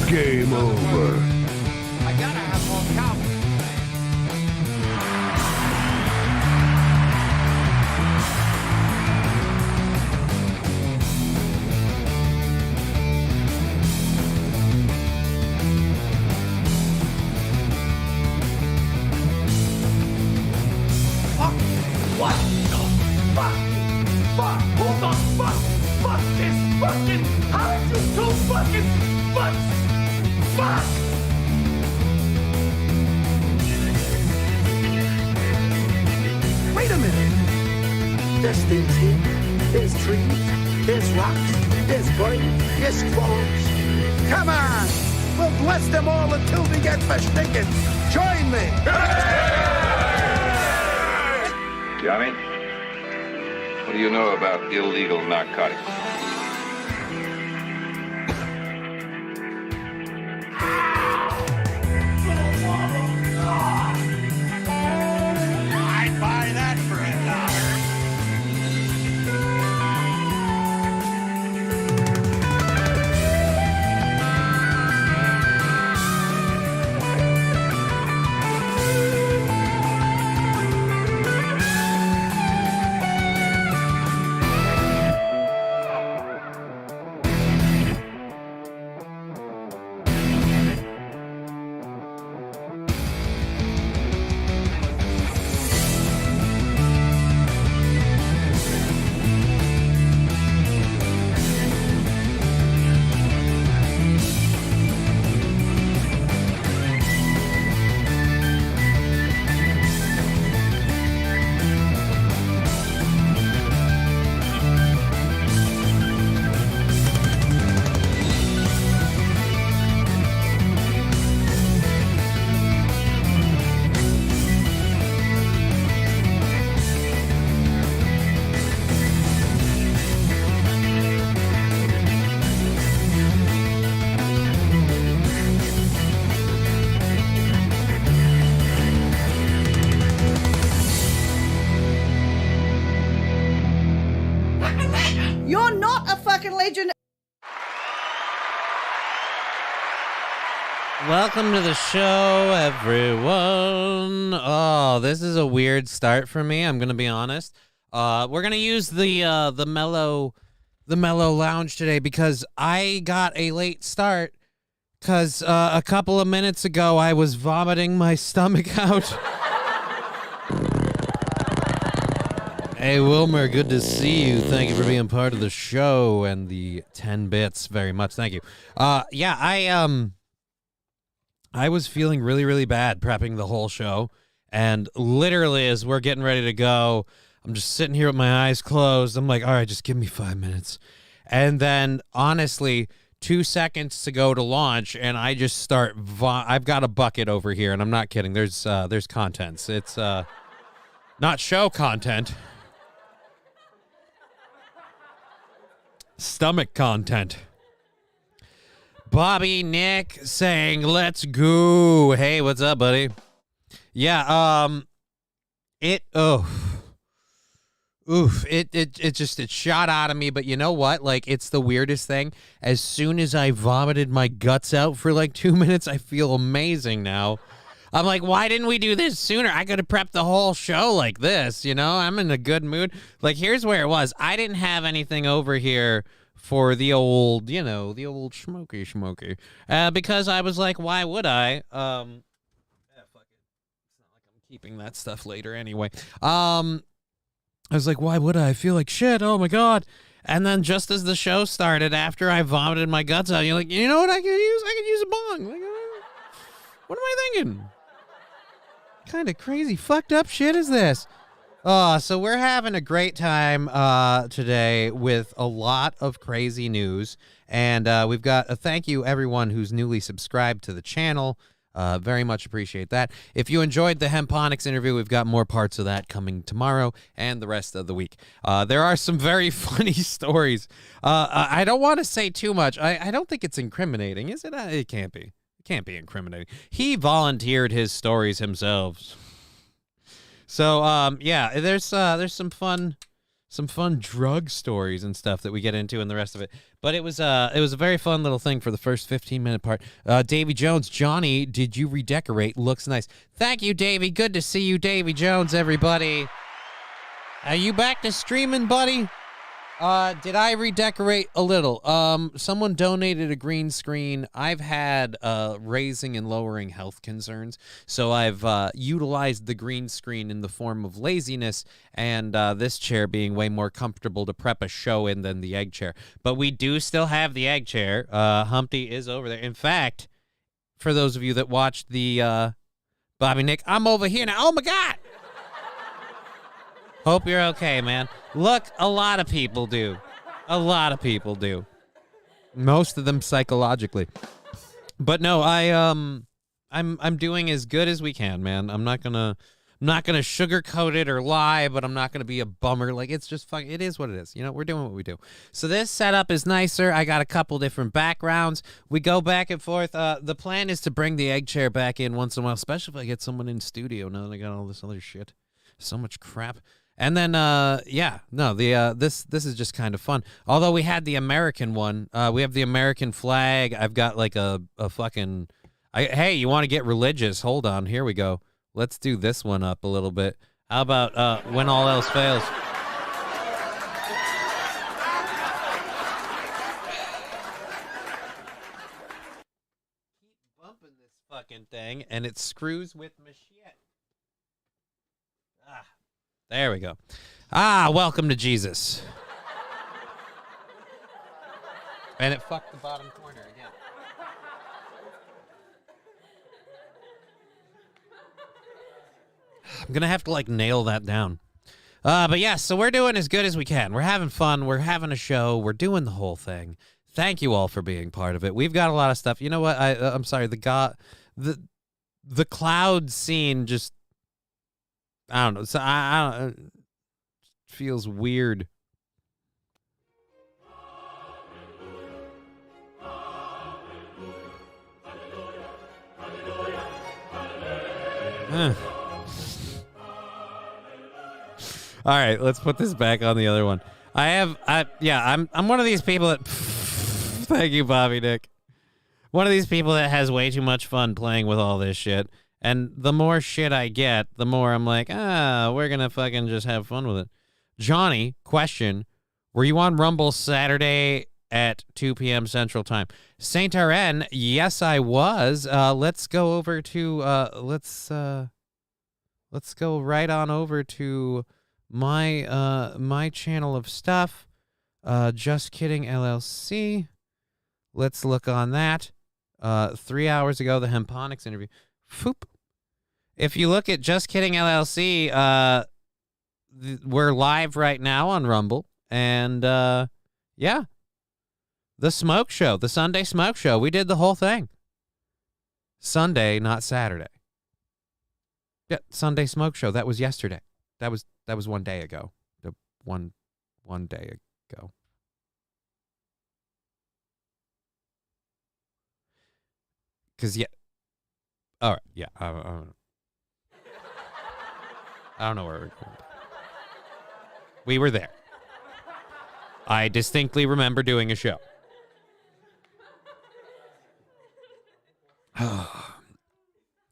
Game over. I gotta have more cow. What the fuck? Fuck! Who the fuck? Fuck this fucking! How did you so fucking fuck? Fuck! Wait a minute. There's things here. There's trees. There's rocks. There's birds. There's squirrels. Come on! We'll bless them all until we get versticken. Join me! Johnny, what do you know about illegal narcotics? I'd buy that for You're not a fucking legend. Welcome to the show, everyone. Oh, this is a weird start for me. I'm gonna be honest. We're gonna use the mellow lounge today because I got a late start. Cause a couple of minutes ago I was vomiting my stomach out. Hey Wilmer, good to see you. Thank you for being part of the show and the 10 bits very much. Thank you. Yeah, I was feeling really, really bad prepping the whole show, and literally as we're getting ready to go, I'm just sitting here with my eyes closed. I'm like, all right, just give me 5 minutes. And then honestly, 2 seconds to go to launch, and I just start I've got a bucket over here, and I'm not kidding. There's contents. It's not show content. Stomach content. Bobby Nick saying, let's go. Hey, what's up, buddy? Yeah, it shot out of me, but you know what? Like, it's the weirdest thing. As soon as I vomited my guts out for like 2 minutes, I feel amazing now. I'm like, why didn't we do this sooner? I could have prepped the whole show like this, you know? I'm in a good mood. Like, here's where it was. I didn't have anything over here for the old, you know, the old schmoky. Because I was like, why would I? Yeah, fuck it. It's not like I'm keeping that stuff later anyway. I was like, why would I? I feel like shit. Oh, my God. And then just as the show started, after I vomited my guts out, you're like, you know what I could use? I could use a bong. Like, what am I thinking? Kind of crazy, fucked up shit is this? So we're having a great time today with a lot of crazy news. And we've got a thank you, everyone who's newly subscribed to the channel. Very much appreciate that. If you enjoyed the Hemponics interview, we've got more parts of that coming tomorrow and the rest of the week. There are some very funny stories. I don't want to say too much. I don't think it's incriminating, is it? It can't be. It can't be incriminating. He volunteered his stories himself. So, yeah, there's some fun some fun drug stories and stuff that we get into in the rest of it. But it was a very fun little thing for the first 15-minute part. Davy Jones, Johnny, did you redecorate? Looks nice. Thank you, Davy. Good to see you, Davy Jones, everybody. Are you back to streaming, buddy? Did I redecorate a little? Someone donated a green screen. I've had raising and lowering health concerns, so I've utilized the green screen in the form of laziness, and this chair being way more comfortable to prep a show in than the egg chair. But we do still have the egg chair. Humpty is over there. In fact, for those of you that watched the Bobby Nick, I'm over here now. Oh my God! Hope you're okay, man. Look, a lot of people do. A lot of people do. Most of them psychologically. But no, I'm doing as good as we can, man. I'm not gonna sugarcoat it or lie, but I'm not gonna be a bummer. Like, it's just fun. It is what it is. You know, we're doing what we do. So this setup is nicer. I got a couple different backgrounds. We go back and forth. The plan is to bring the egg chair back in once in a while, especially if I get someone in studio. Now that I got all this other shit, so much crap. And then, this is just kind of fun. Although we had the American one, we have the American flag. I've got like a fucking, hey, you want to get religious? Hold on, here we go. Let's do this one up a little bit. How about when all else fails? Keep bumping this fucking thing, and it screws with my shit. There we go. Welcome to Jesus. And it fucked the bottom corner again. I'm going to have to, like, nail that down. But yeah, so we're doing as good as we can. We're having fun. We're having a show. We're doing the whole thing. Thank you all for being part of it. We've got a lot of stuff. You know what? I'm sorry. The cloud scene just, I don't know. So I don't. It feels weird. All right, let's put this back on the other one. I'm one of these people that. Thank you, Bobby Nick. One of these people that has way too much fun playing with all this shit. And the more shit I get, the more I'm like, we're going to fucking just have fun with it. Johnny, question. Were you on Rumble Saturday at 2 p.m. Central Time? Saint RN, yes, I was. Let's go over to, let's go right on over to my channel of stuff. Just Kidding LLC. Let's look on that. 3 hours ago, the Hemponics interview. Foop. If you look at Just Kidding LLC, we're live right now on Rumble. And, yeah. The Smoke Show, the Sunday Smoke Show. We did the whole thing. Sunday, not Saturday. Yeah, Sunday Smoke Show. That was yesterday. That was 1 day ago. One day ago. Because, yeah. All right, yeah. I don't know. I don't know where we're going. We were there. I distinctly remember doing a show.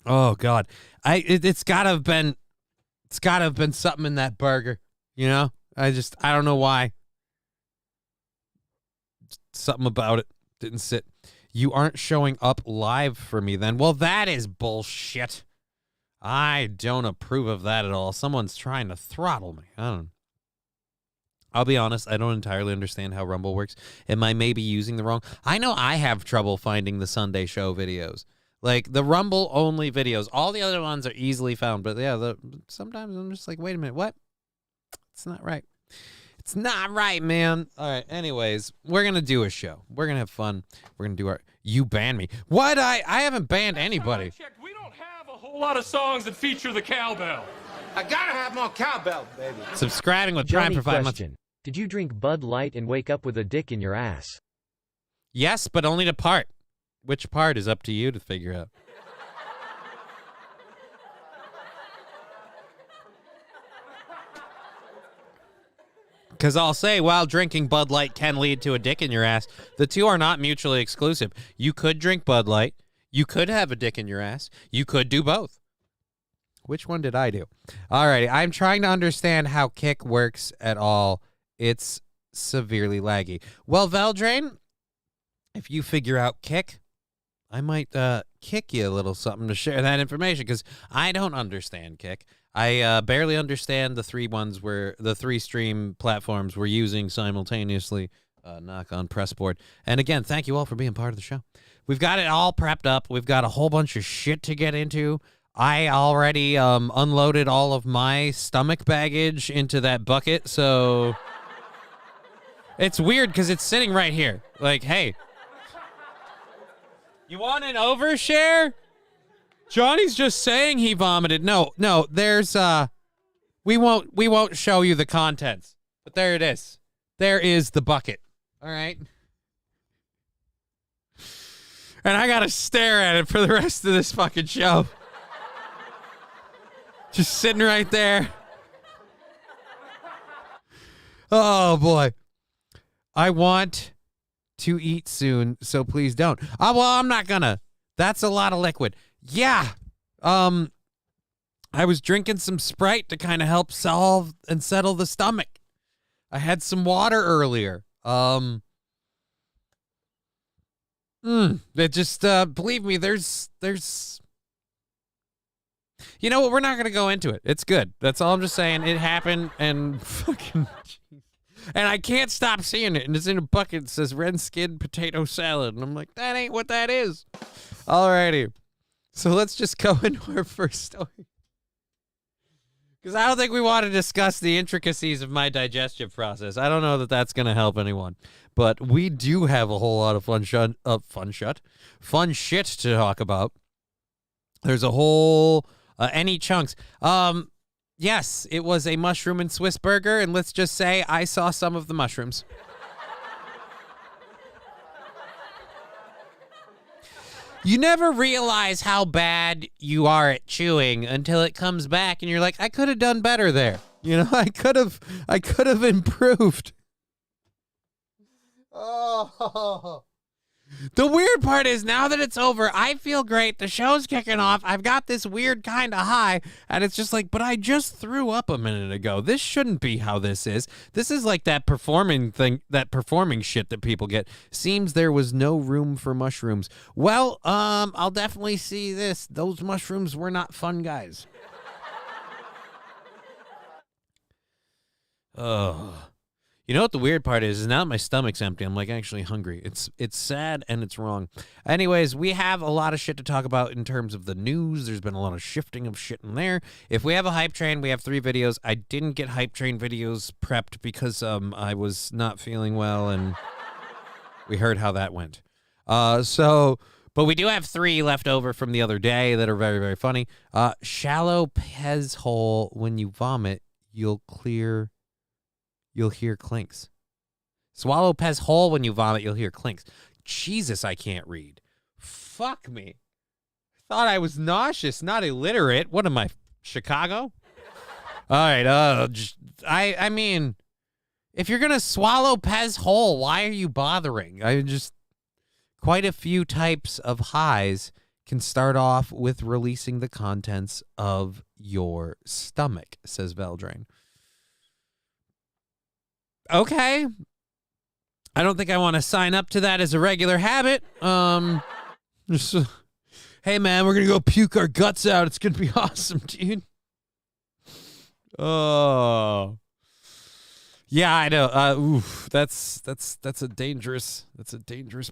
Oh God. It's gotta have been something in that burger, you know? I don't know why. Something about it didn't sit. You aren't showing up live for me then. Well, that is bullshit. I don't approve of that at all. Someone's trying to throttle me. I'll be honest, I don't entirely understand how Rumble works. Am I maybe using the wrong? I know I have trouble finding the Sunday show videos. Like, the Rumble-only videos. All the other ones are easily found. But, yeah, sometimes I'm just like, wait a minute, what? It's not right. It's not right, man. All right, anyways, we're going to do a show. We're going to have fun. We're going to do our... You banned me. What? I haven't banned anybody. We don't have a whole lot of songs that feature the cowbell. I gotta have more cowbell, baby. Subscribing with Prime for 5 months. Did you drink Bud Light and wake up with a dick in your ass? Yes, but only to part. Which part is up to you to figure out. Because I'll say, while drinking Bud Light can lead to a dick in your ass, the two are not mutually exclusive. You could drink Bud Light. You could have a dick in your ass. You could do both. Which one did I do? All righty. I'm trying to understand how Kick works at all. It's severely laggy. Well, Veldrain, if you figure out Kick, I might kick you a little something to share that information, because I don't understand Kick. I barely understand the three stream platforms we're using simultaneously. Knock on pressboard. And again, thank you all for being part of the show. We've got it all prepped up. We've got a whole bunch of shit to get into. I already unloaded all of my stomach baggage into that bucket, so it's weird because it's sitting right here. Like, hey, you want an overshare? Johnny's just saying he vomited. No, there's we won't show you the contents. But there it is. There is the bucket. All right. And I got to stare at it for the rest of this fucking show. Just sitting right there. Oh, boy. I want to eat soon, so please don't. Well, I'm not gonna. That's a lot of liquid. Yeah. I was drinking some Sprite to kind of help solve and settle the stomach. I had some water earlier. It just, believe me, there's, you know what? We're not going to go into it. It's good. That's all I'm just saying. It happened and fucking, and I can't stop seeing it. And it's in a bucket that says red skin potato salad. And I'm like, that ain't what that is. Alrighty. So let's just go into our first story. Because I don't think we want to discuss the intricacies of my digestive process. I don't know that that's going to help anyone. But we do have a whole lot of fun shit to talk about. There's a whole, any chunks. Yes, it was a mushroom and Swiss burger. And let's just say I saw some of the mushrooms. You never realize how bad you are at chewing until it comes back and you're like, I could have done better there. You know, I could have improved. Oh. The weird part is now that it's over, I feel great. The show's kicking off. I've got this weird kind of high, and it's just like, but I just threw up a minute ago. This shouldn't be how this is. This is like that performing shit that people get. Seems there was no room for mushrooms. Well, I'll definitely see this. Those mushrooms were not fun, guys. Oh. You know what the weird part is now that my stomach's empty, I'm like actually hungry. It's sad and it's wrong. Anyways, we have a lot of shit to talk about in terms of the news. There's been a lot of shifting of shit in there. If we have a hype train, we have 3 videos. I didn't get hype train videos prepped because I was not feeling well, and we heard how that went. But we do have 3 left over from the other day that are very, very funny. Shallow Pez hole. When you vomit, you'll hear clinks. Swallow Pez hole. When you vomit, you'll hear clinks. Jesus, I can't read. Fuck me. I thought I was nauseous, not illiterate. What am I, Chicago? All right. I mean, if you're gonna swallow Pez hole, why are you bothering? Quite a few types of highs can start off with releasing the contents of your stomach, says Veldrain. Okay. I don't think I want to sign up to that as a regular habit. Hey, man, we're going to go puke our guts out. It's going to be awesome, dude. Oh. Yeah, I know. Oof, that's a dangerous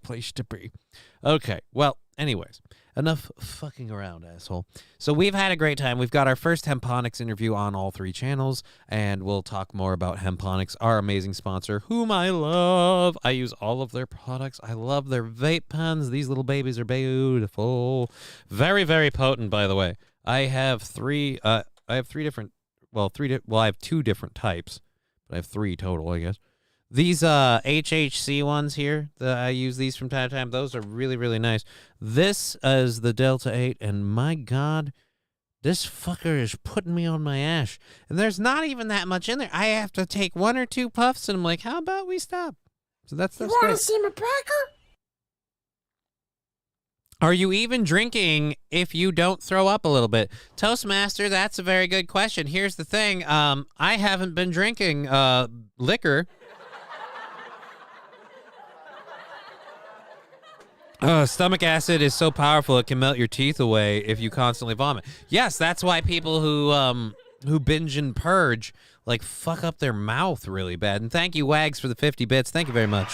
place to be. Okay. Well, anyways, enough fucking around, asshole. So we've had a great time. We've got our first Hemponics interview on all 3 channels, and we'll talk more about Hemponics, our amazing sponsor, whom I love. I use all of their products. I love their vape pens. These little babies are beautiful. Very, very potent, by the way. I have 3 different, I have 2 different types. I have 3 total, I guess. These HHC ones here, I use these from time to time. Those are really, really nice. This is the Delta 8, and my God, This fucker is putting me on my ass. And there's not even that much in there. I have to take 1 or 2 puffs, and I'm like, how about we stop? So that's great. Want to see my packer? Are you even drinking if you don't throw up a little bit? Toastmaster, that's a very good question. Here's the thing. I haven't been drinking liquor. Stomach acid is so powerful it can melt your teeth away if you constantly vomit. Yes, that's why people who binge and purge like fuck up their mouth really bad. And thank you, Wags, for the 50 bits. Thank you very much.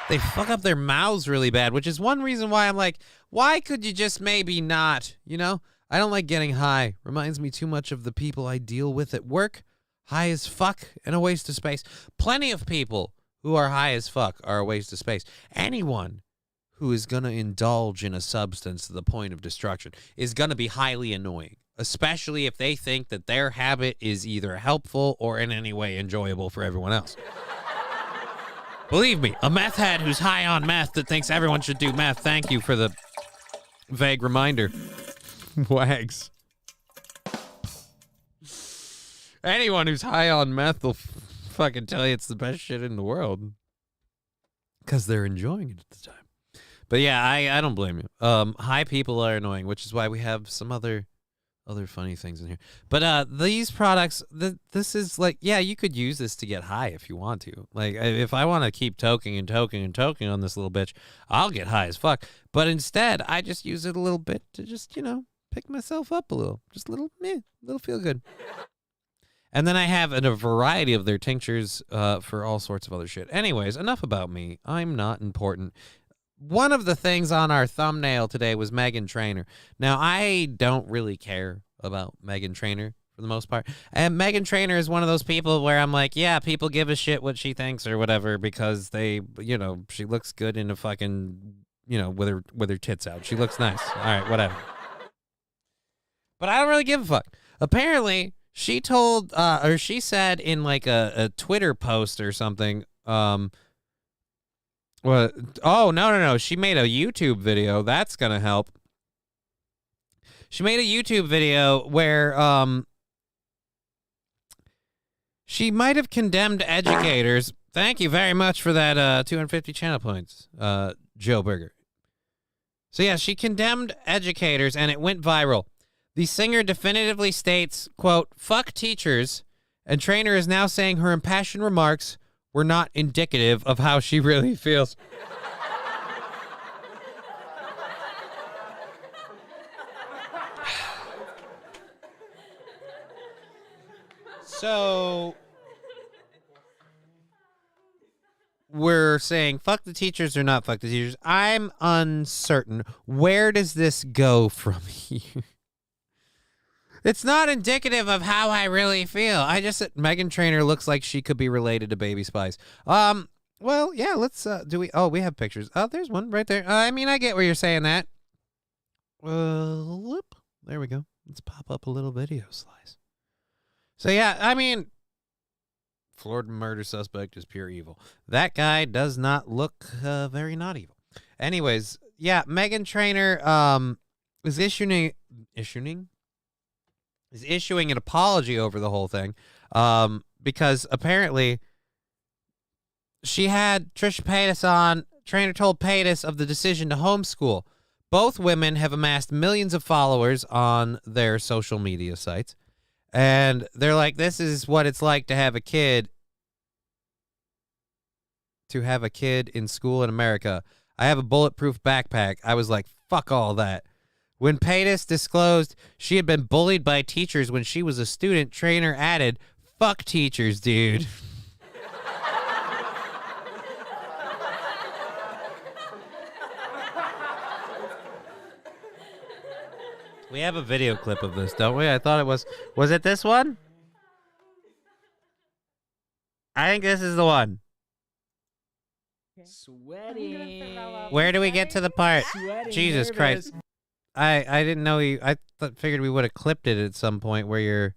They fuck up their mouths really bad, which is one reason why I'm like, why could you just maybe not, you know? I don't like getting high. Reminds me too much of the people I deal with at work. High as fuck and a waste of space. Plenty of people who are high as fuck are a waste of space. Anyone who is going to indulge in a substance to the point of destruction is going to be highly annoying, especially if they think that their habit is either helpful or in any way enjoyable for everyone else. Believe me, a meth head who's high on meth that thinks everyone should do meth. Thank you for the vague reminder. Wags. Anyone who's high on meth will fucking tell you it's the best shit in the world. Because they're enjoying it at the time. But yeah, I don't blame you. High people are annoying, which is why we have some other funny things in here. But these products, this is like, yeah, you could use this to get high if you want to. Like, if I want to keep toking on this little bitch, I'll get high as fuck. But instead, I just use it a little bit to just, you know, pick myself up a little. Just a little feel good. And then I have a variety of their tinctures for all sorts of other shit. Anyways, enough about me. I'm not important. One of the things on our thumbnail today was Megahn Trainor. Now, I don't really care about Megahn Trainor for the most part. And Megahn Trainor is one of those people where I'm like, yeah, people give a shit what she thinks or whatever because they, you know, she looks good in a fucking, you know, with her tits out. She looks nice. All right, whatever. But I don't really give a fuck. Apparently, she told, or she said in like a Twitter post or something, well, oh, no. She made a YouTube video. That's going to help. She made a YouTube video where she might have condemned educators. Thank you very much for that 250 channel points, Joe Burger. So, yeah, she condemned educators, and it went viral. The singer definitively states, quote, "Fuck teachers," and Trainor is now saying her impassioned remarks were not indicative of how she really feels. So, we're saying fuck the teachers or not fuck the teachers. I'm uncertain. Where does this go from here? It's not indicative of how I really feel. I just said Megahn Trainor looks like she could be related to Baby Spice. Well, yeah, let's, we have pictures. Oh, there's one right there. I mean, I get where you're saying that. Whoop. There we go. Let's pop up a little video slice. So, yeah, I mean, Florida murder suspect is pure evil. That guy does not look very not evil. Anyways, yeah, Megahn Trainor is issuing an apology over the whole thing because apparently she had Trisha Paytas on. Trainor told Paytas of the decision to homeschool. Both women have amassed millions of followers on their social media sites, and they're like, this is what it's like to have a kid in school in America. I have a bulletproof backpack. I was like, fuck all that. When Paytas disclosed she had been bullied by teachers when she was a student, Trainor added, "Fuck teachers, dude." We have a video clip of this, don't we? I thought it was it this one? I think this is the one. Sweating. Where do we get to the part? Sweating, Jesus nervous. Christ. I didn't know figured we would have clipped it at some point where you're...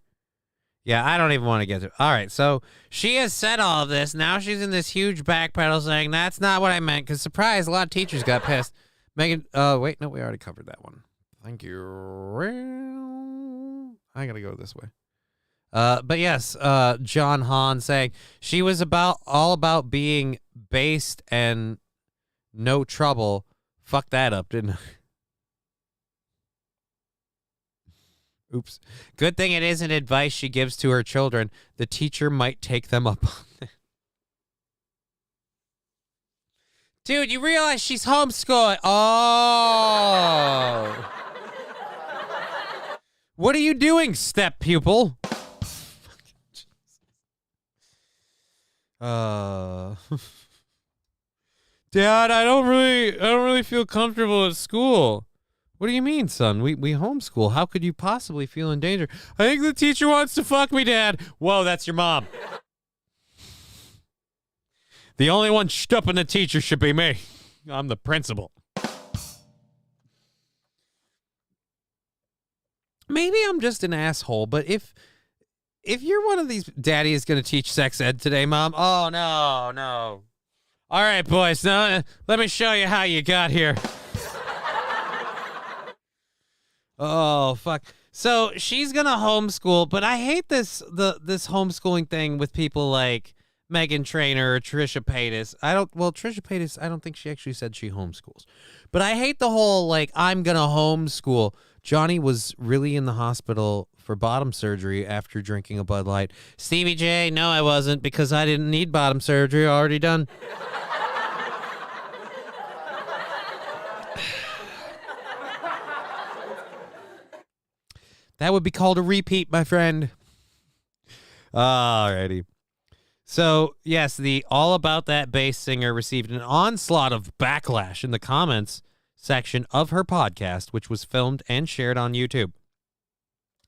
Yeah, I don't even want to get to it. All right, so she has said all of this. Now she's in this huge backpedal saying, that's not what I meant, because surprise, a lot of teachers got pissed. Megahn... wait, no, we already covered that one. Thank you. I gotta go this way. But yes, John Hahn saying she was all about being based and no trouble. Fuck that up, didn't I? Oops. Good thing it isn't advice she gives to her children. The teacher might take them up on it. Dude, you realize she's homeschooling. Oh. What are you doing, step pupil? Dad, I don't really feel comfortable at school. What do you mean, son? We homeschool. How could you possibly feel in danger? I think the teacher wants to fuck me, Dad. Whoa, that's your mom. The only one stopping the teacher should be me. I'm the principal. Maybe I'm just an asshole, but if you're one of these, Daddy is going to teach sex ed today, Mom. Oh, no. All right, boys. Now, let me show you how you got here. Oh, fuck. So she's going to homeschool, but I hate this homeschooling thing with people like Megahn Trainor or Trisha Paytas. Trisha Paytas, I don't think she actually said she homeschools. But I hate the whole, like, I'm going to homeschool. Johnny was really in the hospital for bottom surgery after drinking a Bud Light. Stevie J, no, I wasn't, because I didn't need bottom surgery. Already done. That would be called a repeat, my friend. Alrighty. So, yes, the All About That Bass singer received an onslaught of backlash in the comments section of her podcast, which was filmed and shared on YouTube.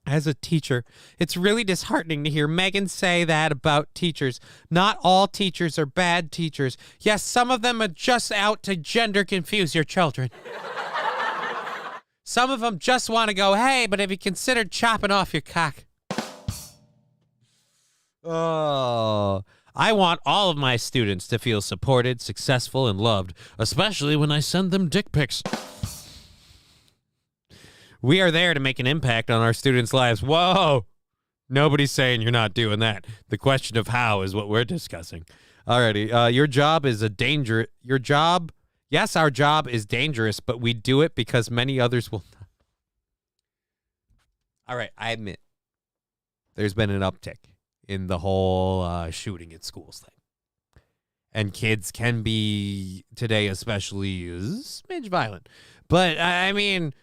As a teacher, it's really disheartening to hear Megahn say that about teachers. Not all teachers are bad teachers. Yes, some of them are just out to gender confuse your children. Some of them just want to go, hey, but have you considered chopping off your cock? Oh, I want all of my students to feel supported, successful, and loved, especially when I send them dick pics. We are there to make an impact on our students' lives. Whoa! Nobody's saying you're not doing that. The question of how is what we're discussing. Alrighty, your job is Yes, our job is dangerous, but we do it because many others will not. All right, I admit there's been an uptick in the whole shooting at schools thing. And kids can be, today especially, smidge violent. But, I mean,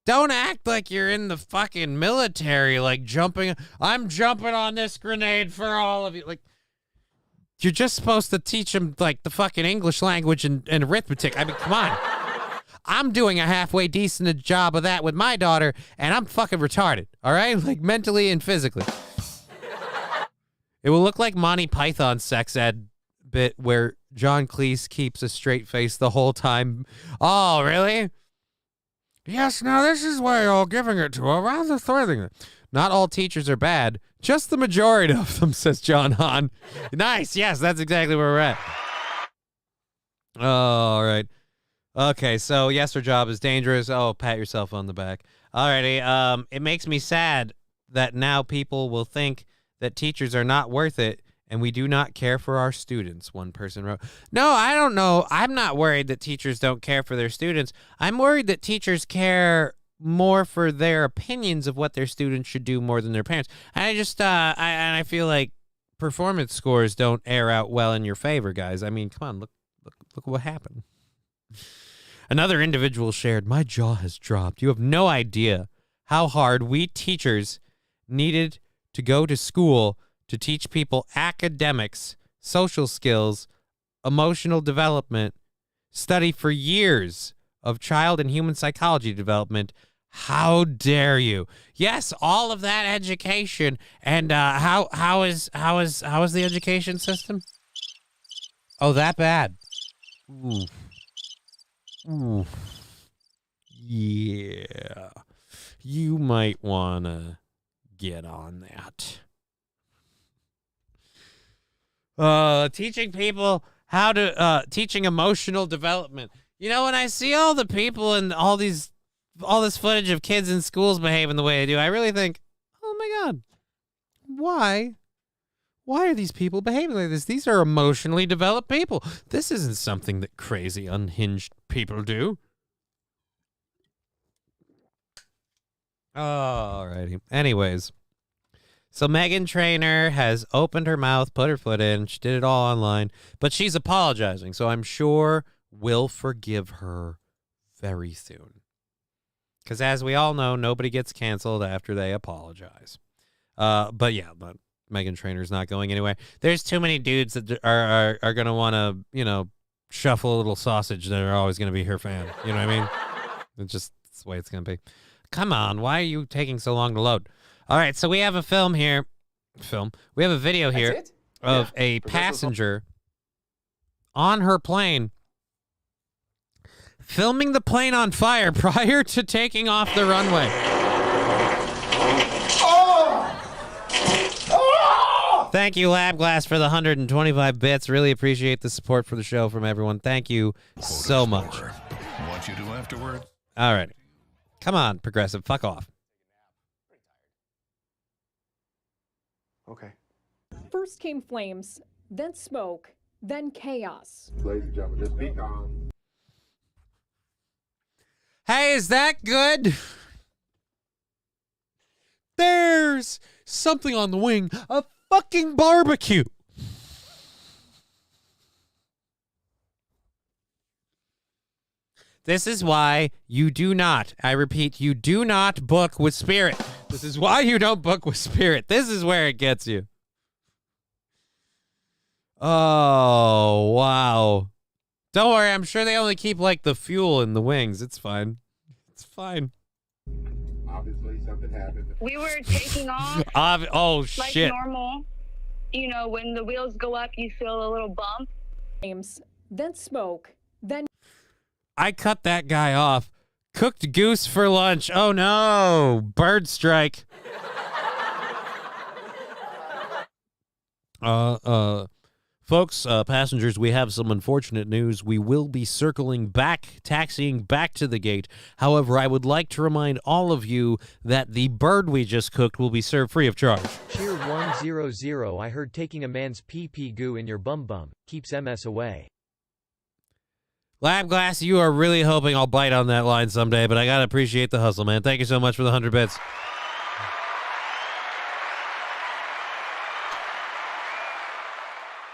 don't act like you're in the fucking military, like I'm jumping on this grenade for all of you. Like, you're just supposed to teach them, like, the fucking English language and arithmetic. I mean, come on. I'm doing a halfway decent job of that with my daughter, and I'm fucking retarded, all right? Like, mentally and physically. It will look like Monty Python's sex ed bit where John Cleese keeps a straight face the whole time. Oh, really? Yes, now this is why you're all giving it to her. Rather threatening. Not all teachers are bad. Just the majority of them, says John Hahn. Nice. Yes, that's exactly where we're at. All right. Okay, so yes, her job is dangerous. Oh, pat yourself on the back. Alrighty. It makes me sad that now people will think that teachers are not worth it and we do not care for our students, one person wrote. No, I don't know. I'm not worried that teachers don't care for their students. I'm worried that teachers care more for their opinions of what their students should do more than their parents. And I just, I feel like performance scores don't air out well in your favor, guys. I mean, come on, look what happened. Another individual shared, my jaw has dropped. You have no idea how hard we teachers needed to go to school to teach people academics, social skills, emotional development, study for years of child and human psychology development. How dare you? Yes, all of that education. And how is the education system? Oh, that bad. Ooh. Ooh. Yeah. You might want to get on that. Teaching people how to teaching emotional development. You know, when I see all the people and all these all this footage of kids in schools behaving the way they do, I really think, oh my God, why? Why are these people behaving like this? These are emotionally developed people. This isn't something that crazy, unhinged people do. Alrighty. Anyways, so Megahn Trainor has opened her mouth, put her foot in. She did it all online, but she's apologizing. So I'm sure we'll forgive her very soon. Because as we all know, nobody gets canceled after they apologize. But Megahn Trainor's not going anywhere. There's too many dudes that are going to want to, shuffle a little sausage that are always going to be her fan. You know what I mean? It's the way it's going to be. Come on. Why are you taking so long to load? All right. So we have a film here. We have a video here of a passenger on her plane filming the plane on fire prior to taking off the runway. Thank you, Lab Glass, for the 125 bits. Really appreciate the support for the show from everyone. Thank you so much. What you do afterward? All right. Come on, Progressive. Fuck off. Okay. First came flames, then smoke, then chaos. Ladies and gentlemen, just be calm. Hey, is that good? There's something on the wing. A fucking barbecue. This is why you do not, I repeat, you do not book with Spirit. This is why you don't book with Spirit. This is where it gets you. Oh, wow. Don't worry, I'm sure they only keep, like, the fuel in the wings. It's fine. It's fine. Obviously, something happened. We were taking off like normal. When the wheels go up, you feel a little bump. Flames, then smoke, then... I cut that guy off. Cooked goose for lunch. Oh, no. Bird strike. Folks, passengers, we have some unfortunate news. We will be taxiing back to the gate. However, I would like to remind all of you that the bird we just cooked will be served free of charge. Cheer 100. I heard taking a man's pee goo in your bum keeps MS away. Lab Glass, you are really hoping I'll bite on that line someday, but I gotta appreciate the hustle, man. Thank you so much for the 100 bits.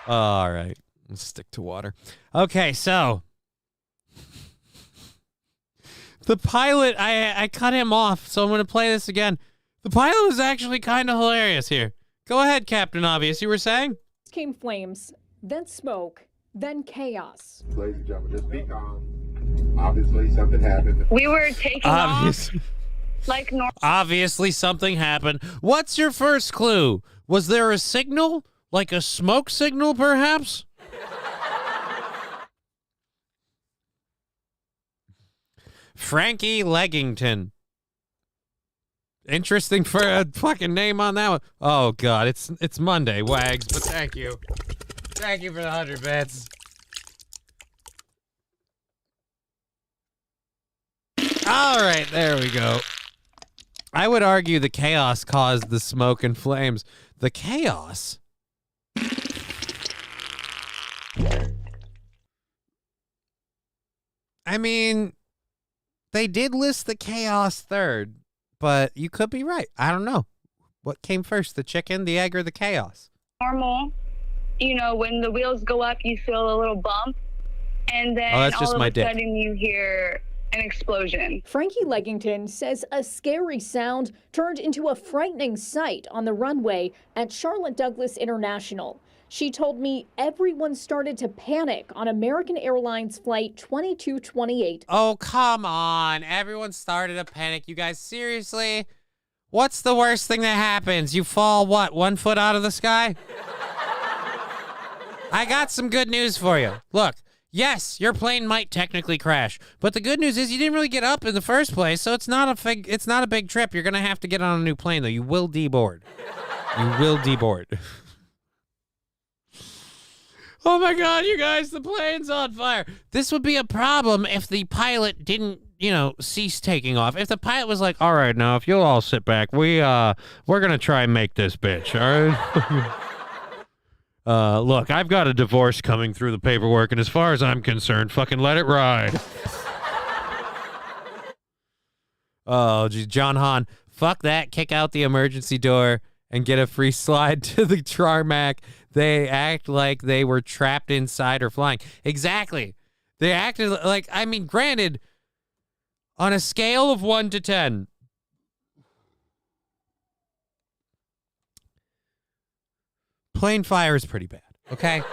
All right. Let's stick to water. Okay, so the pilot, I cut him off, so I'm going to play this again. The pilot was actually kind of hilarious here. Go ahead, Captain Obvious. You were saying? Came flames, then smoke, then chaos. Ladies and gentlemen, just be calm. Obviously, something happened. We were taking off like normal. Obviously, something happened. What's your first clue? Was there a signal? Like a smoke signal, perhaps? Frankie Leggington. Interesting for a fucking name on that one. Oh, God, it's Monday, Wags, but thank you. Thank you for the 100 bits. All right, there we go. I would argue the chaos caused the smoke and flames. The chaos? I mean, they did list the chaos third, but you could be right. I don't know. What came first, the chicken, the egg, or the chaos? Normal. When the wheels go up, you feel a little bump. And then that's all just of my a dick. sudden you hear an explosion. Frankie Leggington says a scary sound turned into a frightening sight on the runway at Charlotte Douglas International. She told me everyone started to panic on American Airlines Flight 2228. Oh, come on. Everyone started to panic. You guys, seriously? What's the worst thing that happens? You fall, 1 foot out of the sky? I got some good news for you. Look, yes, your plane might technically crash, but the good news is you didn't really get up in the first place, so it's not a big trip. You're going to have to get on a new plane, though. You will deboard. You will deboard. Oh my God, you guys, the plane's on fire. This would be a problem if the pilot didn't cease taking off, if the pilot was like, all right, now, if you'll all sit back, we're going to try and make this bitch, all right? Look, I've got a divorce coming through the paperwork, and as far as I'm concerned, fucking let it ride. Oh, geez, John Hahn, fuck that, kick out the emergency door and get a free slide to the tarmac. They act like they were trapped inside or flying. Exactly. They acted like, I mean, granted, on a scale of 1 to 10, plane fire is pretty bad, okay?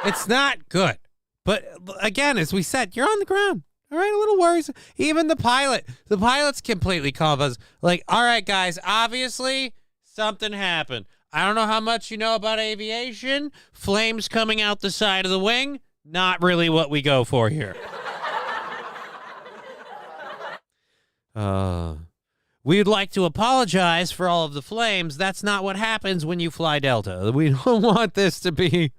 It's not good. But again, as we said, you're on the ground. All right, a little worrisome. Even the pilot's completely calm. Like, all right, guys, obviously something happened. I don't know how much you know about aviation. Flames coming out the side of the wing, not really what we go for here. We'd like to apologize for all of the flames. That's not what happens when you fly Delta. We don't want this to be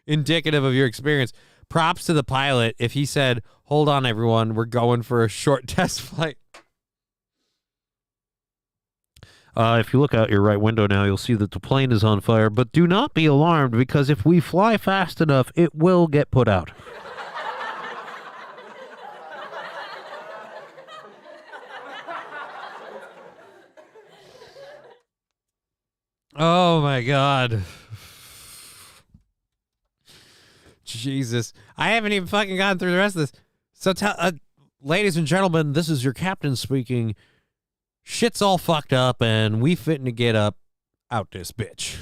indicative of your experience. Props to the pilot if he said, hold on, everyone, we're going for a short test flight. If you look out your right window now, you'll see that the plane is on fire, but do not be alarmed because if we fly fast enough, it will get put out. Oh, my God. Jesus. I haven't even fucking gotten through the rest of this. So, ladies and gentlemen, this is your captain speaking. Shit's all fucked up, and we fitting to get up out this bitch.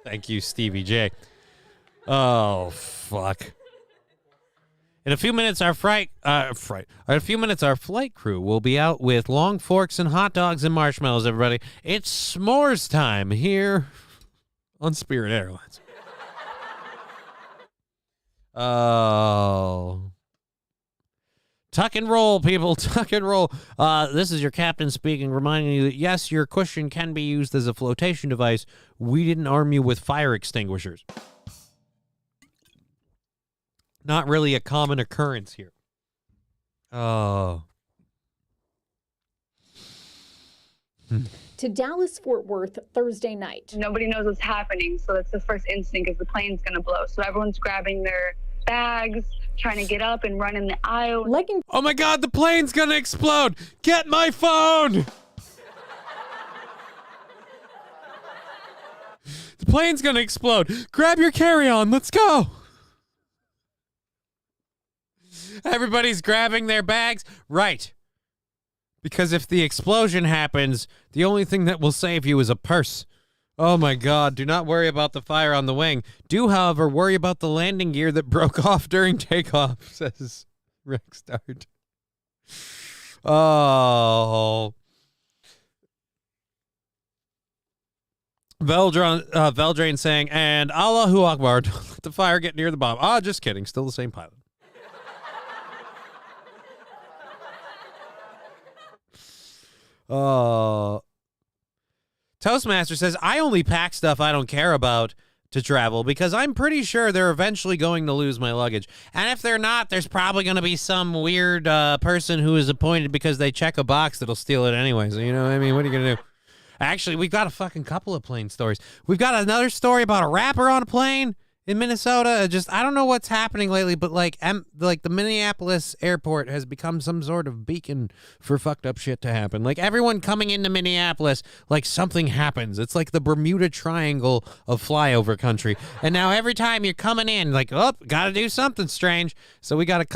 Thank you, Stevie J. Oh, fuck. In a few minutes, our flight crew will be out with long forks and hot dogs and marshmallows, everybody. It's s'mores time here on Spirit Airlines. Oh. Tuck and roll, people. Tuck and roll. This is your captain speaking, reminding you that, yes, your cushion can be used as a flotation device. We didn't arm you with fire extinguishers. Not really a common occurrence here. Oh. To Dallas-Fort Worth Thursday night. Nobody knows what's happening, so that's the first instinct is the plane's going to blow. So everyone's grabbing their bags, trying to get up and run in the aisle. Oh my God, the plane's going to explode! Get my phone! The plane's going to explode. Grab your carry-on. Let's go. Everybody's grabbing their bags. Right. Because if the explosion happens, the only thing that will save you is a purse. Oh my God, do not worry about the fire on the wing. Do, however, worry about the landing gear that broke off during takeoff, says Rexstart. Oh. Veldrain saying, and Allahu Akbar, don't let the fire get near the bomb. Ah, just kidding. Still the same pilot. Toastmaster says, I only pack stuff I don't care about to travel because I'm pretty sure they're eventually going to lose my luggage. And if they're not, there's probably going to be some weird person who is appointed because they check a box that'll steal it anyway. So, you know what I mean? What are you going to do? Actually, we've got a fucking couple of plane stories. We've got another story about a rapper on a plane in Minnesota. I don't know what's happening lately, but like the Minneapolis airport has become some sort of beacon for fucked up shit to happen. Like everyone coming into Minneapolis, like something happens. It's like the Bermuda Triangle of flyover country. And now every time you're coming in, like, oh, gotta do something strange. So we got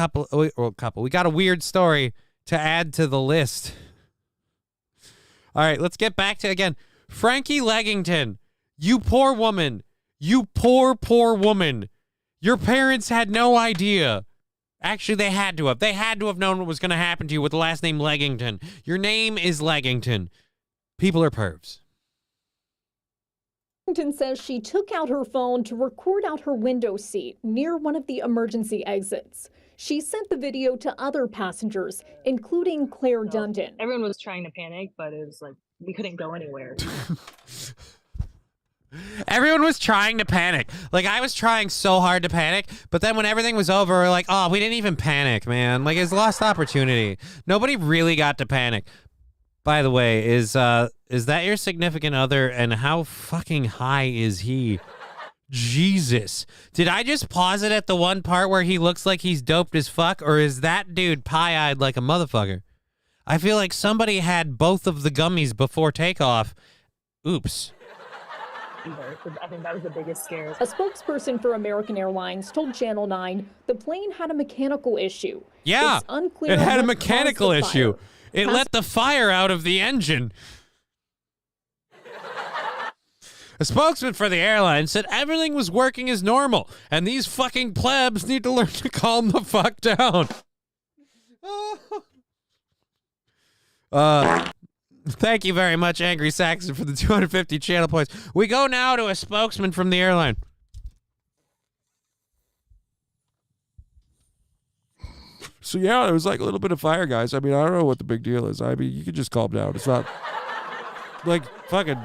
we got a weird story to add to the list. All right, let's get back to, again, Frankie Leggington, you poor woman. You poor, poor woman. Your parents had no idea. Actually, they had to have. They had to have known what was going to happen to you with the last name Leggington. Your name is Leggington. People are pervs. Leggington says she took out her phone to record out her window seat near one of the emergency exits. She sent the video to other passengers, including Claire Dundon. Everyone was trying to panic, but it was like we couldn't go anywhere. Everyone was trying to panic. Like, I was trying so hard to panic, but then when everything was over, we're like, oh, we didn't even panic, man. Like, it's lost opportunity. Nobody really got to panic. By the way, is that your significant other, and how fucking high is he? Jesus. Did I just pause it at the one part where he looks like he's doped as fuck, or is that dude pie-eyed like a motherfucker? I feel like somebody had both of the gummies before takeoff. Oops. I think that was the biggest scare. A spokesperson for American Airlines told Channel 9 the plane had a mechanical issue. Yeah, it's unclear it had a what mechanical caused the issue. fire. It let the fire out of the engine. A spokesman for the airline said everything was working as normal, and these fucking plebs need to learn to calm the fuck down. Thank you very much, Angry Saxon, for the 250 channel points. We go now to a spokesman from the airline. So, yeah, it was like a little bit of fire, guys. I mean, I don't know what the big deal is. I mean, you can just calm down. It's not like fucking...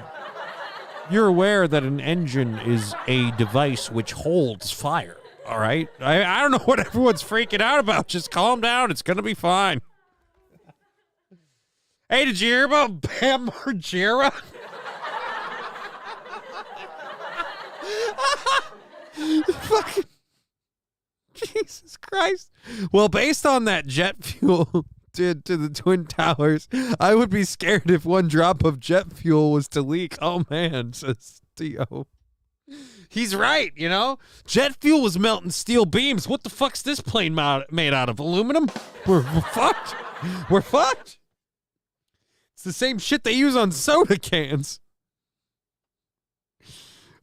You're aware that an engine is a device which holds fire, all right? I don't know what everyone's freaking out about. Just calm down. It's going to be fine. Hey, did you hear about Bam Margera? Fucking Jesus Christ. Well, based on that jet fuel did to the Twin Towers, I would be scared if one drop of jet fuel was to leak. Oh, man, says T.O. He's right, you know? Jet fuel was melting steel beams. What the fuck's this plane made out of? Aluminum? We're fucked. We're fucked. It's the same shit they use on soda cans.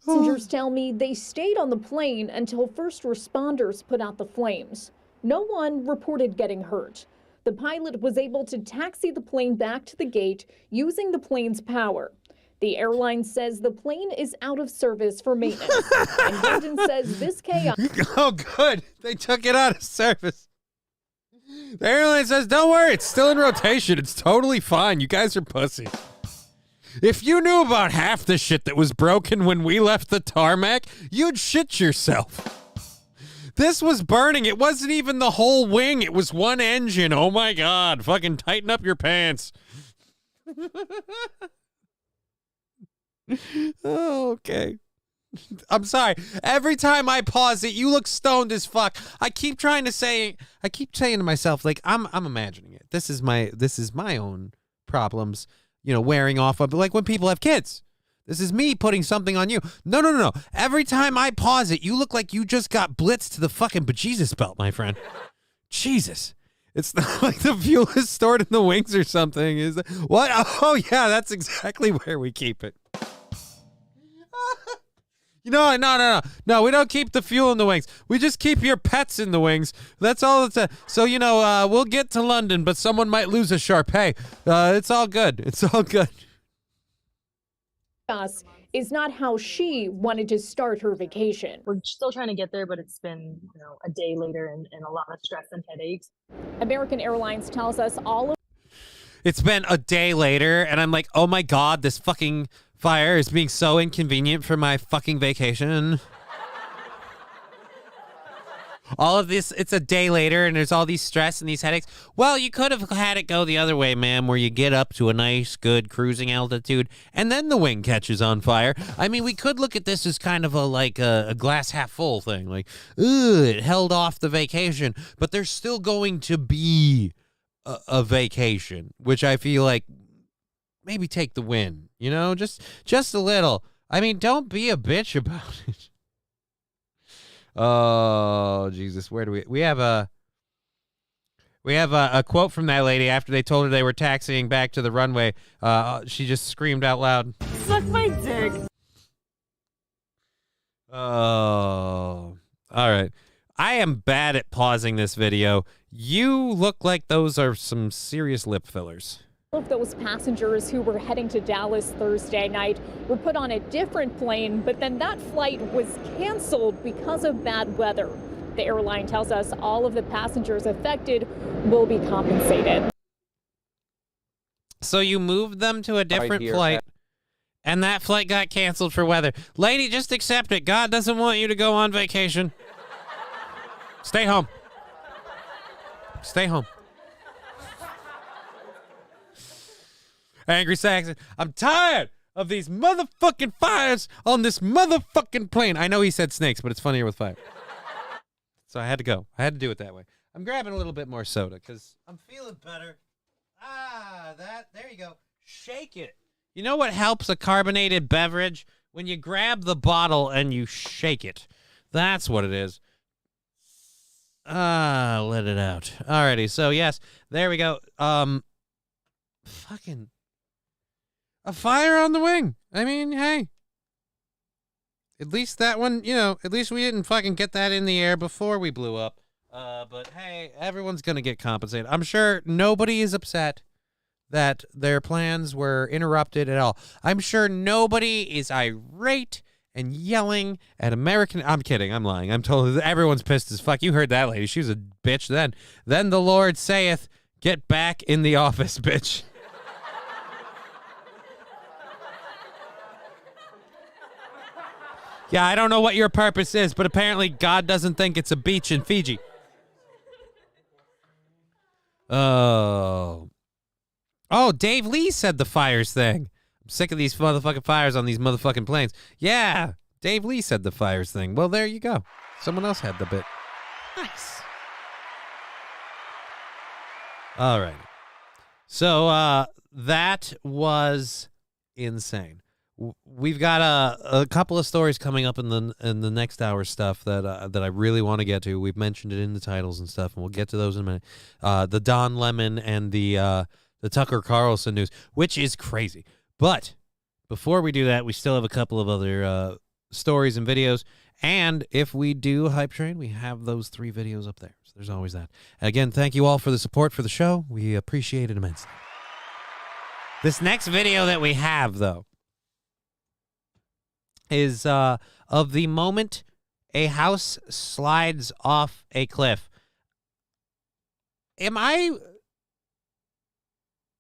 Passengers tell me they stayed on the plane until first responders put out the flames. No one reported getting hurt. The pilot was able to taxi the plane back to the gate using the plane's power. The airline says the plane is out of service for maintenance. And London says this chaos... Oh, good. They took it out of service. The airline says, don't worry, it's still in rotation. It's totally fine. You guys are pussy. If you knew about half the shit that was broken when we left the tarmac, you'd shit yourself. This was burning. It wasn't even the whole wing. It was one engine. Oh, my God. Fucking tighten up your pants. Oh, okay. I'm sorry. Every time I pause it, you look stoned as fuck. I keep saying to myself, like, I'm imagining it. This is my own problems, you know, wearing off of, like when people have kids. This is me putting something on you. No. Every time I pause it, you look like you just got blitzed to the fucking bejesus belt, my friend. Jesus. It's not like the fuel is stored in the wings or something. Is it? What? Oh, yeah, that's exactly where we keep it. No, we don't keep the fuel in the wings. We just keep your pets in the wings. That's all it's so, you know, we'll get to London, but someone might lose a Shar-Pei. It's all good. It's all good. Is not how she wanted to start her vacation. We're still trying to get there, but it's been, you know, a day later and a lot of stress and headaches. American Airlines tells us all of... It's been a day later, and I'm like, oh my God, this fucking fire is being so inconvenient for my fucking vacation. All of this, it's a day later, and there's all these stress and these headaches. Well, you could have had it go the other way, ma'am, where you get up to a nice, good cruising altitude, and then the wing catches on fire. I mean, we could look at this as kind of a glass half full thing. Like, it held off the vacation, but there's still going to be a vacation, which I feel like maybe take the win, you know, just a little. I mean, don't be a bitch about it. Oh, Jesus, where do we have a quote from that lady after they told her they were taxiing back to the runway. She just screamed out loud, Suck my dick. Oh, all right. I am bad at pausing this video. You look like those are some serious lip fillers. All of those passengers who were heading to Dallas Thursday night were put on a different plane, but then that flight was canceled because of bad weather. The airline tells us all of the passengers affected will be compensated. So you moved them to a different flight, And that flight got canceled for weather. Lady, just accept it. God doesn't want you to go on vacation. Stay home. Stay home. Angry Saxon, I'm tired of these motherfucking fires on this motherfucking plane. I know he said snakes, but it's funnier with fire. So I had to go. I had to do it that way. I'm grabbing a little bit more soda because I'm feeling better. There you go. Shake it. You know what helps a carbonated beverage? When you grab the bottle and you shake it. That's what it is. Let it out. Alrighty, so yes, there we go. Fucking a fire on the wing. I mean, hey. At least that one, at least we didn't fucking get that in the air before we blew up. But hey, everyone's gonna get compensated. I'm sure nobody is upset that their plans were interrupted at all. I'm sure nobody is irate and yelling at American. I'm kidding. I'm lying. I'm told everyone's pissed as fuck. You heard that lady. She was a bitch then. Then the Lord saith, get back in the office, bitch. Yeah, I don't know what your purpose is, but apparently God doesn't think it's a beach in Fiji. Oh, Dave Lee said the fires thing. I'm sick of these motherfucking fires on these motherfucking planes. Yeah, Dave Lee said the fires thing. Well, there you go. Someone else had the bit. Nice. All right. So that was insane. We've got a couple of stories coming up in the next hour stuff that I really want to get to. We've mentioned it in the titles and stuff, and we'll get to those in a minute. The Don Lemon and the Tucker Carlson news, which is crazy. But before we do that, we still have a couple of other stories and videos. And if we do Hype Train, we have those 3 videos up there. So there's always that. Again, thank you all for the support for the show. We appreciate it immensely. This next video that we have, though, is of the moment a house slides off a cliff. Am I...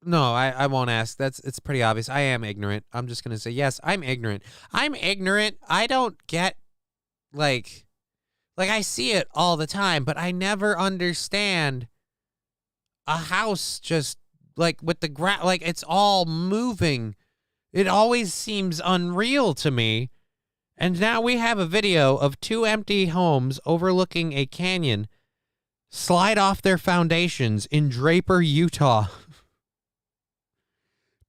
No, I won't ask. It's pretty obvious. I am ignorant. I'm just going to say, yes, I'm ignorant. I'm ignorant. I don't get, like I see it all the time, but I never understand a house just, like, with the ground, like, it's all moving. It always seems unreal to me. And now we have a video of 2 empty homes overlooking a canyon slide off their foundations in Draper, Utah.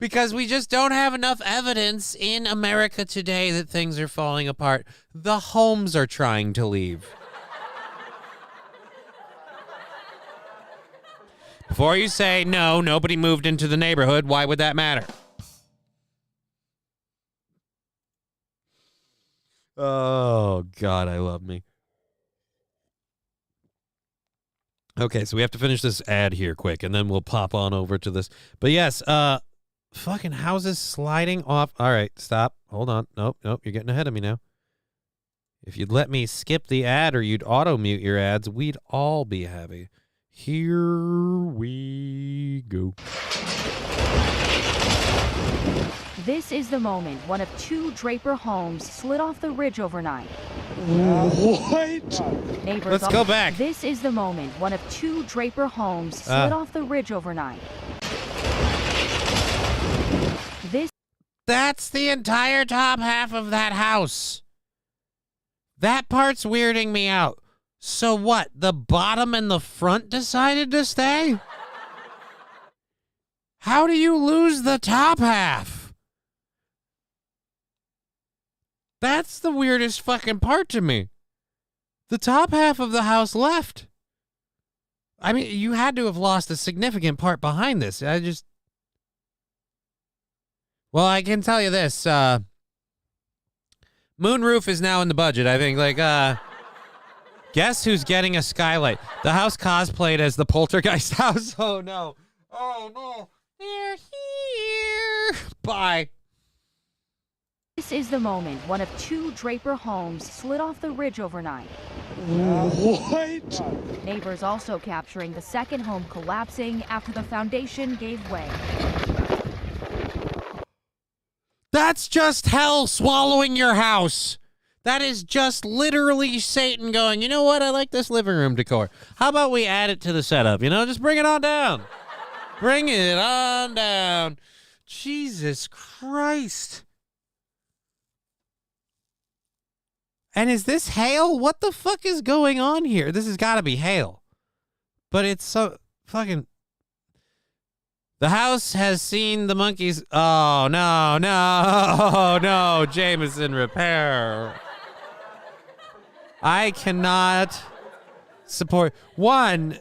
Because we just don't have enough evidence in America today that things are falling apart. The homes are trying to leave. Before you say, no, nobody moved into the neighborhood, why would that matter? Oh, God, I love me. Okay, so we have to finish this ad here quick, and then we'll pop on over to this. But yes, fucking houses sliding off. All right, stop. Hold on. Nope, you're getting ahead of me now. If you'd let me skip the ad or you'd auto-mute your ads, we'd all be happy. Here we go. This is the moment one of 2 Draper homes slid off the ridge overnight. What? Neighbors Let's go back. This is the moment one of 2 Draper homes slid off the ridge overnight. That's the entire top half of that house. That part's weirding me out. So what? The bottom and the front decided to stay? How do you lose the top half? That's the weirdest fucking part to me. The top half of the house left. I mean, you had to have lost a significant part behind this. Well, I can tell you this. Moonroof is now in the budget, I think. Guess who's getting a skylight? The house cosplayed as the Poltergeist house. Oh, no. Oh, no. They're here. Bye. This is the moment one of 2 Draper homes slid off the ridge overnight. What? Neighbors also capturing the second home collapsing after the foundation gave way. That's just hell swallowing your house. That is just literally Satan going, you know what? I like this living room decor. How about we add it to the setup? You know, just bring it on down. Bring it on down. Jesus Christ. And is this hail? What the fuck is going on here? This has got to be hail. But it's so fucking... The house has seen the monkeys. Oh, no, no, no. Jameson repair. I cannot support. One,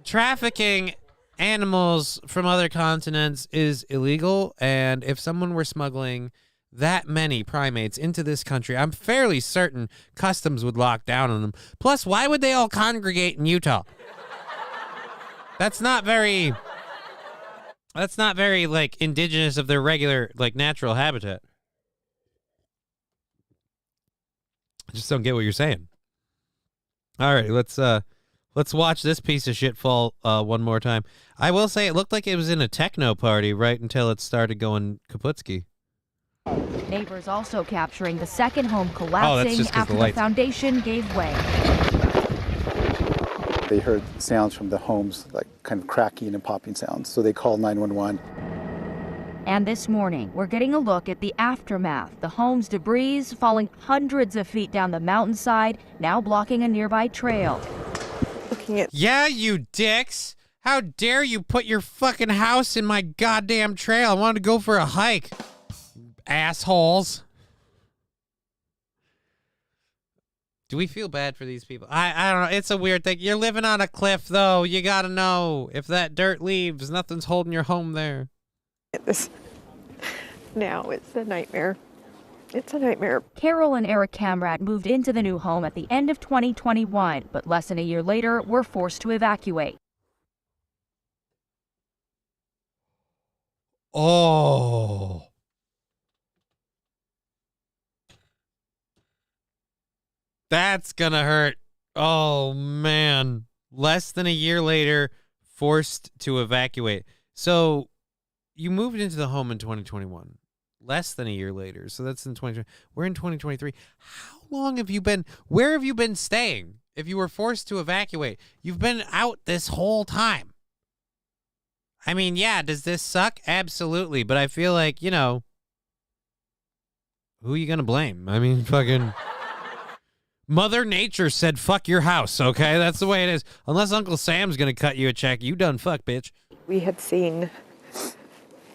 trafficking animals from other continents is illegal. And if someone were smuggling that many primates into this country, I'm fairly certain customs would lock down on them. Plus, why would they all congregate in Utah? That's not very, like, indigenous of their regular, like, natural habitat. I just don't get what you're saying. All right, let's watch this piece of shit fall one more time. I will say it looked like it was in a techno party right until it started going kaputski. Neighbors also capturing the second home collapsing after the foundation gave way. They heard sounds from the homes, like kind of cracking and popping sounds, so they called 911. And this morning, we're getting a look at the aftermath. The home's debris falling hundreds of feet down the mountainside, now blocking a nearby trail. Yeah, you dicks! How dare you put your fucking house in my goddamn trail? I wanted to go for a hike, assholes. Do we feel bad for these people? I don't know. It's a weird thing. You're living on a cliff, though. You gotta know, if that dirt leaves, nothing's holding your home there. Now it's a nightmare. It's a nightmare. Carol and Eric Camrat moved into the new home at the end of 2021, but less than a year later, were forced to evacuate. Oh. That's gonna hurt. Oh, man. Less than a year later, forced to evacuate. So, you moved into the home in 2021. Less than a year later. So, that's in 2020. We're in 2023. How long have you been... Where have you been staying if you were forced to evacuate? You've been out this whole time. I mean, yeah, does this suck? Absolutely. But I feel like, you know... Who are you gonna blame? I mean, fucking... Mother Nature said, fuck your house, okay? That's the way it is. Unless Uncle Sam's going to cut you a check, you done fuck, bitch. We had seen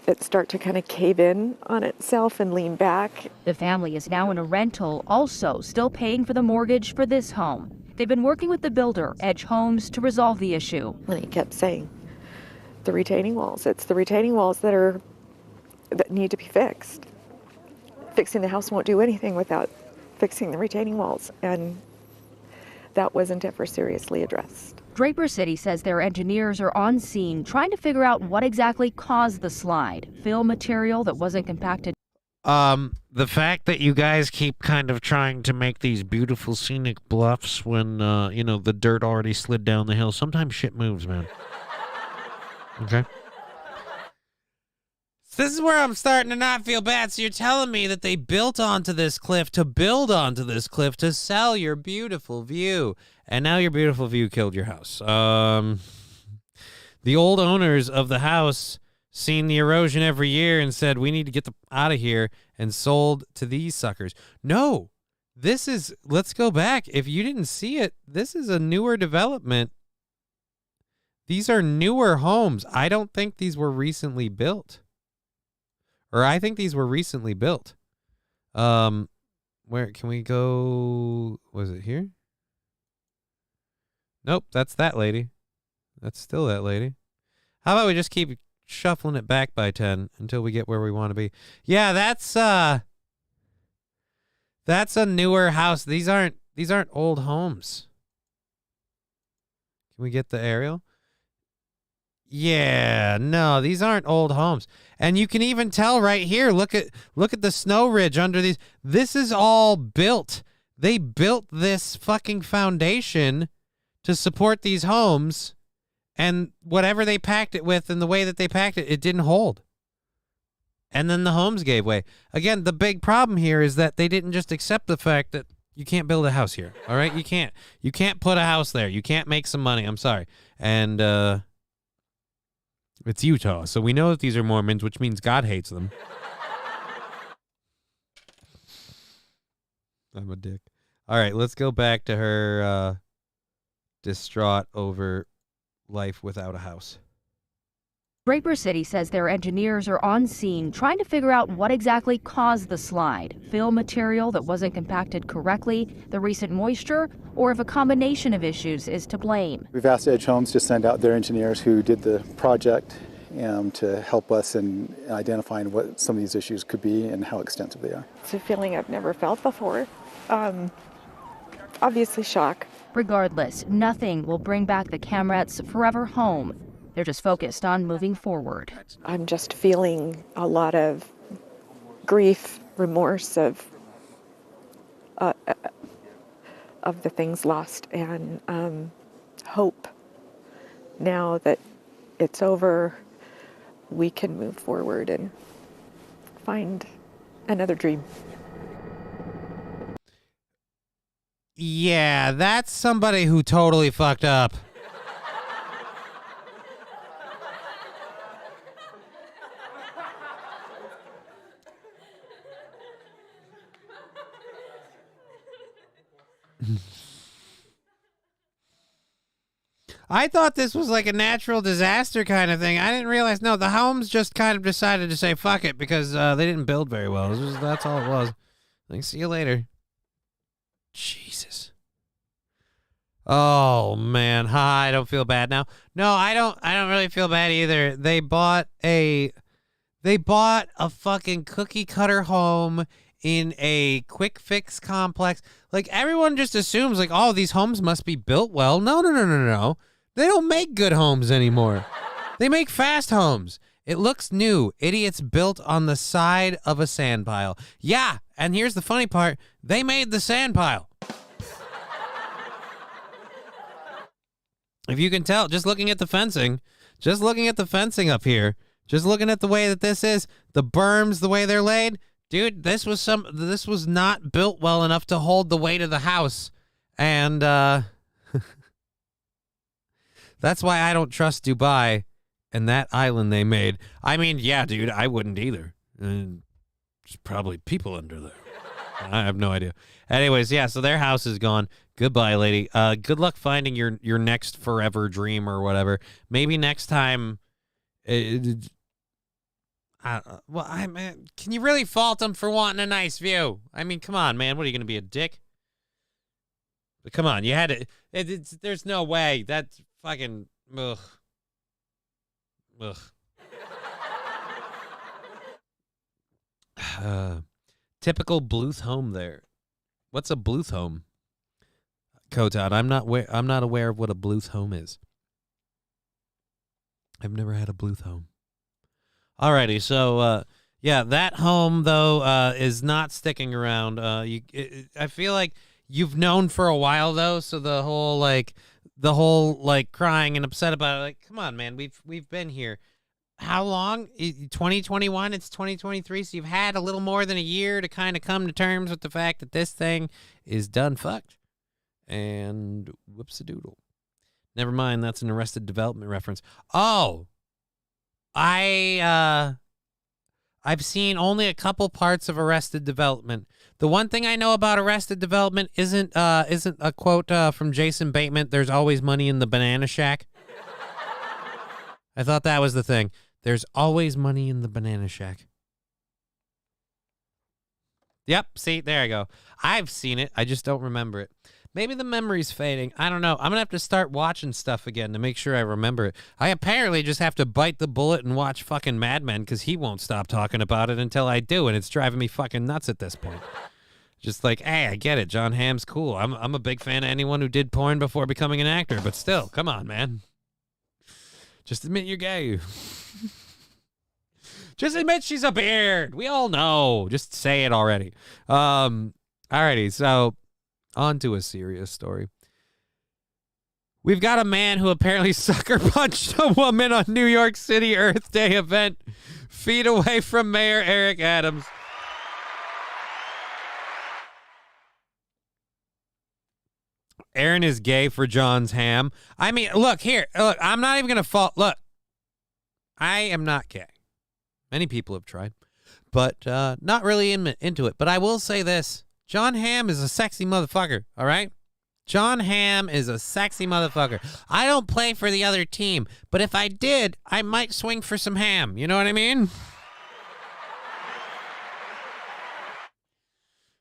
it start to kind of cave in on itself and lean back. The family is now in a rental, also still paying for the mortgage for this home. They've been working with the builder, Edge Homes, to resolve the issue. And he kept saying, the retaining walls. It's the retaining walls that need to be fixed. Fixing the house won't do anything without fixing the retaining walls, and that wasn't ever seriously addressed. Draper City says their engineers are on scene trying to figure out what exactly caused the slide. Fill material that wasn't compacted. The fact that you guys keep kind of trying to make these beautiful scenic bluffs when, you know, the dirt already slid down the hill. Sometimes shit moves, man. Okay? This is where I'm starting to not feel bad. So you're telling me that they built onto this cliff to build onto this cliff to sell your beautiful view. And now your beautiful view killed your house. The old owners of the house seen the erosion every year and said, we need to get out of here, and sold to these suckers. No, this is, let's go back. If you didn't see it, this is a newer development. These are newer homes. I don't think these were recently built. Or I think these were recently built. Where can we go? Was it here? Nope, that's that lady. That's still that lady. How about we just keep shuffling it back by 10 until we get where we want to be? Yeah, that's a newer house. These aren't old homes. Can we get the aerial? Yeah, no, these aren't old homes. And you can even tell right here, look at the snow ridge under these. This is all built. They built this fucking foundation to support these homes, and whatever they packed it with and the way that they packed it, it didn't hold. and then the homes gave way. Again, the big problem here is that they didn't just accept the fact that you can't build a house here. All right, you can't put a house there. You can't make some money. I'm sorry, and it's Utah, so we know that these are Mormons, which means God hates them. I'm a dick. All right, let's go back to her distraught over life without a house. Draper City says their engineers are on scene trying to figure out what exactly caused the slide. Fill material that wasn't compacted correctly, the recent moisture, or if a combination of issues is to blame. We've asked Edge Homes to send out their engineers who did the project to help us in identifying what some of these issues could be and how extensive they are. It's a feeling I've never felt before. Obviously shock. Regardless, nothing will bring back the Camrettes' forever home. They're just focused on moving forward. I'm just feeling a lot of grief, remorse of the things lost, and hope. Now that it's over, we can move forward and find another dream. Yeah, that's somebody who totally fucked up. I thought this was like a natural disaster kind of thing. I didn't realize, no, the homes just kind of decided to say fuck it because they didn't build very well. That's all it was. Like, see you later. Jesus. Oh, man. I don't feel bad now. No, I don't really feel bad either. They bought a fucking cookie cutter home in a quick fix complex. Like, everyone just assumes, like, oh, these homes must be built well. No. They don't make good homes anymore. They make fast homes. It looks new. Idiots built on the side of a sand pile. Yeah, and here's the funny part. They made the sand pile. If you can tell, just looking at the fencing up here, just looking at the way that this is, the berms, the way they're laid, dude, this was not built well enough to hold the weight of the house. And that's why I don't trust Dubai and that island they made. I mean, yeah, dude, I wouldn't either. There's probably people under there. I have no idea. Anyways, yeah, so their house is gone. Goodbye, lady. Good luck finding your next forever dream or whatever. Maybe next time. Can you really fault them for wanting a nice view? I mean, come on, man. What are you going to be, a dick? But come on, you had to. There's no way. That's fucking. Ugh. Typical Bluth home there. What's a Bluth home? Kotad, I'm not aware of what a Bluth home is. I've never had a Bluth home. Alrighty, so yeah, that home though is not sticking around. I feel like you've known for a while though, so the whole crying and upset about it, like, come on, man, we've been here. How long? 2021, it's 2023, so you've had a little more than a year to kind of come to terms with the fact that this thing is done fucked. And whoops-a-doodle. Never mind, that's an Arrested Development reference. Oh! I've seen only a couple parts of Arrested Development. The one thing I know about Arrested Development isn't a quote from Jason Bateman, "There's always money in the banana shack." I thought that was the thing. There's always money in the banana shack. Yep, see, there I go. I've seen it. I just don't remember it. Maybe the memory's fading. I don't know. I'm going to have to start watching stuff again to make sure I remember it. I apparently just have to bite the bullet and watch fucking Mad Men because he won't stop talking about it until I do, and it's driving me fucking nuts at this point. Just like, hey, I get it. John Hamm's cool. I'm a big fan of anyone who did porn before becoming an actor, but still, come on, man. Just admit you're gay. Just admit she's a beard. We all know. Just say it already. Alrighty, so on to a serious story. We've got a man who apparently sucker punched a woman on New York City Earth Day event, feet away from Mayor Eric Adams. Aaron is gay for John's ham. I mean, look, I'm not even going to fault. Look, I am not gay. Many people have tried, but not really into it. But I will say this. John Hamm is a sexy motherfucker, all right? John Hamm is a sexy motherfucker. I don't play for the other team, but if I did, I might swing for some ham. You know what I mean?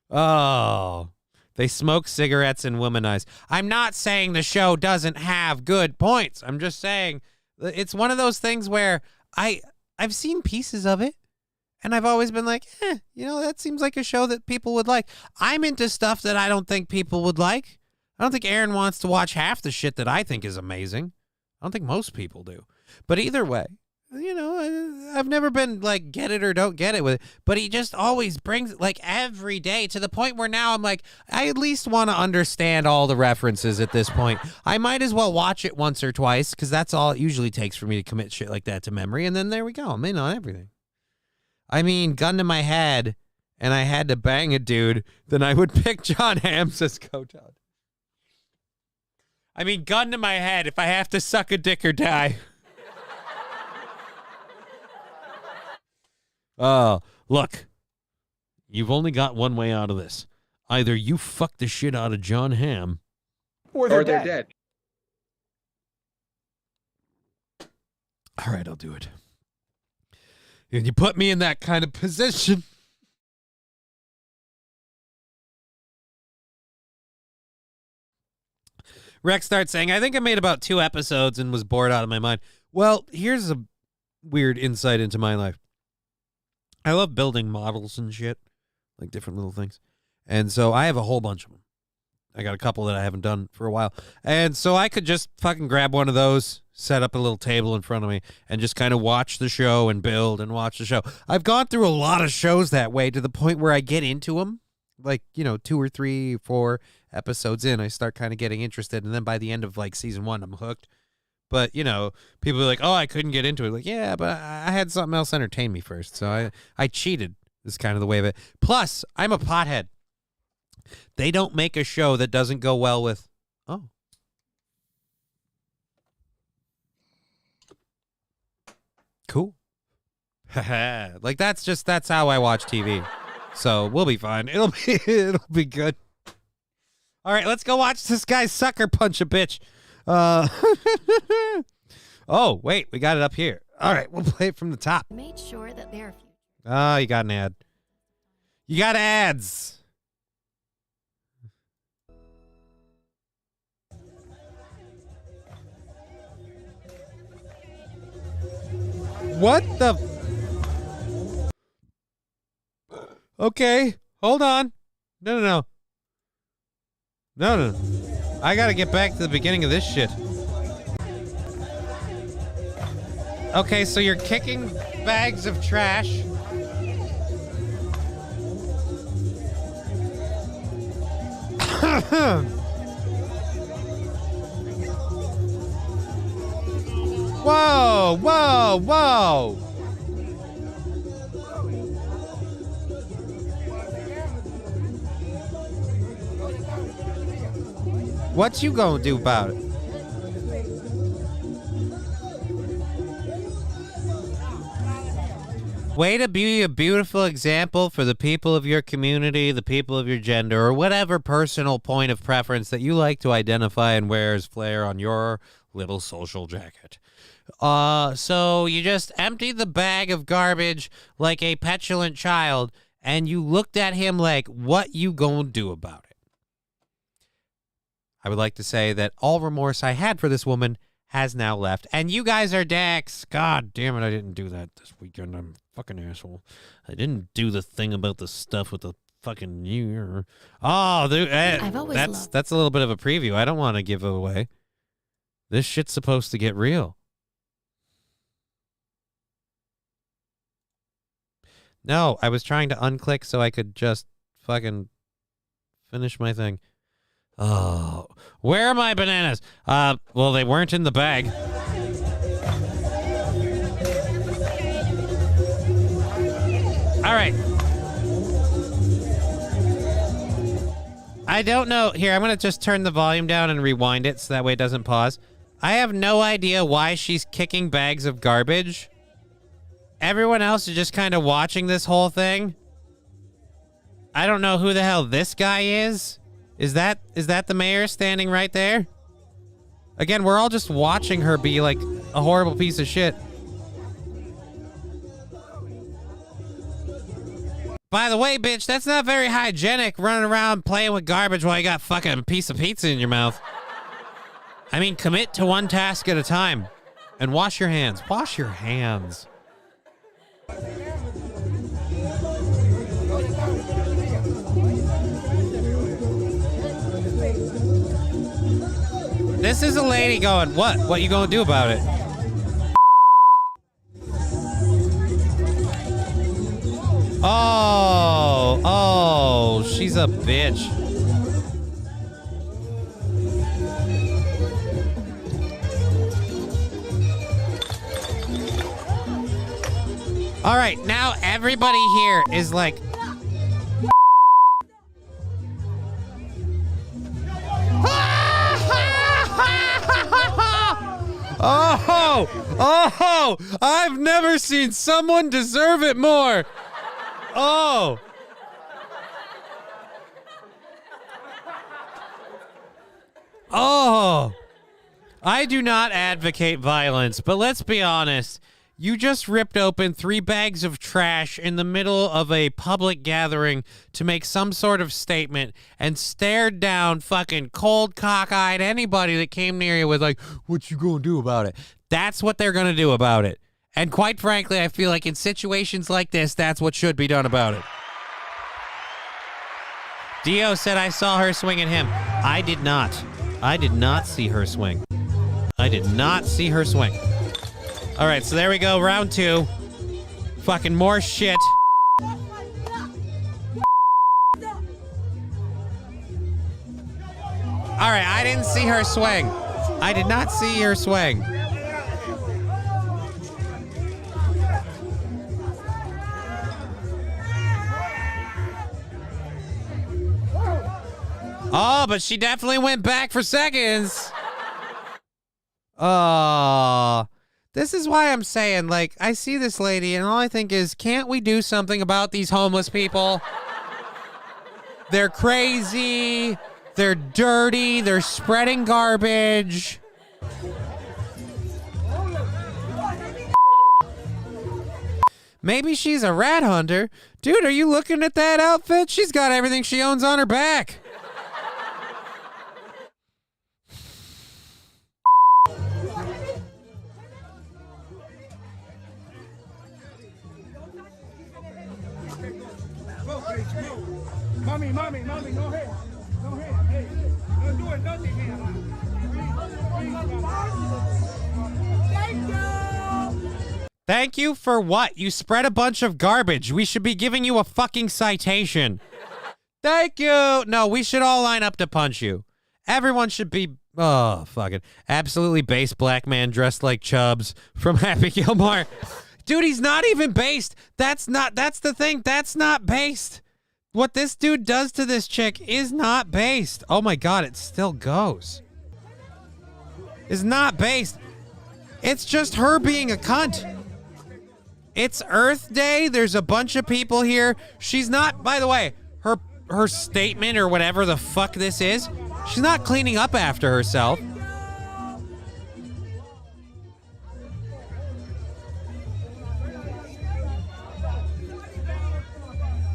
Oh, they smoke cigarettes and womanize. I'm not saying the show doesn't have good points. I'm just saying it's one of those things where I've seen pieces of it, and I've always been like, that seems like a show that people would like. I'm into stuff that I don't think people would like. I don't think Aaron wants to watch half the shit that I think is amazing. I don't think most people do. But either way, I've never been like get it or don't get it with it. But he just always brings it like every day to the point where now I'm like, I at least want to understand all the references at this point. I might as well watch it once or twice because that's all it usually takes for me to commit shit like that to memory. And then there we go. I'm in on everything. I mean, gun to my head, and I had to bang a dude, then I would pick John Hamm's as Kotod. I mean, gun to my head, if I have to suck a dick or die. Look, you've only got one way out of this. Either you fuck the shit out of John Hamm, or they're dead. All right, I'll do it. If you put me in that kind of position. Rex starts saying, I think I made about 2 episodes and was bored out of my mind. Well, here's a weird insight into my life. I love building models and shit, like different little things. And so I have a whole bunch of them. I got a couple that I haven't done for a while. And so I could just fucking grab one of those, set up a little table in front of me, and just kind of watch the show and build and watch the show. I've gone through a lot of shows that way to the point where I get into them. Like, 2 or 3, 4 episodes in, I start kind of getting interested. And then by the end of like season 1, I'm hooked. But, people are like, oh, I couldn't get into it. Like, yeah, but I had something else entertain me first. So I cheated. Is kind of the way of it. Plus, I'm a pothead. They don't make a show that doesn't go well with, oh. Cool. Like, that's how I watch TV. So we'll be fine. It'll be good. All right, let's go watch this guy sucker punch a bitch. Oh, wait, we got it up here. All right, we'll play it from the top. Made sure that they're. Oh, you got an ad. You got ads. What the? Okay, hold on. No. I gotta get back to the beginning of this shit. Okay, so you're kicking bags of trash. Whoa. What you gonna do about it? Way to be a beautiful example for the people of your community, the people of your gender, or whatever personal point of preference that you like to identify and wear as flair on your little social jacket. So you just emptied the bag of garbage like a petulant child, and you looked at him like, what you gonna do about it? I would like to say that all remorse I had for this woman has now left. And you guys are dicks. God damn it, I didn't do that this weekend. I'm a fucking asshole. I didn't do the thing about the stuff with the fucking New Year. Oh, dude, that's a little bit of a preview. I don't want to give it away. This shit's supposed to get real. No, I was trying to unclick so I could just fucking finish my thing. Oh, where are my bananas? Well, they weren't in the bag. All right. I don't know. Here, I'm going to just turn the volume down and rewind it so that way it doesn't pause. I have no idea why she's kicking bags of garbage. Everyone else is just kind of watching this whole thing. I don't know who the hell this guy is. Is that the mayor standing right there? Again, we're all just watching her be like a horrible piece of shit. By the way, bitch, that's not very hygienic, running around playing with garbage while you got fucking piece of pizza in your mouth. I mean, commit to one task at a time. And wash your hands. Wash your hands. This is a lady going, what? What you gonna do about it? Oh, she's a bitch. All right, now everybody here is like... Oh, I've never seen someone deserve it more. Oh. Oh. I do not advocate violence, but let's be honest. You just ripped open 3 bags of trash in the middle of a public gathering to make some sort of statement and stared down fucking cold cockeyed anybody that came near you with like, what you gonna do about it? That's what they're gonna do about it. And quite frankly, I feel like in situations like this, that's what should be done about it. Dio said I saw her swing at him. I did not. I did not see her swing. I did not see her swing. All right, so there we go. Round 2. Fucking more shit. All right, I didn't see her swing. I did not see her swing. Oh, but she definitely went back for seconds. Oh. This is why I'm saying, like, I see this lady and all I think is, can't we do something about these homeless people? They're crazy. They're dirty. They're spreading garbage. Maybe she's a rat hunter. Dude, are you looking at that outfit? She's got everything she owns on her back. Mommy, no head. No head. Hey, don't do it, nothing here. Thank you. Thank you for what? You spread a bunch of garbage. We should be giving you a fucking citation. Thank you. No, we should all line up to punch you. Everyone should be... Oh, fucking... Absolutely base black man dressed like Chubbs from Happy Gilmore. Dude, he's not even based. That's the thing. That's not based. What this dude does to this chick is not based. Oh my God, it still goes. It's not based. It's just her being a cunt. It's Earth Day. There's a bunch of people here. She's not, by the way, her statement or whatever the fuck this is, she's not cleaning up after herself.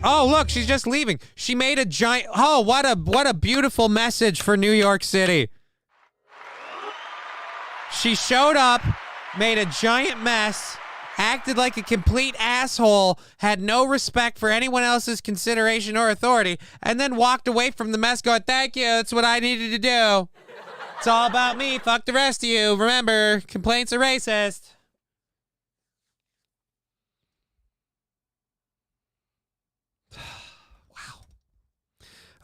Oh, look, she's just leaving. She made a giant... Oh, what a beautiful message for New York City. She showed up, made a giant mess, acted like a complete asshole, had no respect for anyone else's consideration or authority, and then walked away from the mess going, thank you, that's what I needed to do. It's all about me, fuck the rest of you. Remember, complaints are racist.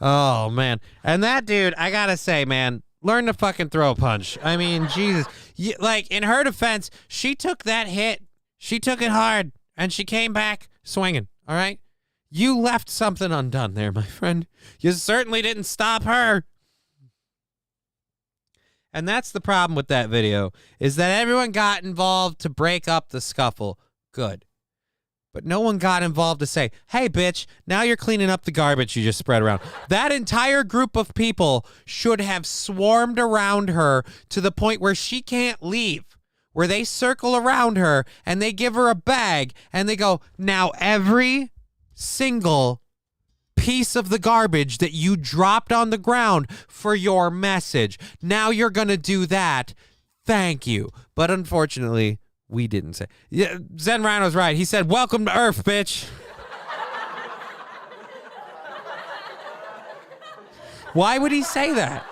Oh, man. And that dude, I gotta say, man, learn to fucking throw a punch. I mean, Jesus. Like, in her defense, she took that hit. She took it hard, and she came back swinging, all right? You left something undone there, my friend. You certainly didn't stop her. And that's the problem with that video, is that everyone got involved to break up the scuffle. Good. But no one got involved to say, hey, bitch, now you're cleaning up the garbage you just spread around. That entire group of people should have swarmed around her to the point where she can't leave, where they circle around her and they give her a bag and they go, now every single piece of the garbage that you dropped on the ground for your message, now you're going to do that. Thank you. But unfortunately, we didn't say. Yeah, Zen Rhino's right. He said, welcome to Earth, bitch. Why would he say that?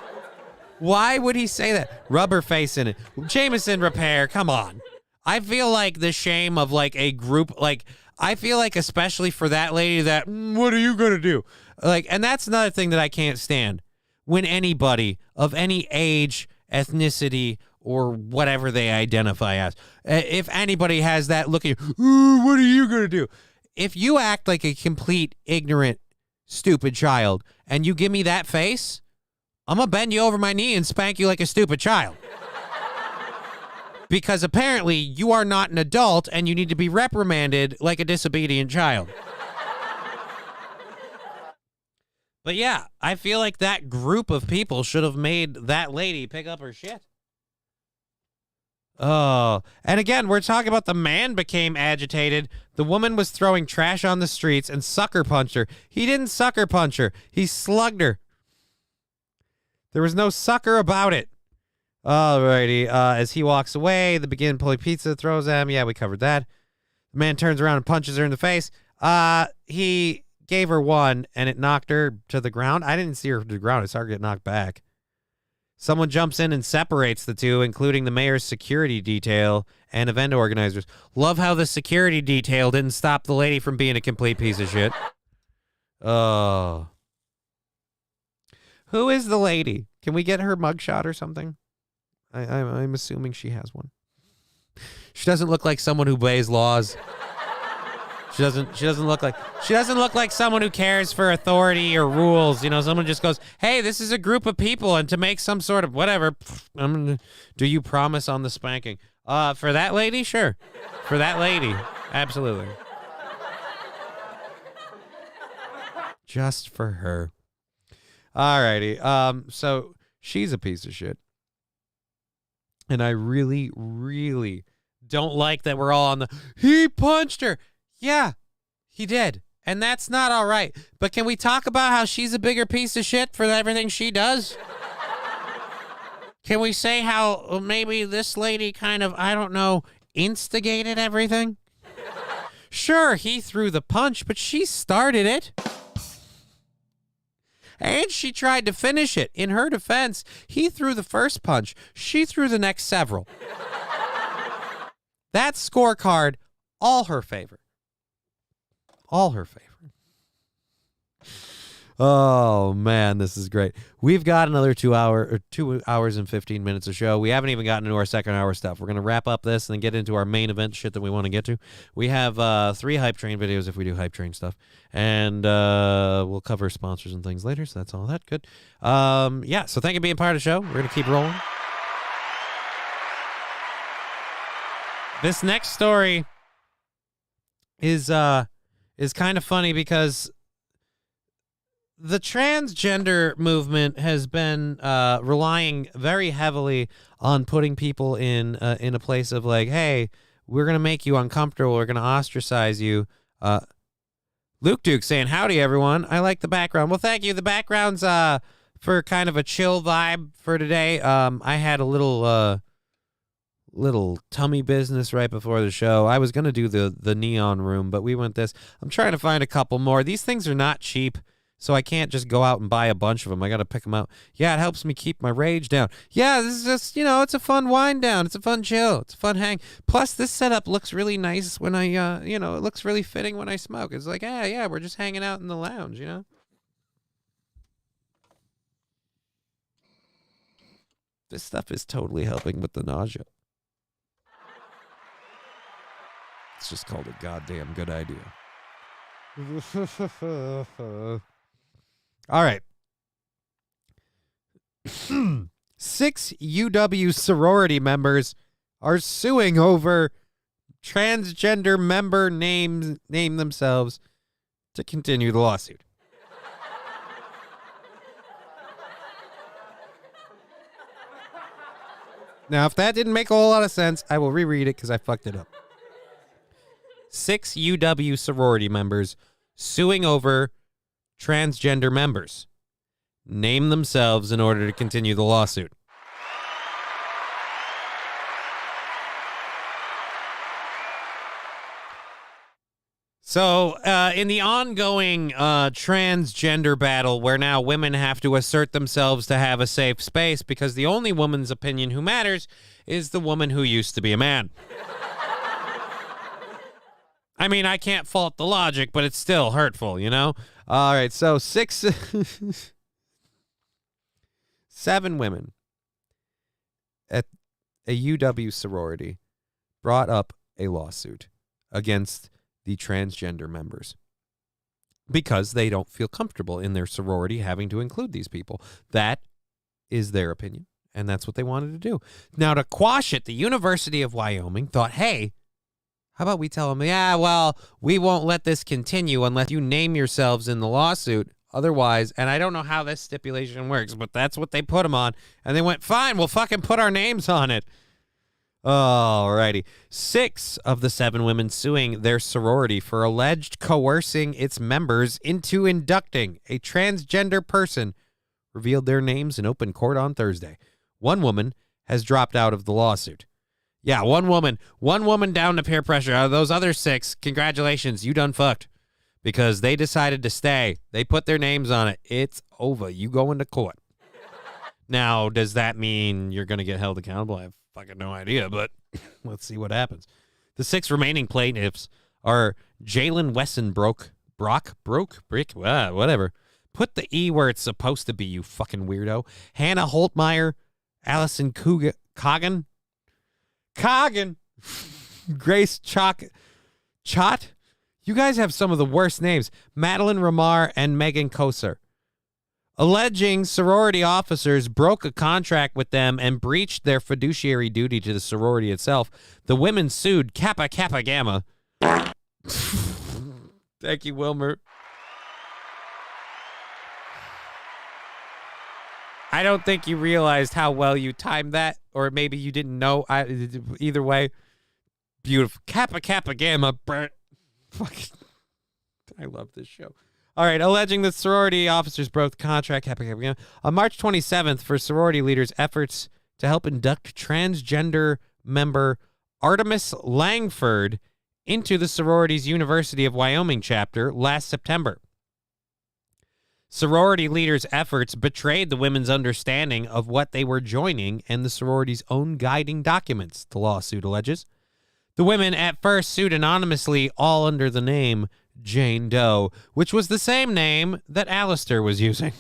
Why would he say that? Rubber face in it. Jameson repair. Come on. I feel like the shame of like a group, like I feel like especially for that lady that, what are you going to do? Like, and that's another thing that I can't stand. When anybody of any age, ethnicity, or whatever they identify as, if anybody has that look at you, ooh, what are you going to do? If you act like a complete, ignorant, stupid child and you give me that face, I'm going to bend you over my knee and spank you like a stupid child. Because apparently you are not an adult and you need to be reprimanded like a disobedient child. But yeah, I feel like that group of people should have made that lady pick up her shit. Oh, and again, we're talking about the man became agitated. The woman was throwing trash on the streets and sucker punched her. He didn't sucker punch her. He slugged her. There was no sucker about it. Alrighty. As he walks away, the begin pulling pizza, throws at him. Yeah, we covered that. The man turns around and punches her in the face. He gave her one, and it knocked her to the ground. I didn't see her to the ground. I saw her get knocked back. Someone jumps in and separates the two, including the mayor's security detail and event organizers. Love how the security detail didn't stop the lady from being a complete piece of shit. Oh. Who is the lady? Can we get her mugshot or something? I'm assuming she has one. She doesn't look like someone who obeys laws. She doesn't look like someone who cares for authority or rules. You know, someone just goes, hey, this is a group of people, and to make some sort of whatever, do you promise on the spanking? For that lady, sure. For that lady, absolutely. Just for her. Alrighty. So she's a piece of shit. And I really, really don't like that we're all on the, he punched her. Yeah, he did. And that's not all right. But can we talk about how she's a bigger piece of shit for everything she does? Can we say how maybe this lady kind of, I don't know, instigated everything? Sure, he threw the punch, but she started it. And she tried to finish it. In her defense, he threw the first punch. She threw the next several. That scorecard, all her favor. All her favor. Oh, man, this is great. We've got another 2 hours and 15 minutes of show. We haven't even gotten into our second hour stuff. We're going to wrap up this and then get into our main event shit that we want to get to. We have 3 Hype Train videos if we do Hype Train stuff. And we'll cover sponsors and things later, so that's all that. Good. Yeah, so thank you for being part of the show. We're going to keep rolling. This next story is kind of funny because the transgender movement has been relying very heavily on putting people in a place of like, hey, we're going to make you uncomfortable. We're going to ostracize you. Luke Duke saying, howdy, everyone. I like the background. Well, thank you. The background's for kind of a chill vibe for today. I had a little tummy business right before the show. I was going to do the neon room, but we went this. I'm trying to find a couple more. These things are not cheap, so I can't just go out and buy a bunch of them. I got to pick them out. Yeah, it helps me keep my rage down. Yeah, this is just, it's a fun wind down. It's a fun chill. It's a fun hang. Plus, this setup looks really nice when I, it looks really fitting when I smoke. It's like, yeah, we're just hanging out in the lounge, This stuff is totally helping with the nausea. It's just called a goddamn good idea. All right. 6 UW sorority members are suing over transgender member name themselves to continue the lawsuit. Now, if that didn't make a whole lot of sense, I will reread it because I fucked it up. 6 UW sorority members suing over transgender members name themselves in order to continue the lawsuit. So, in the ongoing transgender battle, where now women have to assert themselves to have a safe space because the only woman's opinion who matters is the woman who used to be a man. I mean, I can't fault the logic, but it's still hurtful, you know? All right, so 7 women at a UW sorority brought up a lawsuit against the transgender members because they don't feel comfortable in their sorority having to include these people. That is their opinion, and that's what they wanted to do. Now, to quash it, the University of Wyoming thought, hey, how about we tell them, yeah, well, we won't let this continue unless you name yourselves in the lawsuit. Otherwise, and I don't know how this stipulation works, but that's what they put them on. And they went, fine, we'll fucking put our names on it. Alrighty. 6 of the 7 women suing their sorority for alleged coercing its members into inducting a transgender person revealed their names in open court on Thursday. 1 woman has dropped out of the lawsuit. Yeah, one woman down to peer pressure. Out of those other 6, congratulations, you done fucked. Because they decided to stay. They put their names on it. It's over. You go into court. Now, does that mean you're going to get held accountable? I have fucking no idea, but let's see what happens. The 6 remaining plaintiffs are Jalen Wesson Brick, whatever. Put the E where it's supposed to be, you fucking weirdo. Hannah Holtmeyer, Allison Coggin, Grace Chott. You guys have some of the worst names. Madeline Ramar and Megan Koser. Alleging sorority officers broke a contract with them and breached their fiduciary duty to the sorority itself. The women sued Kappa Kappa Gamma. Thank you, Wilmer. I don't think you realized how well you timed that, or maybe you didn't know. Either way, beautiful. Kappa Kappa Gamma. Fucking, I love this show. All right, alleging that sorority officers broke the contract on March 27th for sorority leaders' efforts to help induct transgender member Artemis Langford into the sorority's University of Wyoming chapter last September. Sorority leaders' efforts betrayed the women's understanding of what they were joining and the sorority's own guiding documents, the lawsuit alleges. The women at first sued anonymously, all under the name Jane Doe, which was the same name that Alistair was using.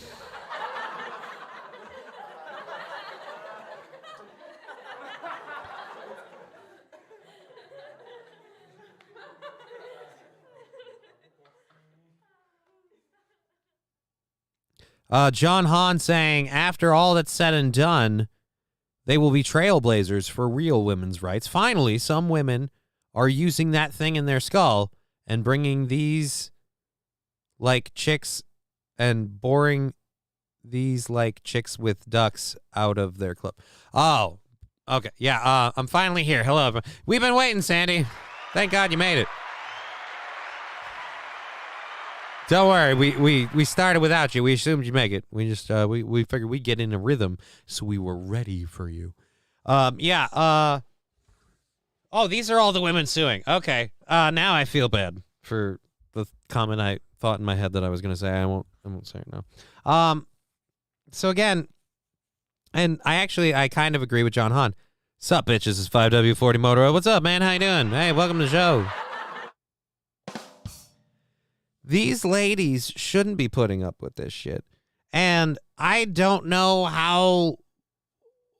John Hahn saying, after all that's said and done, they will be trailblazers for real women's rights. Finally, some women are using that thing in their skull and bringing these like chicks and boring these like chicks with ducks out of their club. Oh, okay. Yeah, I'm finally here. Hello. We've been waiting, Sandy. Thank God you made it. Don't worry, we started without you. We assumed you'd make it. We just we figured we'd get in a rhythm, so we were ready for you. Oh, these are all the women suing. Okay. Now I feel bad for the comment I thought in my head that I was going to say. I won't say it now. So again, and I kind of agree with John Hahn. Sup, bitches? It's 5W40 Motor. What's up, man? How you doing? Hey, welcome to the show. These ladies shouldn't be putting up with this shit. And I don't know how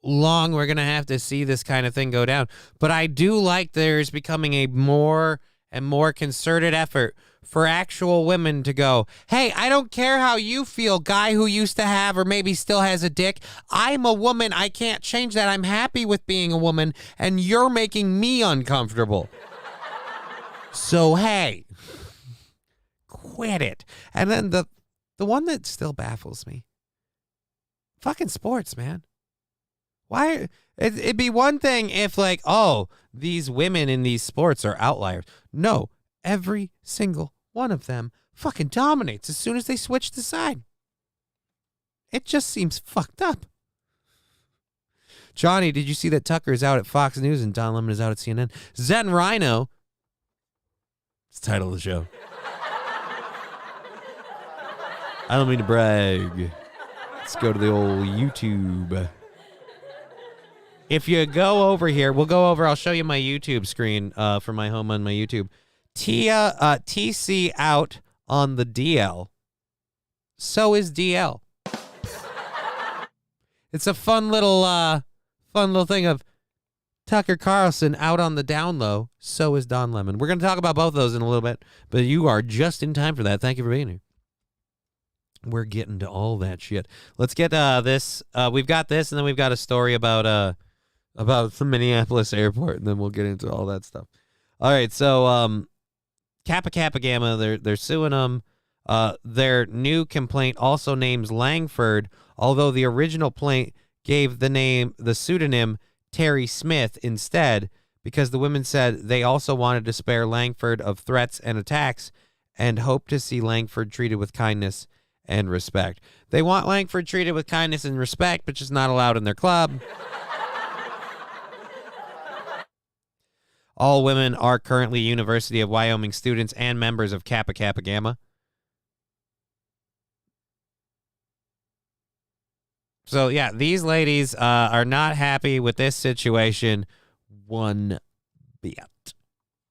long we're going to have to see this kind of thing go down. But I do like there's becoming a more and more concerted effort for actual women to go, hey, I don't care how you feel, guy who used to have or maybe still has a dick. I'm a woman. I can't change that. I'm happy with being a woman, and you're making me uncomfortable. So, hey, quit it. And then the one that still baffles me, fucking sports, man. Why? It'd be one thing if, like, oh, these women in these sports are outliers. No, every single one of them fucking dominates as soon as they switch the side. It just seems fucked up. Johnny, did you see that Tucker is out at Fox News and Don Lemon is out at CNN? Zen Rhino. It's the title of the show. I don't mean to brag. Let's go to the old YouTube. If you go over here, we'll go over. I'll show you my YouTube screen for my home on my YouTube. TC out on the DL. So is DL. It's a fun little thing of Tucker Carlson out on the down low. So is Don Lemon. We're going to talk about both of those in a little bit, but you are just in time for that. Thank you for being here. We're getting to all that shit. Let's get this. We've got this, and then we've got a story about the Minneapolis airport, and then we'll get into all that stuff. All right, so Kappa Kappa Gamma, they're suing them. Their new complaint also names Langford, although the original complaint gave the pseudonym Terry Smith instead, because the women said they also wanted to spare Langford of threats and attacks and hope to see Langford treated with kindness and respect. They want Langford treated with kindness and respect, but just not allowed in their club. All women are currently University of Wyoming students and members of Kappa Kappa Gamma. So, yeah, these ladies are not happy with this situation one bit.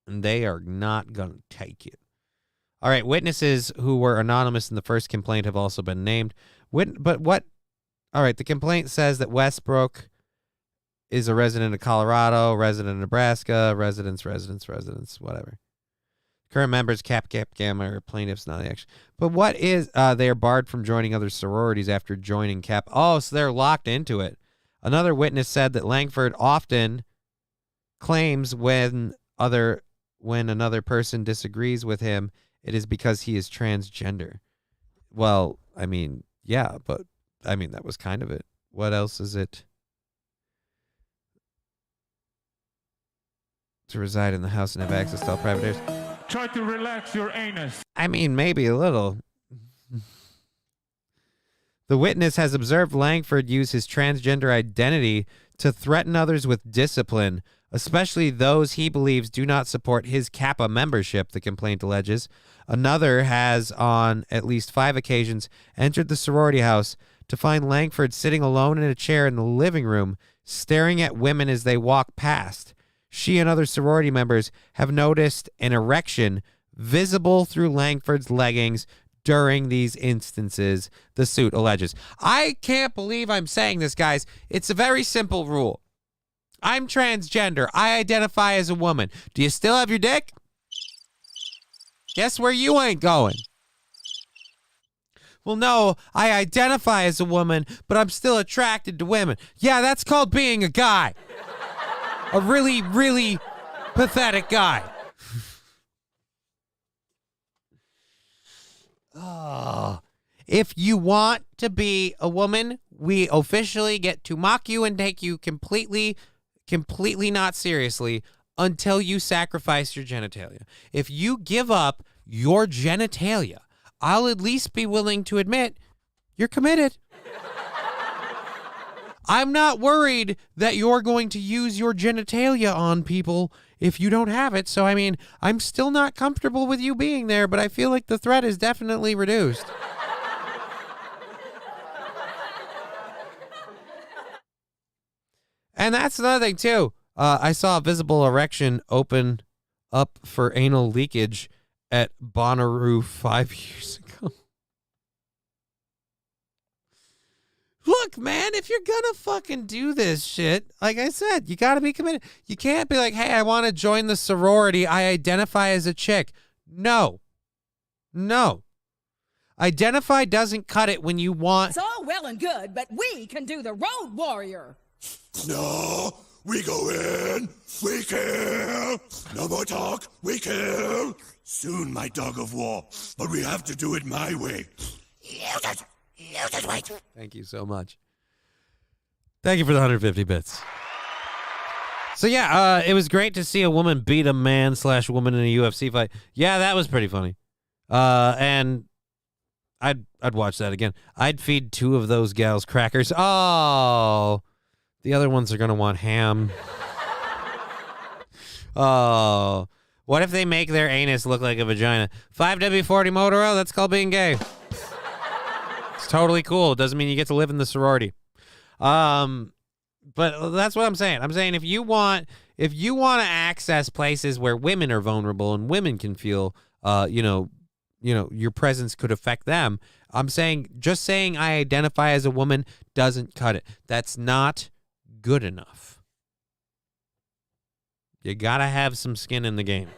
And they are not going to take it. All right, witnesses who were anonymous in the first complaint have also been named. But what? All right, the complaint says that Westbrook is a resident of Colorado, resident of Nebraska, residents, whatever. Current members, Kappa Kappa Gamma, are plaintiffs, not the action. But what is, they are barred from joining other sororities after joining Kappa. Oh, so they're locked into it. Another witness said that Langford often claims when another person disagrees with him, it is because he is transgender. Well, I mean, yeah, but, I mean, that was kind of it. What else is it? To reside in the house and have access to all private areas. Try to relax your anus. I mean, maybe a little. The witness has observed Langford use his transgender identity to threaten others with discipline, especially those he believes do not support his Kappa membership, the complaint alleges. Another has, on at least 5 occasions, entered the sorority house to find Langford sitting alone in a chair in the living room, staring at women as they walk past. She and other sorority members have noticed an erection visible through Langford's leggings during these instances, the suit alleges. I can't believe I'm saying this, guys. It's a very simple rule. I'm transgender. I identify as a woman. Do you still have your dick? Guess where you ain't going? Well, no, I identify as a woman, but I'm still attracted to women. Yeah, that's called being a guy. A really, really pathetic guy. Oh. If you want to be a woman, we officially get to mock you and take you completely not seriously until you sacrifice your genitalia. If you give up your genitalia, I'll at least be willing to admit you're committed. I'm not worried that you're going to use your genitalia on people if you don't have it. So, I mean, I'm still not comfortable with you being there, but I feel like the threat is definitely reduced. And that's another thing, too. I saw a visible erection open up for anal leakage at Bonnaroo 5 years ago. Look, man, if you're gonna fucking do this shit, like I said, you gotta be committed. You can't be like, hey, I want to join the sorority. I identify as a chick. No. Identify doesn't cut it when you want. It's all well and good, but we can do the road warrior. No, we go in, we kill. No more talk, we kill. Soon, my dog of war, but we have to do it my way. Wait. Thank you so much. Thank you for the 150 bits. So yeah, it was great to see a woman beat a man/woman in a UFC fight. Yeah, that was pretty funny. And I'd watch that again. I'd feed 2 of those gals crackers. Oh, the other ones are gonna want ham. Oh, what if they make their anus look like a vagina? 5W40 Motoro, that's called being gay. It's totally cool. It doesn't mean you get to live in the sorority. But that's what I'm saying. I'm saying if you want to access places where women are vulnerable and women can feel, your presence could affect them. I'm saying just saying I identify as a woman doesn't cut it. That's not good enough. You gotta have some skin in the game.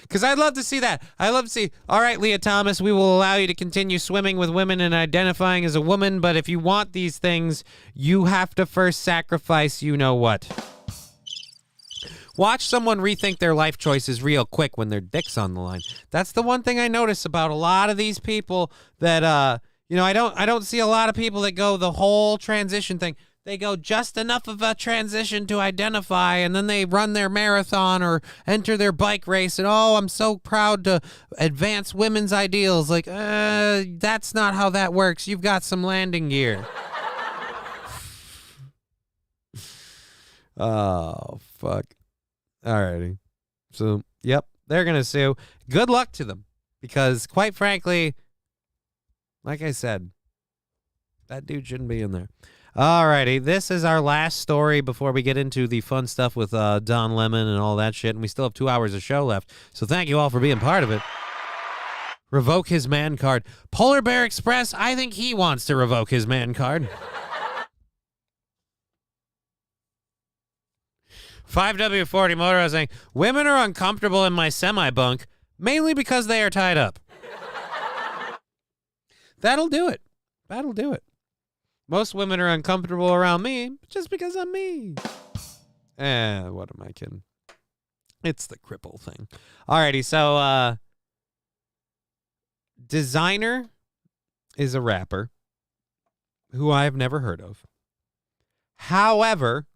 Because I'd love to see that. I'd love to see, all right, Leah Thomas, we will allow you to continue swimming with women and identifying as a woman, but if you want these things, you have to first sacrifice you know what. Watch someone rethink their life choices real quick when their dick's on the line. That's the one thing I notice about a lot of these people that, I don't see a lot of people that go the whole transition thing. They go just enough of a transition to identify, and then they run their marathon or enter their bike race, and oh, I'm so proud to advance women's ideals. Like, that's not how that works. You've got some landing gear. Oh, fuck. Alrighty. So, yep, they're going to sue. Good luck to them, because quite frankly, like I said, that dude shouldn't be in there. Alrighty, this is our last story before we get into the fun stuff with Don Lemon and all that shit, and we still have 2 hours of show left, so thank you all for being part of it. Revoke his man card. Polar Bear Express, I think he wants to revoke his man card. 5W40 Motor saying, women are uncomfortable in my semi-bunk, mainly because they are tied up. That'll do it. That'll do it. Most women are uncomfortable around me just because I'm me. What am I kidding? It's the cripple thing. Alrighty, so Designer is a rapper who I've never heard of. However,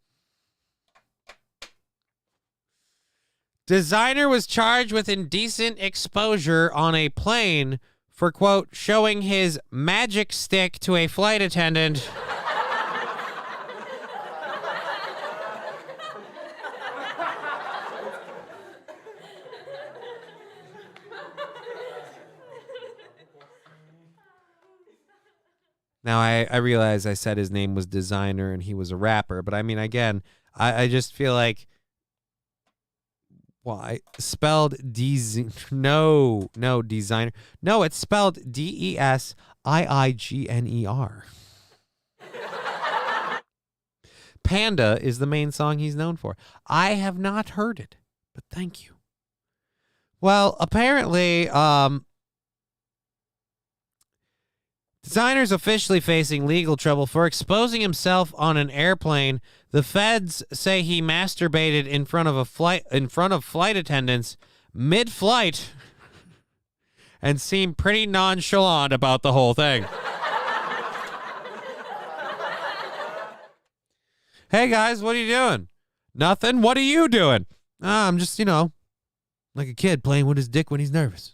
Designer was charged with indecent exposure on a plane for, quote, showing his magic stick to a flight attendant. Now, I realize I said his name was Designer and he was a rapper, but I mean, again, I just feel like, why? Spelled Designer. No, Designer. No, it's spelled Desiigner. Panda is the main song he's known for. I have not heard it, but thank you. Well, apparently, Designer's officially facing legal trouble for exposing himself on an airplane. The feds say he masturbated in front of flight attendants mid-flight and seemed pretty nonchalant about the whole thing. Hey guys, what are you doing? Nothing. What are you doing? I'm just, like a kid playing with his dick when he's nervous.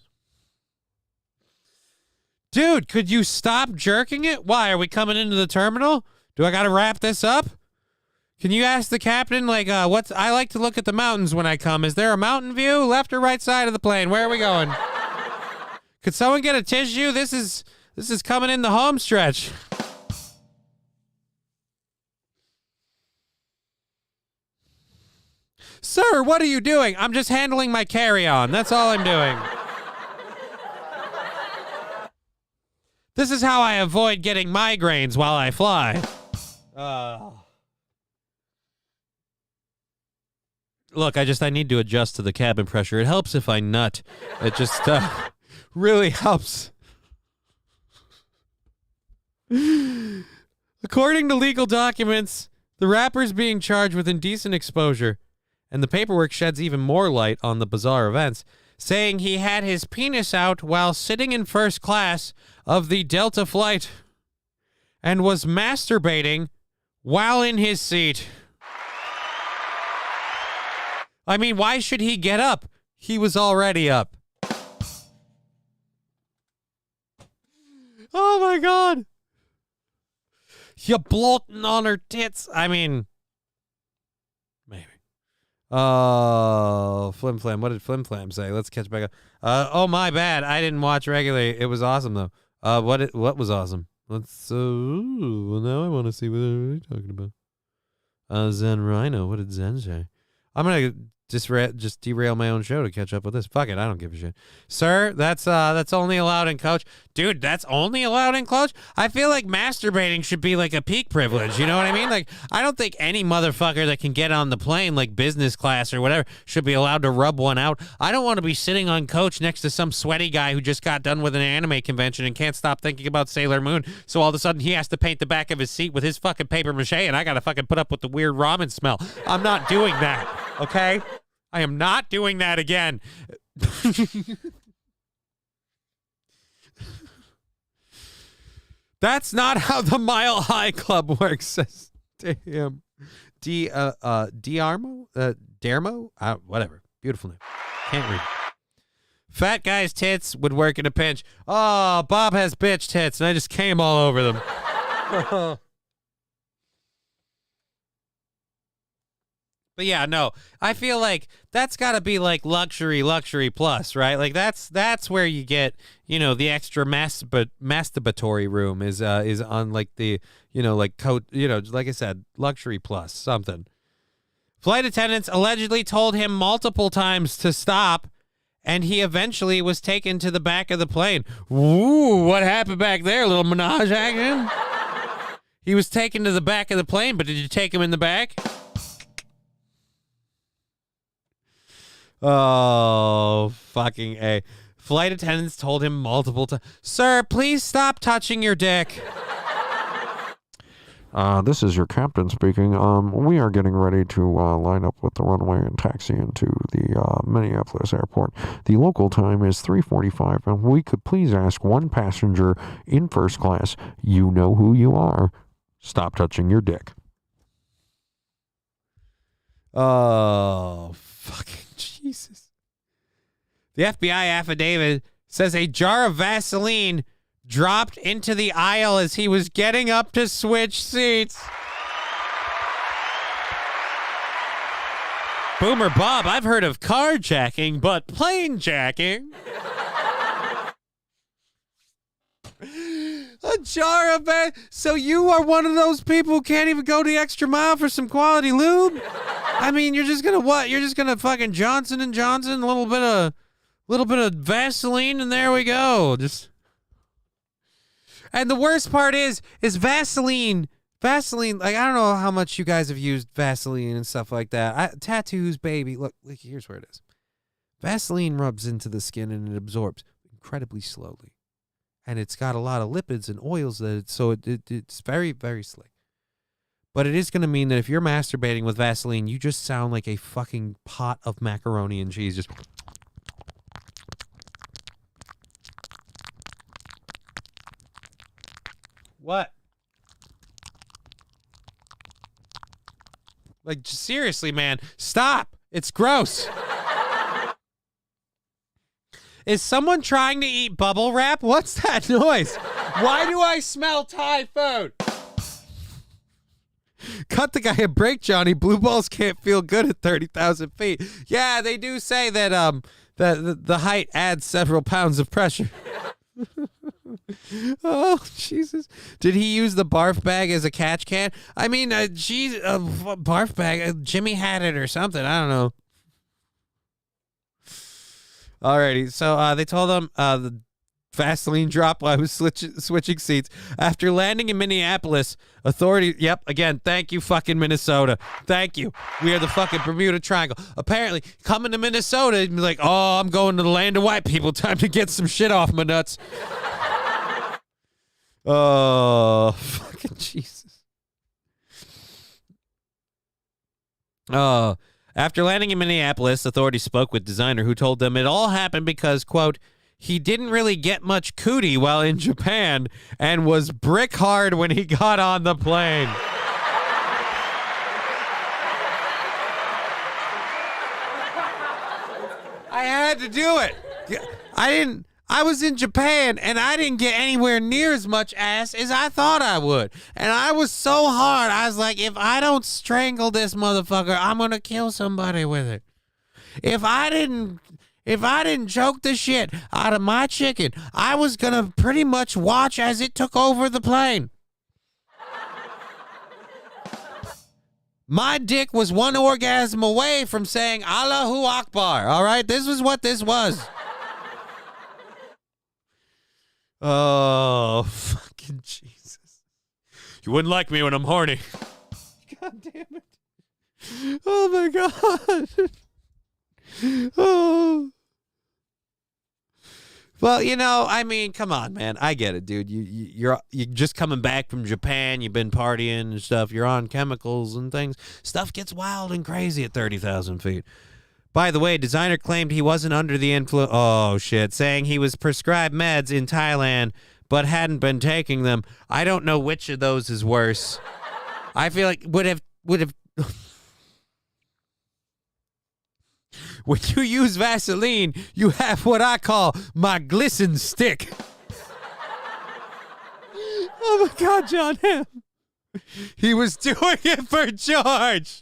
Dude, could you stop jerking it? Why, are we coming into the terminal? Do I got to wrap this up? Can you ask the captain, I like to look at the mountains when I come. Is there a mountain view? Left or right side of the plane? Where are we going? Could someone get a tissue? This is coming in the home stretch. Sir, what are you doing? I'm just handling my carry-on. That's all I'm doing. This is how I avoid getting migraines while I fly. Look, I need to adjust to the cabin pressure. It helps if I nut. It just really helps. According to legal documents, the rapper is being charged with indecent exposure, and the paperwork sheds even more light on the bizarre events, saying he had his penis out while sitting in first class of the Delta flight and was masturbating while in his seat. I mean, why should he get up? He was already up. Oh my God. You bloating on her tits. I mean, maybe. Flim Flam. What did Flim Flam say? Let's catch back up. Oh, my bad. I didn't watch regularly. It was awesome, though. What was awesome? Let's, well, now I want to see what are talking about. Zen Rhino. What did Zen say? I'm going to just derail my own show to catch up with this. Fuck it, I don't give a shit. Sir, that's only allowed in coach. Dude, that's only allowed in coach? I feel like masturbating should be like a peak privilege, you know what I mean? Like, I don't think any motherfucker that can get on the plane, like business class or whatever, should be allowed to rub one out. I don't want to be sitting on coach next to some sweaty guy who just got done with an anime convention and can't stop thinking about Sailor Moon, so all of a sudden he has to paint the back of his seat with his fucking paper mache and I gotta fucking put up with the weird ramen smell. I'm not doing that. Okay? I am not doing that again. That's not how the Mile High Club works, says Damn. Diarmo? Dermo? Whatever. Beautiful name. Can't read. Fat guy's tits would work in a pinch. Oh, Bob has bitch tits, and I just came all over them. But yeah, no, I feel like that's got to be like luxury plus, right? Like that's where you get, you know, the extra masturbatory room is on like the, you know, like coat, you know, like I said, luxury plus something. Flight attendants allegedly told him multiple times to stop, and he eventually was taken to the back of the plane. Ooh, what happened back there? A little menage action? He was taken to the back of the plane, but did you take him in the back? Oh, fucking A. Flight attendants told him multiple times, "Sir, please stop touching your dick." This is your captain speaking. We are getting ready to line up with the runway and taxi into the Minneapolis airport. The local time is 3:45, and we could please ask one passenger in first class, you know who you are, stop touching your dick. Oh, fucking Jesus. The FBI affidavit says a jar of Vaseline dropped into the aisle as he was getting up to switch seats. Boomer Bob, I've heard of carjacking, but plane jacking? A jar of so you are one of those people who can't even go the extra mile for some quality lube? I mean, you're just gonna what? You're just gonna fucking Johnson & Johnson, a little bit of Vaseline, and there we go. Just. And the worst part is Vaseline, like, I don't know how much you guys have used Vaseline and stuff like that. Tattoos, baby. Look, here's where it is. Vaseline rubs into the skin and it absorbs incredibly slowly. And it's got a lot of lipids and oils so it's very, very slick. But it is going to mean that if you're masturbating with Vaseline, you just sound like a fucking pot of macaroni and cheese. Just. What? Like, seriously, man. Stop. It's gross. Is someone trying to eat bubble wrap? What's that noise? Why do I smell Thai food? Cut the guy a break, Johnny. Blue balls can't feel good at 30,000 feet. Yeah, they do say that the height adds several pounds of pressure. Oh, Jesus. Did he use the barf bag as a catch can? I mean, barf bag. Jimmy had it or something. I don't know. Alrighty. So they told him the Vaseline drop while I was switching seats. After landing in Minneapolis, authorities... Yep, again, thank you, fucking Minnesota. Thank you. We are the fucking Bermuda Triangle. Apparently, coming to Minnesota, and be like, oh, I'm going to the land of white people. Time to get some shit off my nuts. Oh, fucking Jesus. After landing in Minneapolis, authorities spoke with designer who told them it all happened because, quote, he didn't really get much cootie while in Japan and was brick hard when he got on the plane. I had to do it. I was in Japan and I didn't get anywhere near as much ass as I thought I would. And I was so hard. I was like, if I don't strangle this motherfucker, I'm going to kill somebody with it. If I didn't choke the shit out of my chicken, I was going to pretty much watch as it took over the plane. My dick was one orgasm away from saying Allahu Akbar. All right, this was what this was. Oh, fucking Jesus. You wouldn't like me when I'm horny. God damn it. Oh, my God. Oh. Well, you know, I mean, come on, man. I get it, dude. You're just coming back from Japan. You've been partying and stuff. You're on chemicals and things. Stuff gets wild and crazy at 30,000 feet. By the way, designer claimed he wasn't under the influence. Oh, shit. Saying he was prescribed meds in Thailand, but hadn't been taking them. I don't know which of those is worse. I feel like would have. When you use Vaseline, you have what I call my glisten stick. Oh, my God, John Hamm. He was doing it for George.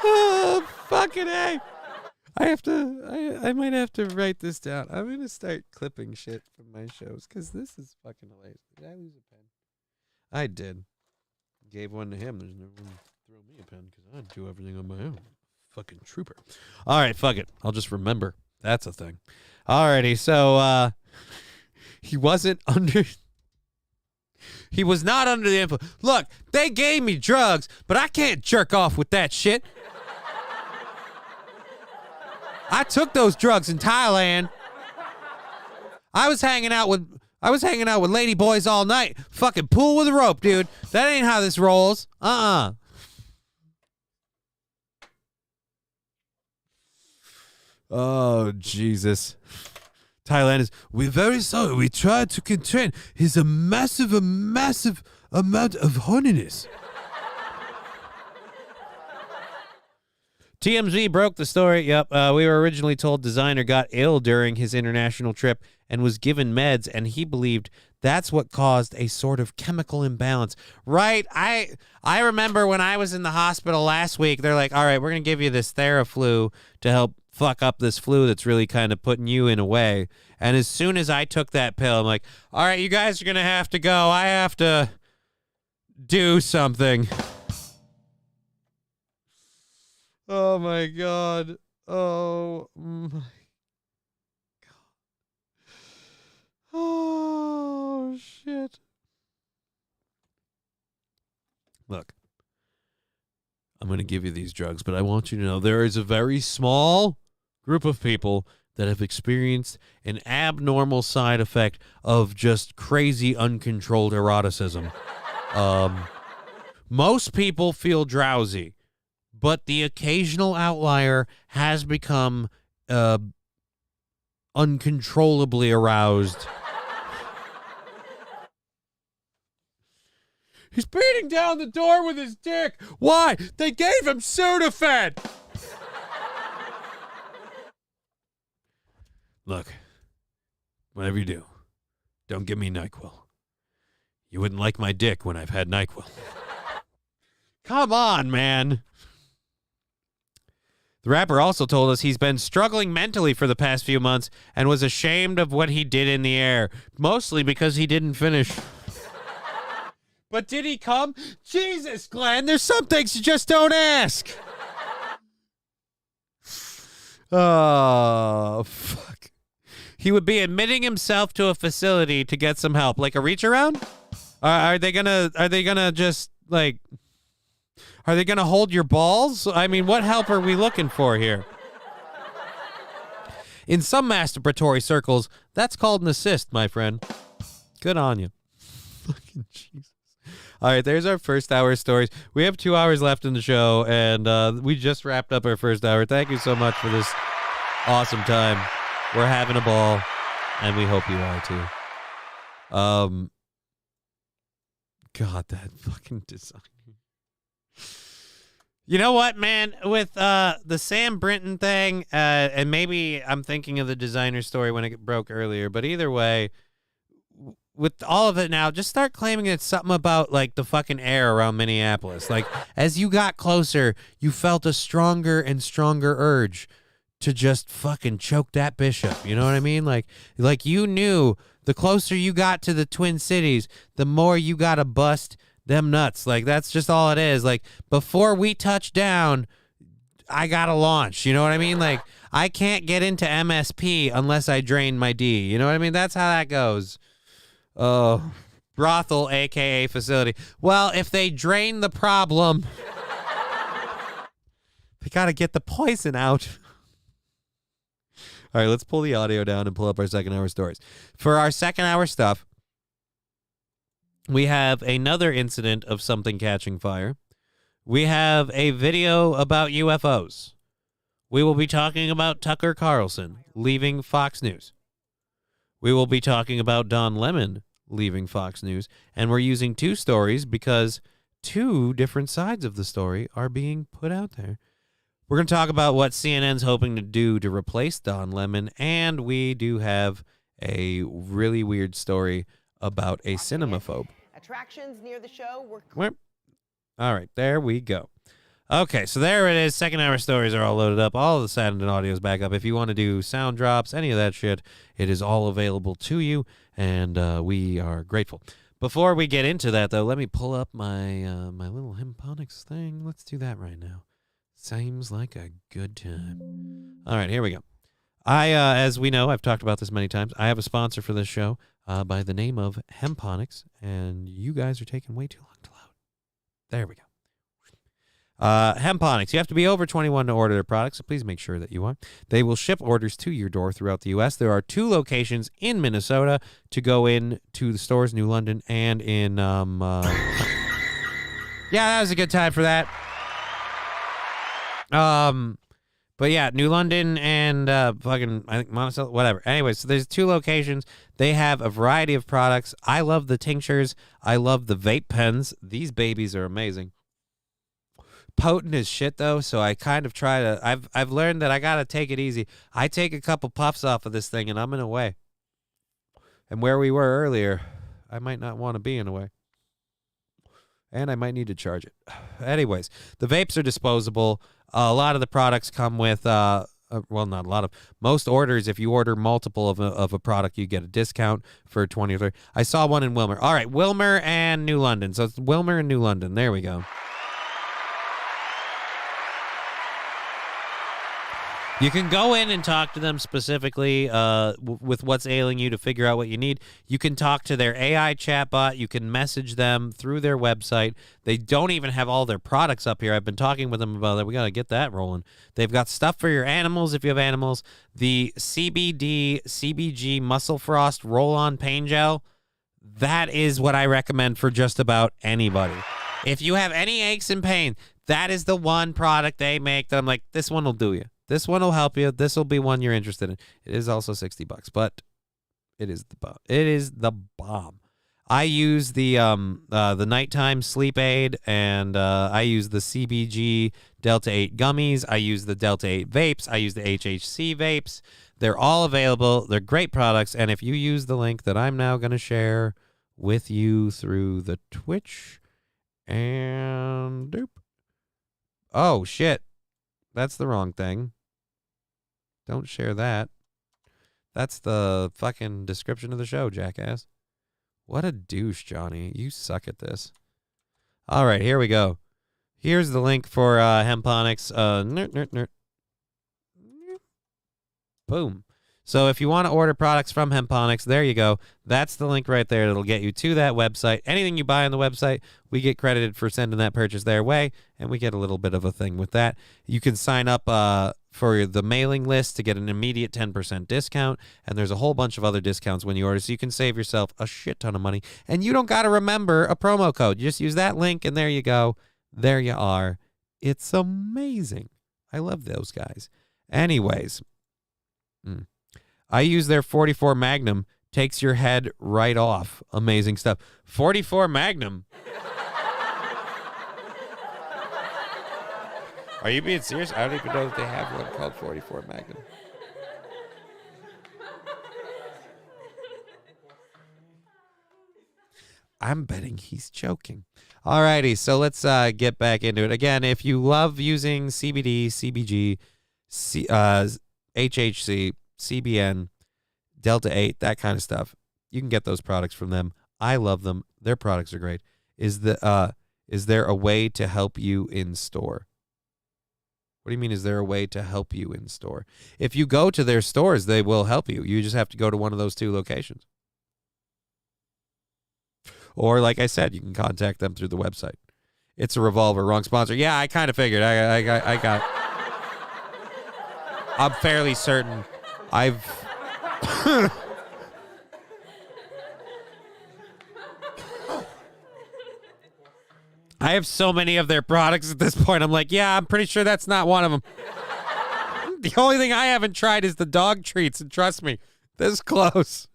Oh, fucking A. I might have to write this down. I'm going to start clipping shit from my shows because this is fucking hilarious. Did I lose a pen? I did. Gave one to him. There's no one throw me a pen because I do everything on my own. Fucking trooper. All right, fuck it. I'll just remember. That's a thing. Alrighty, so he wasn't under... He was not under the influence. Look, they gave me drugs, but I can't jerk off with that shit. I took those drugs in Thailand. I was hanging out with lady boys all night. Fucking pool with a rope, dude. That ain't how this rolls. Oh, Jesus. Thailand is, we're very sorry. We tried to contain. He's a massive amount of horniness. TMZ broke the story. Yep. We were originally told designer got ill during his international trip and was given meds, and he believed that's what caused a sort of chemical imbalance. Right. I remember when I was in the hospital last week, they're like, all right, we're going to give you this Theraflu to help fuck up this flu that's really kind of putting you in a way. And as soon as I took that pill, I'm like, all right, you guys are going to have to go. I have to do something. Oh, my God. Oh, my God. Oh, shit. Look, I'm going to give you these drugs, but I want you to know there is a very small group of people that have experienced an abnormal side effect of just crazy, uncontrolled eroticism. Most people feel drowsy, but the occasional outlier has become uncontrollably aroused. He's beating down the door with his dick. Why? They gave him Sudafed. Look, whatever you do, don't give me NyQuil. You wouldn't like my dick when I've had NyQuil. Come on, man. The rapper also told us he's been struggling mentally for the past few months and was ashamed of what he did in the air, mostly because he didn't finish. But did he come? Jesus, Glenn, there's some things you just don't ask. Oh, fuck. He would be admitting himself to a facility to get some help, like a reach around. Are they gonna just like? Are they gonna hold your balls? I mean, what help are we looking for here? In some masturbatory circles, that's called an assist, my friend. Good on you. Fucking Jesus. All right, there's our first hour stories. We have 2 hours left in the show, and we just wrapped up our first hour. Thank you so much for this awesome time. We're having a ball, and we hope you are too. God, that fucking design. You know what, man? With the Sam Brinton thing, and maybe I'm thinking of the designer story when it broke earlier, but either way, with all of it now, just start claiming it's something about, like, the fucking air around Minneapolis. Like, as you got closer, you felt a stronger and stronger urge to just fucking choke that bishop. You know what I mean? Like you knew the closer you got to the Twin Cities, the more you got to bust them nuts. Like, that's just all it is. Like, before we touch down, I got to launch. You know what I mean? Like, I can't get into MSP unless I drain my D. You know what I mean? That's how that goes. Oh, brothel, a.k.a. facility. Well, if they drain the problem, they got to get the poison out. All right, let's pull the audio down and pull up our second hour stories. For our second hour stuff, we have another incident of something catching fire. We have a video about UFOs. We will be talking about Tucker Carlson leaving Fox News. We will be talking about Don Lemon leaving Fox News. And we're using two stories because two different sides of the story are being put out there. We're going to talk about what CNN's hoping to do to replace Don Lemon, and we do have a really weird story about a cinemaphobe. Attractions near the show were... All right, there we go. Okay, so there it is. Second hour stories are all loaded up. All of the sound and audio is back up. If you want to do sound drops, any of that shit, it is all available to you, and we are grateful. Before we get into that, though, let me pull up my my little Hemponics thing. Let's do that right now. Seems like a good time. All right, here we go. As we know, I've talked about this many times, I have a sponsor for this show by the name of Hemponics, and you guys are taking way too long to load. There we go. Hemponics. You have to be over 21 to order their products, so please make sure that you are. They will ship orders to your door throughout the U.S. There are 2 locations in Minnesota to go in to the stores, New London and in... yeah, that was a good time for that. But yeah, New London and fucking, I think Monticello, whatever. Anyway, so there's 2 locations. They have a variety of products. I love the tinctures. I love the vape pens. These babies are amazing. Potent as shit though, so I kind of try to. I've learned that I gotta take it easy. I take a couple puffs off of this thing and I'm in a way. And where we were earlier, I might not want to be in a way. And I might need to charge it. Anyways, the vapes are disposable. A lot of the products come with, well, not a lot of, most orders, if you order multiple of a product, you get a discount for 20 or 30. I saw one in Wilmer. All right, Wilmer and New London. So it's Wilmer and New London. There we go. You can go in and talk to them specifically with what's ailing you to figure out what you need. You can talk to their AI chatbot. You can message them through their website. They don't even have all their products up here. I've been talking with them about that. We got to get that rolling. They've got stuff for your animals if you have animals. The CBG Muscle Frost Roll-On Pain Gel, that is what I recommend for just about anybody. If you have any aches and pain, that is the one product they make that I'm like, this one will do you. This one will help you. This will be one you're interested in. It is also $60, but it is the bomb. It is the bomb. I use the nighttime sleep aid, and I use the CBG Delta 8 gummies. I use the Delta 8 vapes. I use the HHC vapes. They're all available. They're great products, and if you use the link that I'm now going to share with you through the Twitch, and doop. Oh, shit. That's the wrong thing. Don't share that. That's the fucking description of the show, jackass. What a douche, Johnny. You suck at this. All right, here we go. Here's the link for Hemponics. Boom. So if you want to order products from Hemponics, there you go. That's the link right there. It'll get you to that website. Anything you buy on the website, we get credited for sending that purchase their way, and we get a little bit of a thing with that. You can sign up for the mailing list to get an immediate 10% discount, and there's a whole bunch of other discounts when you order, so you can save yourself a shit ton of money, and you don't got to remember a promo code. You just use that link, and there you go. There you are. It's amazing. I love those guys. Anyways, I use their 44 Magnum. Takes your head right off. Amazing stuff. 44 Magnum. Are you being serious? I don't even know that they have one called 44 Magnum. I'm betting he's joking. Alrighty, so let's get back into it. Again, if you love using CBD, CBG, HHC, CBN, Delta 8, that kind of stuff, you can get those products from them. I love them. Their products are great. Is there a way to help you in store? What do you mean, is there a way to help you in store? If you go to their stores, they will help you. You just have to go to one of those 2 locations. Or, like I said, you can contact them through the website. It's a Revolver. Wrong sponsor. Yeah, I kind of figured. I got... I'm fairly certain I've... I have so many of their products at this point. I'm like, yeah, I'm pretty sure that's not one of them. The only thing I haven't tried is the dog treats, and trust me, this close.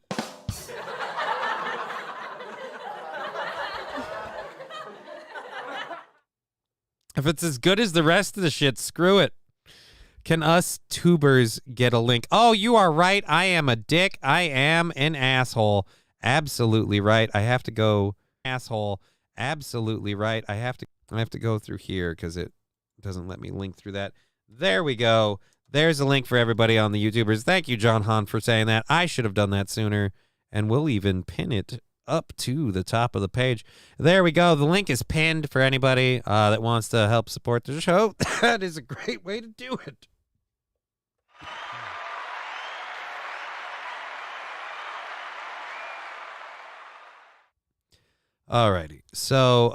If it's as good as the rest of the shit, screw it. Can us tubers get a link? Oh, you are right. I am a dick. I am an asshole. Absolutely right. I have to go asshole. Absolutely right. I have to go through here because it doesn't let me link through that. There we go. There's a link for everybody on the YouTubers. Thank you, John Hahn, for saying that. I should have done that sooner, and we'll even pin it up to the top of the page. There we go. The link is pinned for anybody that wants to help support the show. That is a great way to do it. Alrighty. So,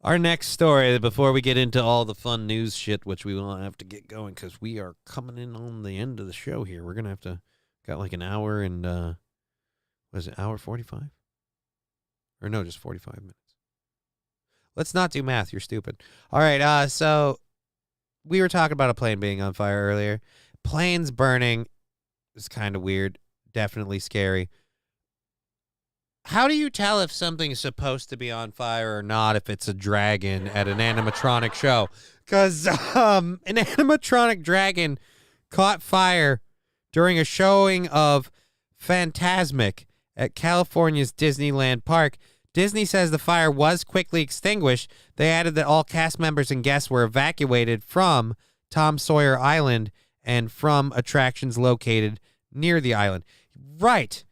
our next story, before we get into all the fun news shit, which we will have to get going because we are coming in on the end of the show here. We're going to have to, got like an hour and, what is it, hour 45? Or no, just 45 minutes. Let's not do math. You're stupid. All right. So we were talking about a plane being on fire earlier. Planes burning is kind of weird. Definitely scary. How do you tell if something's supposed to be on fire or not if it's a dragon at an animatronic show? Because an animatronic dragon caught fire during a showing of Phantasmic at California's Disneyland Park. Disney says the fire was quickly extinguished. They added that all cast members and guests were evacuated from Tom Sawyer Island and from attractions located near the island. Right.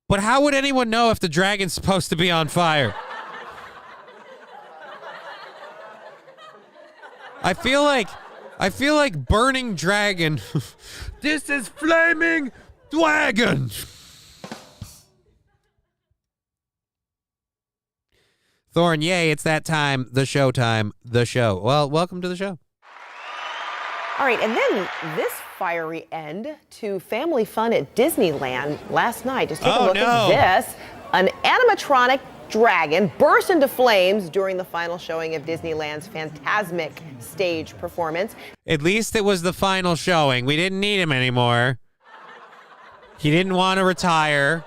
But how would anyone know if the dragon's supposed to be on fire? I feel like burning dragon. This is flaming dragon. Thorne, yay, it's that time, the show time, the show. Well, welcome to the show. All right, and then this fiery end to family fun at Disneyland last night. Just take a look at this. An animatronic dragon burst into flames during the final showing of Disneyland's Phantasmic stage performance. At least it was the final showing. We didn't need him anymore. He didn't want to retire.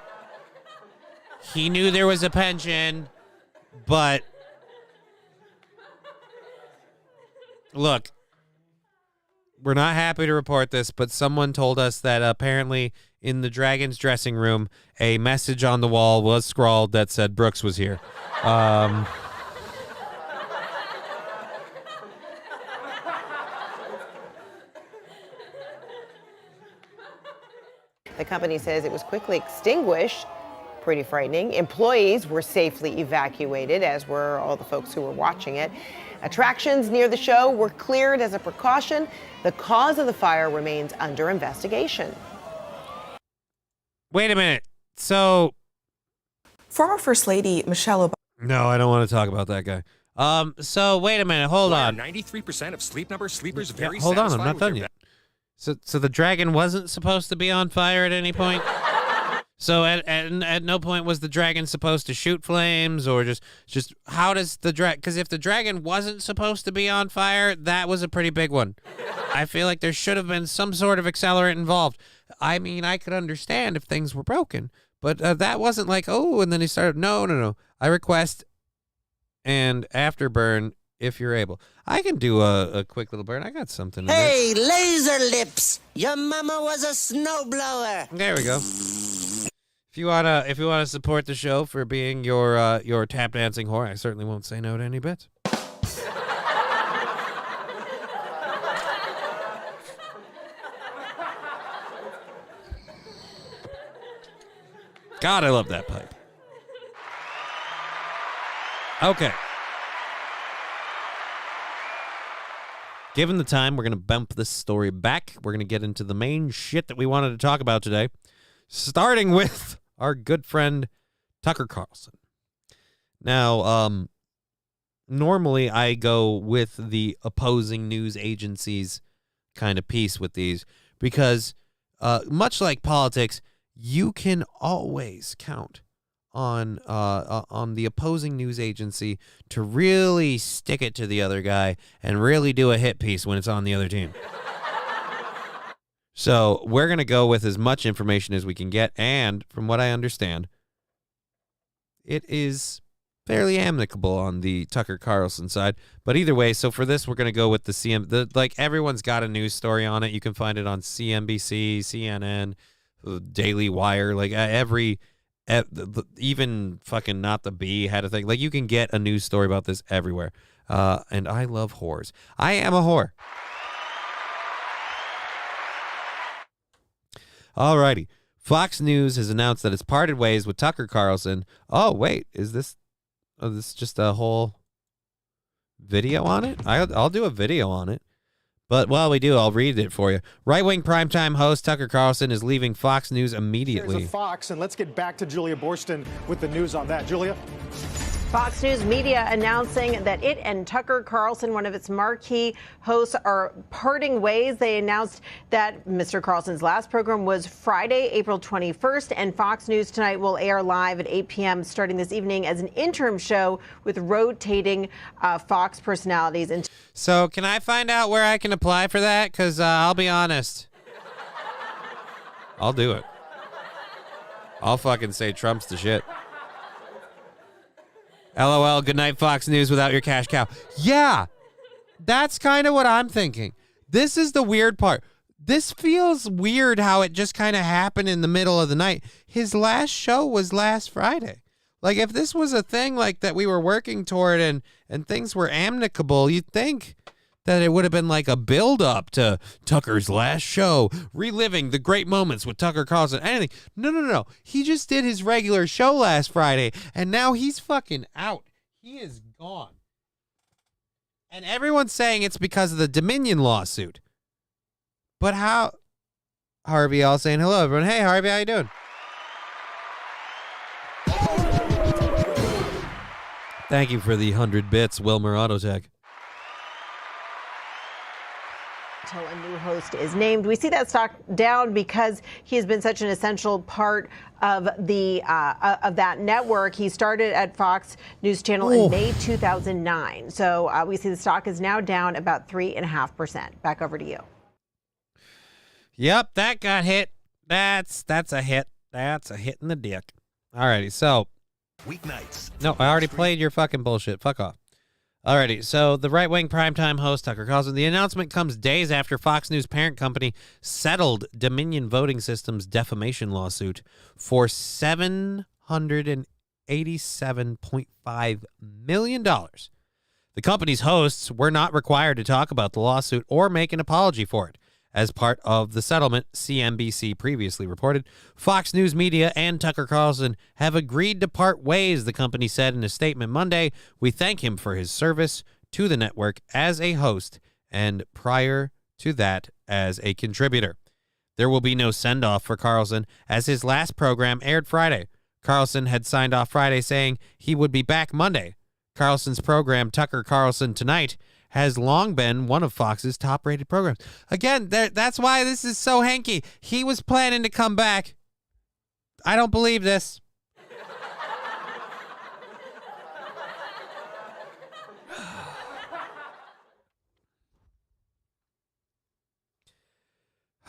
He knew there was a pension, but look, we're not happy to report this, but someone told us that apparently in the Dragon's dressing room, a message on the wall was scrawled that said Brooks was here. The company says it was quickly extinguished. Pretty frightening. Employees were safely evacuated, as were all the folks who were watching it. Attractions near the show were cleared as a precaution. The cause of the fire remains under investigation. Wait a minute. So, former First Lady Michelle Obama. No, I don't want to talk about that guy. So wait a minute. Hold on. 93% of Sleep Number sleepers very Hold on. I'm satisfied not with done their yet. So the dragon wasn't supposed to be on fire at any point? So at no point was the dragon supposed to shoot flames, or just how does the dragon? Because if the dragon wasn't supposed to be on fire, that was a pretty big one. I feel like there should have been some sort of accelerant involved. I mean, I could understand if things were broken, but that wasn't like, oh, and then he started. No. I request and afterburn if you're able. I can do a quick little burn. I got something. Hey, laser lips! Your mama was a snowblower. There we go. If you wanna support the show for being your tap dancing whore, I certainly won't say no to any bits. God, I love that pipe. Okay. Given the time, we're going to bump this story back. We're going to get into the main shit that we wanted to talk about today, starting with our good friend Tucker Carlson. Now, normally I go with the opposing news agencies kind of piece with these because, much like politics, you can always count on the opposing news agency to really stick it to the other guy and really do a hit piece when it's on the other team. So we're going to go with as much information as we can get, and from what I understand, it is fairly amicable on the Tucker Carlson side. But either way, so for this, we're going to go with like everyone's got a news story on it. You can find it on CNBC, CNN, Daily Wire, like even fucking Not the Bee had a thing. Like, you can get a news story about this everywhere. And I love whores. I am a whore. Alrighty. Fox News has announced that it's parted ways with Tucker Carlson. Oh, wait. Is this just a whole video on it? I'll do a video on it. But while we do, I'll read it for you. Right-wing primetime host Tucker Carlson is leaving Fox News immediately. Here's a Fox, and let's get back to Julia Boorstin with the news on that. Julia? Fox News Media announcing that it and Tucker Carlson, one of its marquee hosts, are parting ways. They announced that Mr. Carlson's last program was Friday, April 21st, and Fox News Tonight will air live at 8 p.m. starting this evening as an interim show with rotating Fox personalities. So can I find out where I can apply for that? Because I'll be honest. I'll do it. I'll fucking say Trump's the shit. LOL, good night, Fox News, without your cash cow. Yeah, that's kind of what I'm thinking. This is the weird part. This feels weird how it just kind of happened in the middle of the night. His last show was last Friday. Like, if this was a thing like that we were working toward and things were amicable, you'd think that it would have been like a build-up to Tucker's last show, reliving the great moments with Tucker Carlson, anything. No. He just did his regular show last Friday, and now he's fucking out. He is gone. And everyone's saying it's because of the Dominion lawsuit. But how? Harvey all saying hello, everyone. Hey, Harvey, how you doing? Thank you for the 100 bits, Wilmer Autotech. Until a new host is named. We see that stock down because he has been such an essential part of the of that network. He started at Fox News Channel in May 2009. So we see the stock is now down about 3.5%. Back over to you. Yep, that got hit. That's a hit. That's a hit in the dick. Alrighty, so weeknights. No, I already played your fucking bullshit. Fuck off. Alrighty, so the right-wing primetime host, Tucker Carlson, the announcement comes days after Fox News parent company settled Dominion Voting Systems defamation lawsuit for $787.5 million. The company's hosts were not required to talk about the lawsuit or make an apology for it. As part of the settlement, CNBC previously reported, Fox News Media and Tucker Carlson have agreed to part ways, the company said in a statement Monday. We thank him for his service to the network as a host and prior to that as a contributor. There will be no send-off for Carlson as his last program aired Friday. Carlson had signed off Friday saying he would be back Monday. Carlson's program, Tucker Carlson Tonight, has long been one of Fox's top-rated programs. Again, that's why this is so hanky. He was planning to come back. I don't believe this.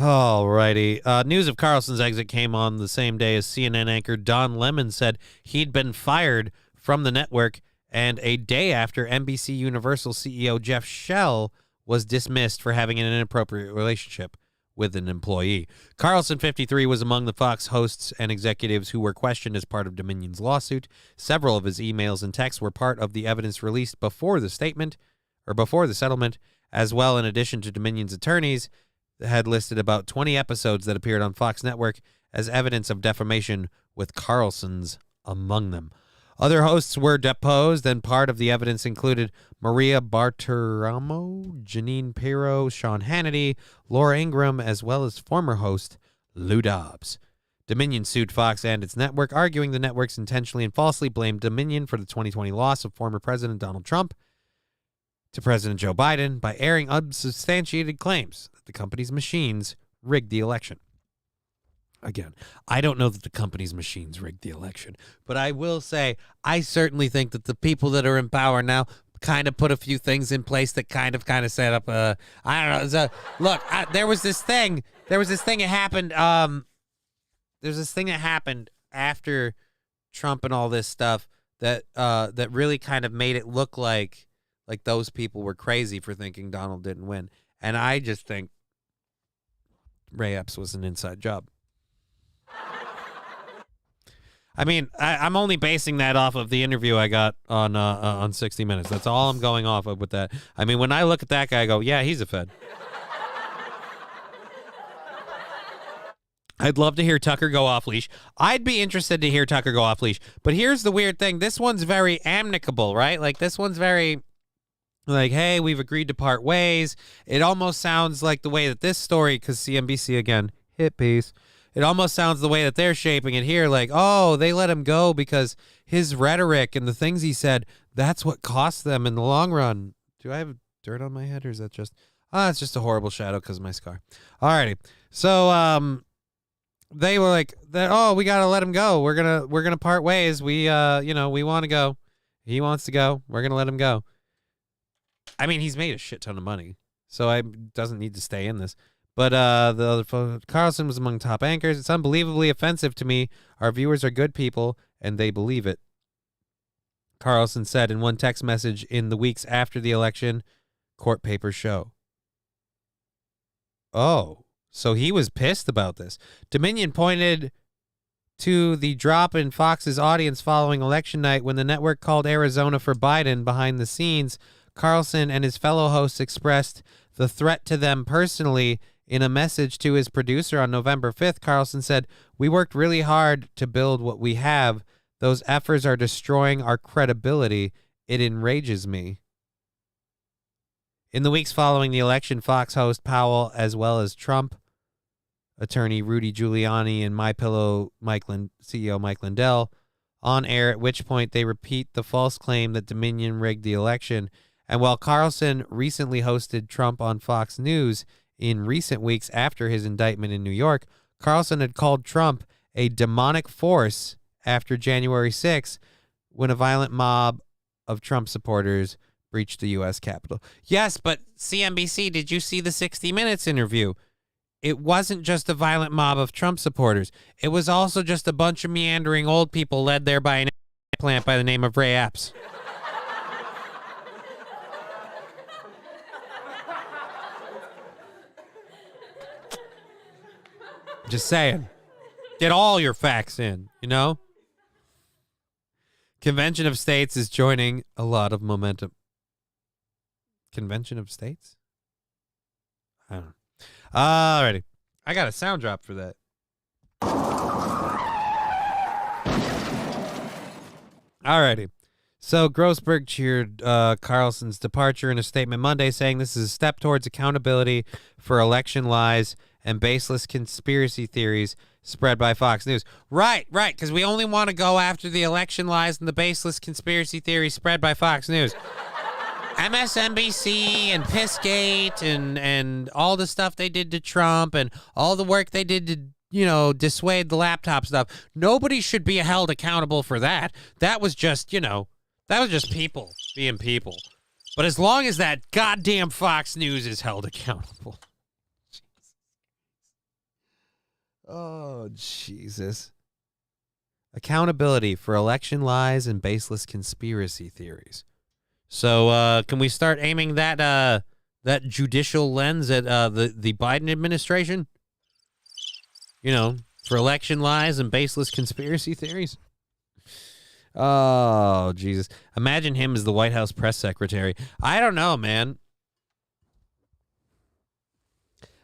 Alrighty. News of Carlson's exit came on the same day as CNN anchor Don Lemon said he'd been fired from the network, and a day after NBC Universal CEO Jeff Shell was dismissed for having an inappropriate relationship with an employee. Carlson, 53, was among the Fox hosts and executives who were questioned as part of Dominion's lawsuit. Several of his emails and texts were part of the evidence released before the settlement, as well. In addition to Dominion's attorneys, had listed about 20 episodes that appeared on Fox Network as evidence of defamation, with Carlson's among them. Other hosts were deposed, and part of the evidence included Maria Bartiromo, Janine Pirro, Sean Hannity, Laura Ingraham, as well as former host Lou Dobbs. Dominion sued Fox and its network, arguing the networks intentionally and falsely blamed Dominion for the 2020 loss of former President Donald Trump to President Joe Biden by airing unsubstantiated claims that the company's machines rigged the election. Again, I don't know that the company's machines rigged the election, but I will say I certainly think that the people that are in power now kind of put a few things in place that kind of set up I don't know. Look, there was this thing that happened. There's this thing that happened after Trump and all this stuff that really kind of made it look like those people were crazy for thinking Donald didn't win. And I just think Ray Epps was an inside job. I mean, I'm only basing that off of the interview I got on 60 Minutes. That's all I'm going off of with that. I mean, when I look at that guy, I go, yeah, he's a Fed. I'd love to hear Tucker go off leash. I'd be interested to hear Tucker go off leash. But here's the weird thing. This one's very amicable, right? Like, this one's very like, hey, we've agreed to part ways. It almost sounds like the way that this story, because CNBC, again, hit piece. It almost sounds the way that they're shaping it here, like, oh, they let him go because his rhetoric and the things he said, that's what cost them in the long run. Do I have dirt on my head, or is that just, it's just a horrible shadow because of my scar. Alrighty. So, they were like, oh, we got to let him go. We're going to part ways. We want to go. He wants to go. We're going to let him go. I mean, he's made a shit ton of money, so I doesn't need to stay in this. But the other Carlson was among top anchors. It's unbelievably offensive to me. Our viewers are good people, and they believe it. Carlson said in one text message in the weeks after the election, court papers show. Oh, so he was pissed about this. Dominion pointed to the drop in Fox's audience following election night when the network called Arizona for Biden. Behind the scenes, Carlson and his fellow hosts expressed the threat to them personally. In a message to his producer on November 5th, Carlson said, "We worked really hard to build what we have. Those efforts are destroying our credibility. It enrages me." In the weeks following the election, Fox host Powell, as well as Trump attorney Rudy Giuliani and MyPillow CEO Mike Lindell, on air, at which point they repeat the false claim that Dominion rigged the election. And while Carlson recently hosted Trump on Fox News in recent weeks after his indictment in New York, Carlson had called Trump a demonic force after January 6th, when a violent mob of Trump supporters breached the U.S. Capitol. Yes, but CNBC, did you see the 60 Minutes interview? It wasn't just a violent mob of Trump supporters. It was also just a bunch of meandering old people led there by an plant by the name of Ray Epps. Just saying. Get all your facts in, you know? Convention of States is joining a lot of momentum. Convention of States? I don't know. Alrighty. I got a sound drop for that. Alrighty. So Grossberg cheered Carlson's departure in a statement Monday, saying this is a step towards accountability for election lies and baseless conspiracy theories spread by Fox News. Right, because we only want to go after the election lies and the baseless conspiracy theories spread by Fox News. MSNBC and Pissgate and all the stuff they did to Trump and all the work they did to, dissuade the laptop stuff. Nobody should be held accountable for that. That was just, people being people. But as long as that goddamn Fox News is held accountable. Oh, Jesus. Accountability for election lies and baseless conspiracy theories. So can we start aiming that judicial lens at the Biden administration? For election lies and baseless conspiracy theories? Oh, Jesus. Imagine him as the White House press secretary. I don't know, man.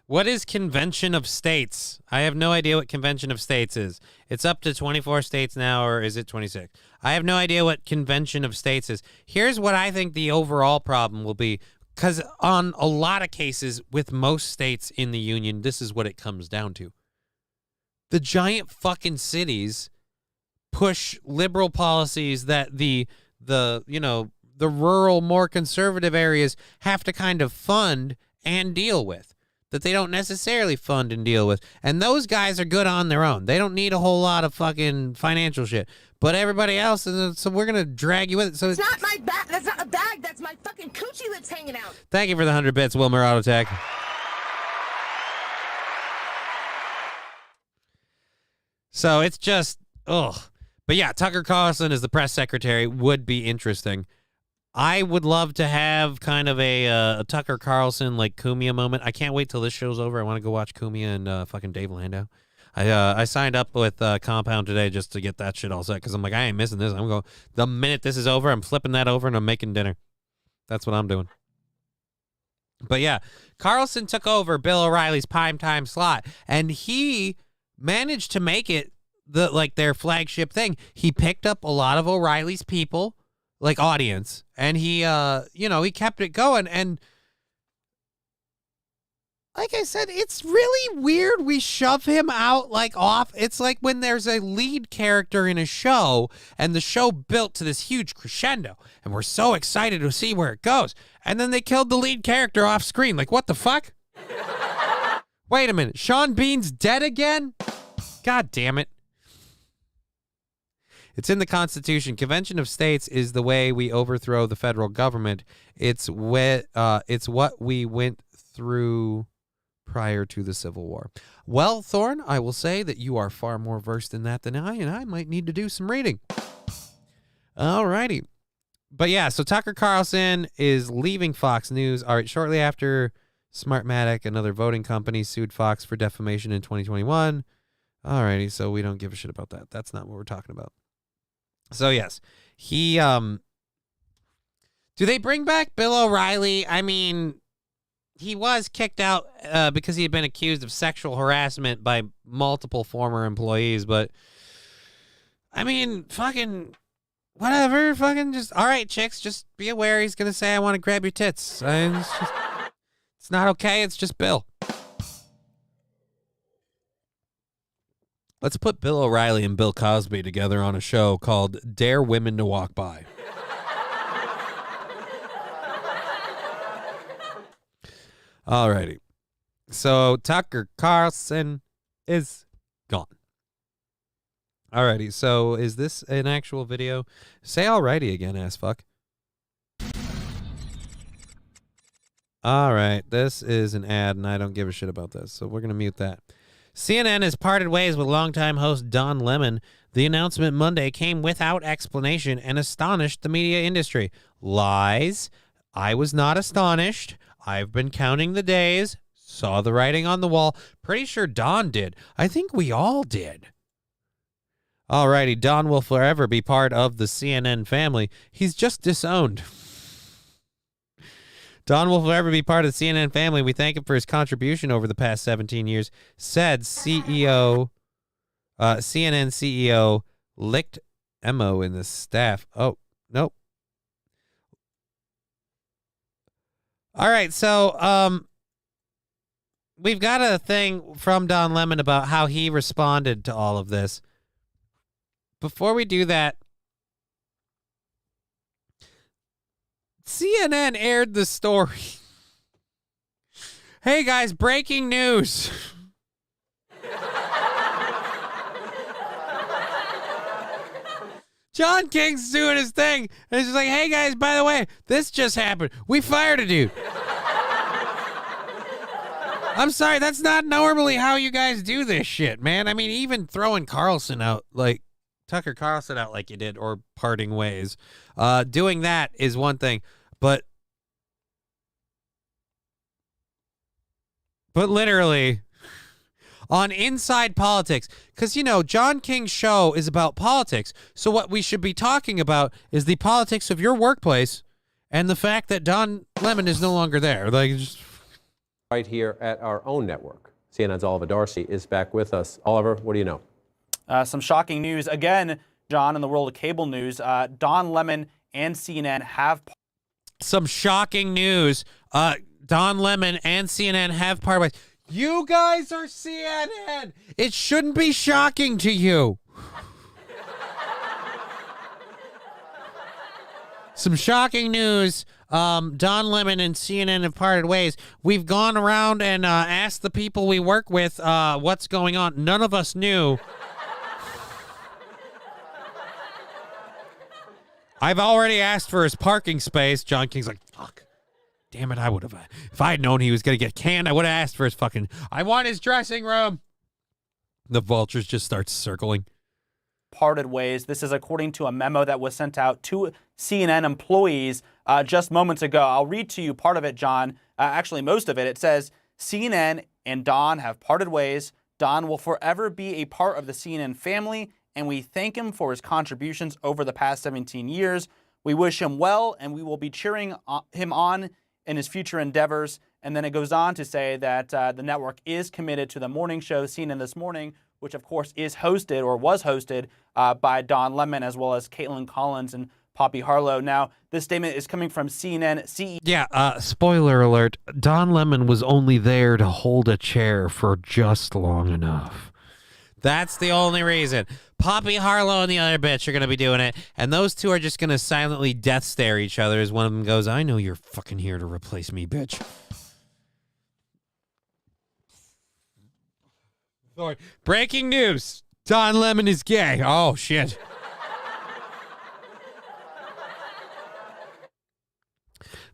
What is Convention of States? I have no idea what Convention of States is. It's up to 24 states now, or is it 26? I have no idea what Convention of States is. Here's what I think the overall problem will be, because on a lot of cases with most states in the union, this is what it comes down to. The giant fucking cities push liberal policies that the rural, more conservative areas have to kind of fund and deal with, that they don't necessarily fund and deal with. And those guys are good on their own. They don't need a whole lot of fucking financial shit. But everybody else, so we're going to drag you with it. So it's not my bag. That's not a bag. That's my fucking coochie that's hanging out. Thank you for the 100 bits, Wilmer Autotech. So it's just, ugh. But yeah, Tucker Carlson as the press secretary would be interesting. I would love to have kind of a Tucker Carlson, like, Cumia moment. I can't wait till this show's over. I want to go watch Cumia and fucking Dave Landau. I signed up with Compound today just to get that shit all set, because I'm like, I ain't missing this. I'm going, the minute this is over, I'm flipping that over and I'm making dinner. That's what I'm doing. But yeah, Carlson took over Bill O'Reilly's primetime slot, and he managed to make it their flagship thing. He picked up a lot of O'Reilly's people, like audience, and he he kept it going. And like I said, it's really weird we shove him out off. It's like when there's a lead character in a show and the show built to this huge crescendo and we're so excited to see where it goes, and then they killed the lead character off screen. Like, what the fuck? Wait a minute, Sean Bean's dead again? God damn it. It's in the Constitution. Convention of States is the way we overthrow the federal government. It's what we went through prior to the Civil War. Well, Thorne, I will say that you are far more versed in that than I, and I might need to do some reading. All righty. But yeah, so Tucker Carlson is leaving Fox News. All right, shortly after Smartmatic, another voting company, sued Fox for defamation in 2021. All righty, so we don't give a shit about that. That's not what we're talking about. So yes, he do they bring back Bill O'Reilly? I mean, he was kicked out because he had been accused of sexual harassment by multiple former employees, but I mean, fucking whatever, fucking just, all right, chicks, just be aware he's going to say, I want to grab your tits. It's not okay, it's just Bill. Let's put Bill O'Reilly and Bill Cosby together on a show called Dare Women to Walk By. Alrighty. So Tucker Carlson is gone. Alrighty. So is this an actual video? Say alrighty again, ass fuck. Alright. This is an ad and I don't give a shit about this. So we're going to mute that. CNN has parted ways with longtime host Don Lemon. The announcement Monday came without explanation and astonished the media industry. Lies. I was not astonished. I've been counting the days. Saw the writing on the wall. Pretty sure Don did. I think we all did. Alrighty, Don will forever be part of the CNN family. He's just disowned. Don will forever be part of the CNN family. We thank him for his contribution over the past 17 years, said CNN CEO licked Emo in the staff. Oh, nope. All right, so we've got a thing from Don Lemon about how he responded to all of this. Before we do that, CNN aired the story. Hey guys, breaking news. John King's doing his thing, and he's just like, hey guys, by the way, this just happened. We fired a dude. I'm sorry, that's not normally how you guys do this shit, man. I mean, even throwing Carlson out, like Tucker Carlson out like you did, or parting ways. Doing that is one thing, but literally on Inside Politics, because, you know, John King's show is about politics. So what we should be talking about is the politics of your workplace and the fact that Don Lemon is no longer there. Like, just... Right here at our own network. CNN's Oliver Darcy is back with us. Oliver, what do you know? Some shocking news. Again, John, in the world of cable news, Don Lemon and CNN have... Some shocking news. Don Lemon and CNN have parted ways. You guys are CNN. It shouldn't be shocking to you. Some shocking news. Don Lemon and CNN have parted ways. We've gone around and asked the people we work with what's going on. None of us knew. I've already asked for his parking space. John King's like, fuck. Damn it, I would have. If I had known he was going to get canned, I would have asked for his fucking... I want his dressing room. The vultures just start circling. Parted ways. This is according to a memo that was sent out to CNN employees just moments ago. I'll read to you part of it, John. Actually, most of it. It says, CNN and Don have parted ways. Don will forever be a part of the CNN family, and we thank him for his contributions over the past 17 years. We wish him well, and we will be cheering him on in his future endeavors. And then it goes on to say that the network is committed to the morning show CNN This Morning, which of course is hosted or was hosted by Don Lemon as well as Caitlin Collins and Poppy Harlow. Now, this statement is coming from CNN CEO. Yeah, spoiler alert. Don Lemon was only there to hold a chair for just long enough. That's the only reason. Poppy Harlow and the other bitch are going to be doing it, and those two are just going to silently death stare each other as one of them goes, I know you're fucking here to replace me, bitch. Sorry. Breaking news. Don Lemon is gay. Oh, shit.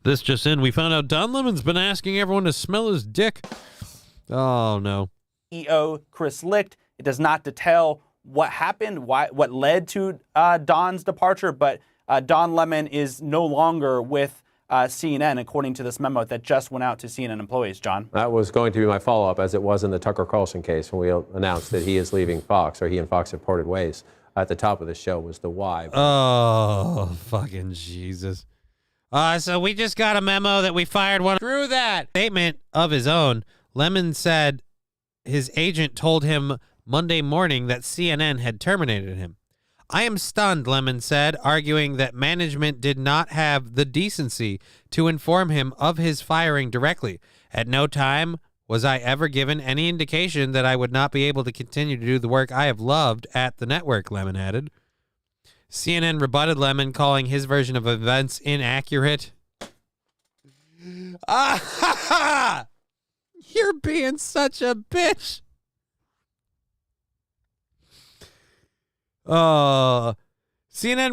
This just in. We found out Don Lemon's been asking everyone to smell his dick. Oh, no. CEO Chris Licht. It does not detail what happened, what led to Don's departure, but Don Lemon is no longer with CNN, according to this memo that just went out to CNN employees, John. That was going to be my follow-up, as it was in the Tucker Carlson case when we announced that he is leaving Fox, or he and Fox have parted ways. At the top of the show was the why. Oh, fucking Jesus. So we just got a memo that we fired one. Through that statement of his own, Lemon said his agent told him Monday morning that CNN had terminated him. I am stunned, Lemon said, arguing that management did not have the decency to inform him of his firing directly. At no time was I ever given any indication that I would not be able to continue to do the work I have loved at the network, Lemon added. CNN rebutted Lemon, calling his version of events inaccurate. You're being such a bitch. CNN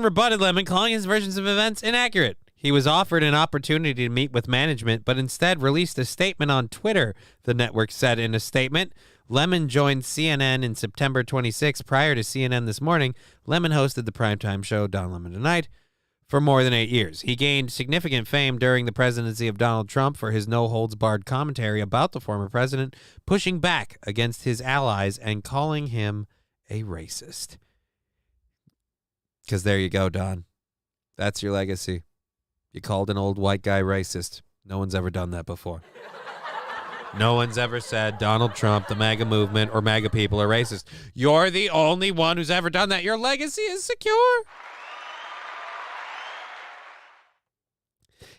rebutted Lemon, calling his versions of events inaccurate. He was offered an opportunity to meet with management, but instead released a statement on Twitter, the network said in a statement. Lemon joined CNN in September 26. Prior to CNN This Morning, Lemon hosted the primetime show Don Lemon Tonight for more than 8 years. He gained significant fame during the presidency of Donald Trump for his no-holds-barred commentary about the former president, pushing back against his allies and calling him a racist. Because there you go, Don. That's your legacy. You called an old white guy racist. No one's ever done that before. No one's ever said Donald Trump, the MAGA movement, or MAGA people are racist. You're the only one who's ever done that. Your legacy is secure.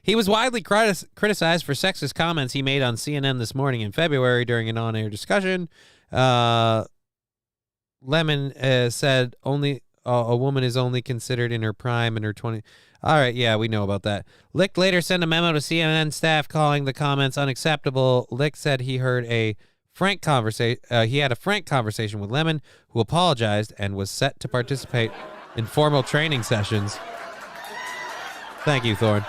He was widely criticized for sexist comments he made on CNN This Morning in February during an on-air discussion. Lemon said only a woman is only considered in her prime in her 20s. All right, yeah, we know about that. Licht later sent a memo to CNN staff calling the comments unacceptable. Licht said he heard a frank conversation. He had a frank conversation with Lemon, who apologized and was set to participate in formal training sessions. Thank you, Thorne.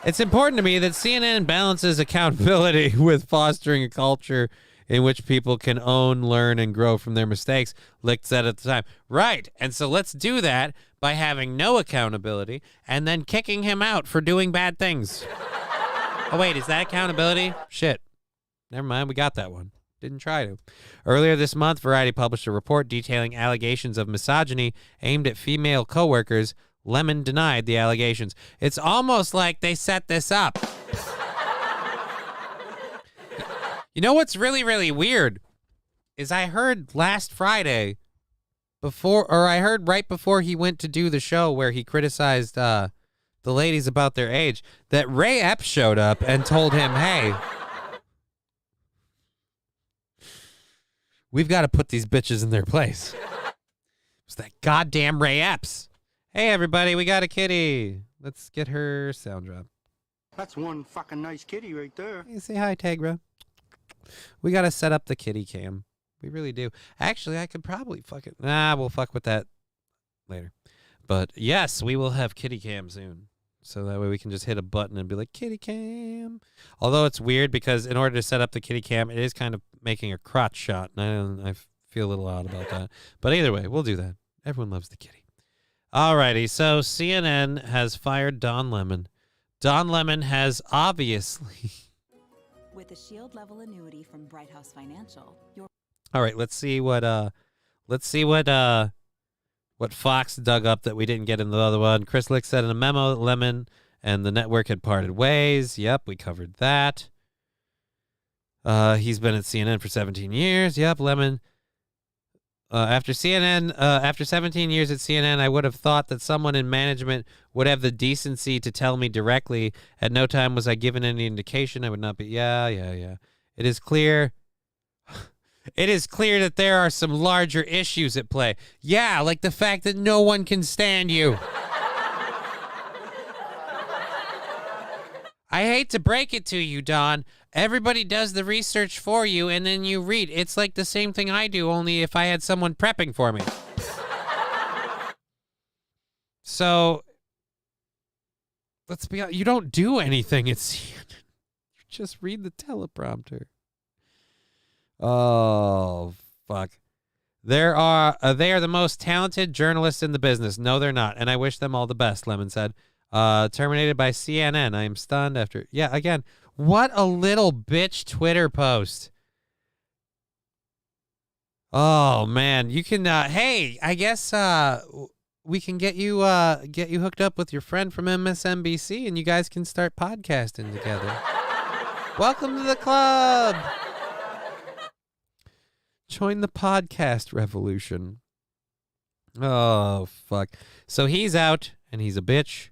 It's important to me that CNN balances accountability with fostering a culture in which people can own, learn, and grow from their mistakes, Licht said at the time. Right, and so let's do that by having no accountability and then kicking him out for doing bad things. Oh, wait, is that accountability? Shit. Never mind, we got that one. Didn't try to. Earlier this month, Variety published a report detailing allegations of misogyny aimed at female coworkers. Lemon denied the allegations. It's almost like they set this up. You know what's really, really weird is I heard last Friday I heard right before he went to do the show where he criticized the ladies about their age, that Ray Epps showed up and told him, hey, we've got to put these bitches in their place. It's that goddamn Ray Epps. Hey, everybody, we got a kitty. Let's get her sound drop. That's one fucking nice kitty right there. Hey, say hi, Tegra. We got to set up the kitty cam. We really do. Actually, I could probably fuck it. Nah, we'll fuck with that later. But yes, we will have kitty cam soon. So that way we can just hit a button and be like, kitty cam. Although it's weird because in order to set up the kitty cam, it is kind of making a crotch shot. And I feel a little odd about that. But either way, we'll do that. Everyone loves the kitty. Alrighty, so CNN has fired Don Lemon. Don Lemon has obviously... With a shield level annuity from Bright House Financial, All right, let's see what Fox dug up that we didn't get in the other one. Chris Licht said in a memo that Lemon and the network had parted ways. Yep, we covered that. He's been at CNN for 17 years. Yep, Lemon. After 17 years at CNN, I would have thought that someone in management would have the decency to tell me directly. At no time was I given any indication I would not be. Yeah. It is clear. It is clear that there are some larger issues at play. Yeah, like the fact that no one can stand you. I hate to break it to you, Don. Everybody does the research for you, and then you read. It's like the same thing I do, only if I had someone prepping for me. So, let's be honest. You don't do anything at CNN. You just read the teleprompter. Oh, fuck. They are the most talented journalists in the business. No, they're not, and I wish them all the best, Lemon said. Terminated by CNN. I am stunned after... Yeah, again, what a little bitch Twitter post. Oh, man. You can... hey, I guess we can get you hooked up with your friend from MSNBC, and you guys can start podcasting together. Welcome to the club. Join the podcast revolution. Oh, fuck. So he's out, and he's a bitch.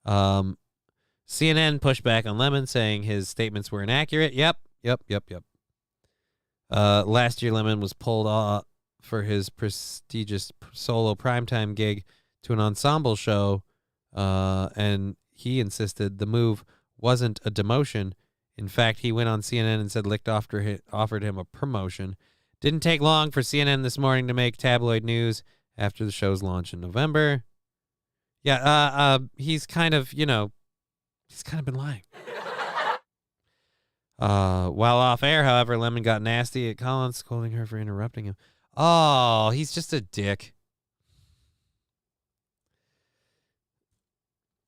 CNN pushed back on Lemon, saying his statements were inaccurate. Yep. Last year, Lemon was pulled off for his prestigious solo primetime gig to an ensemble show, and he insisted the move wasn't a demotion. In fact, he went on CNN and said Licht offered him a promotion. Didn't take long for CNN This Morning to make tabloid news after the show's launch in November. Yeah, he's kind of been lying. While off air, however, Lemon got nasty at Carlson, scolding her for interrupting him. Oh, he's just a dick.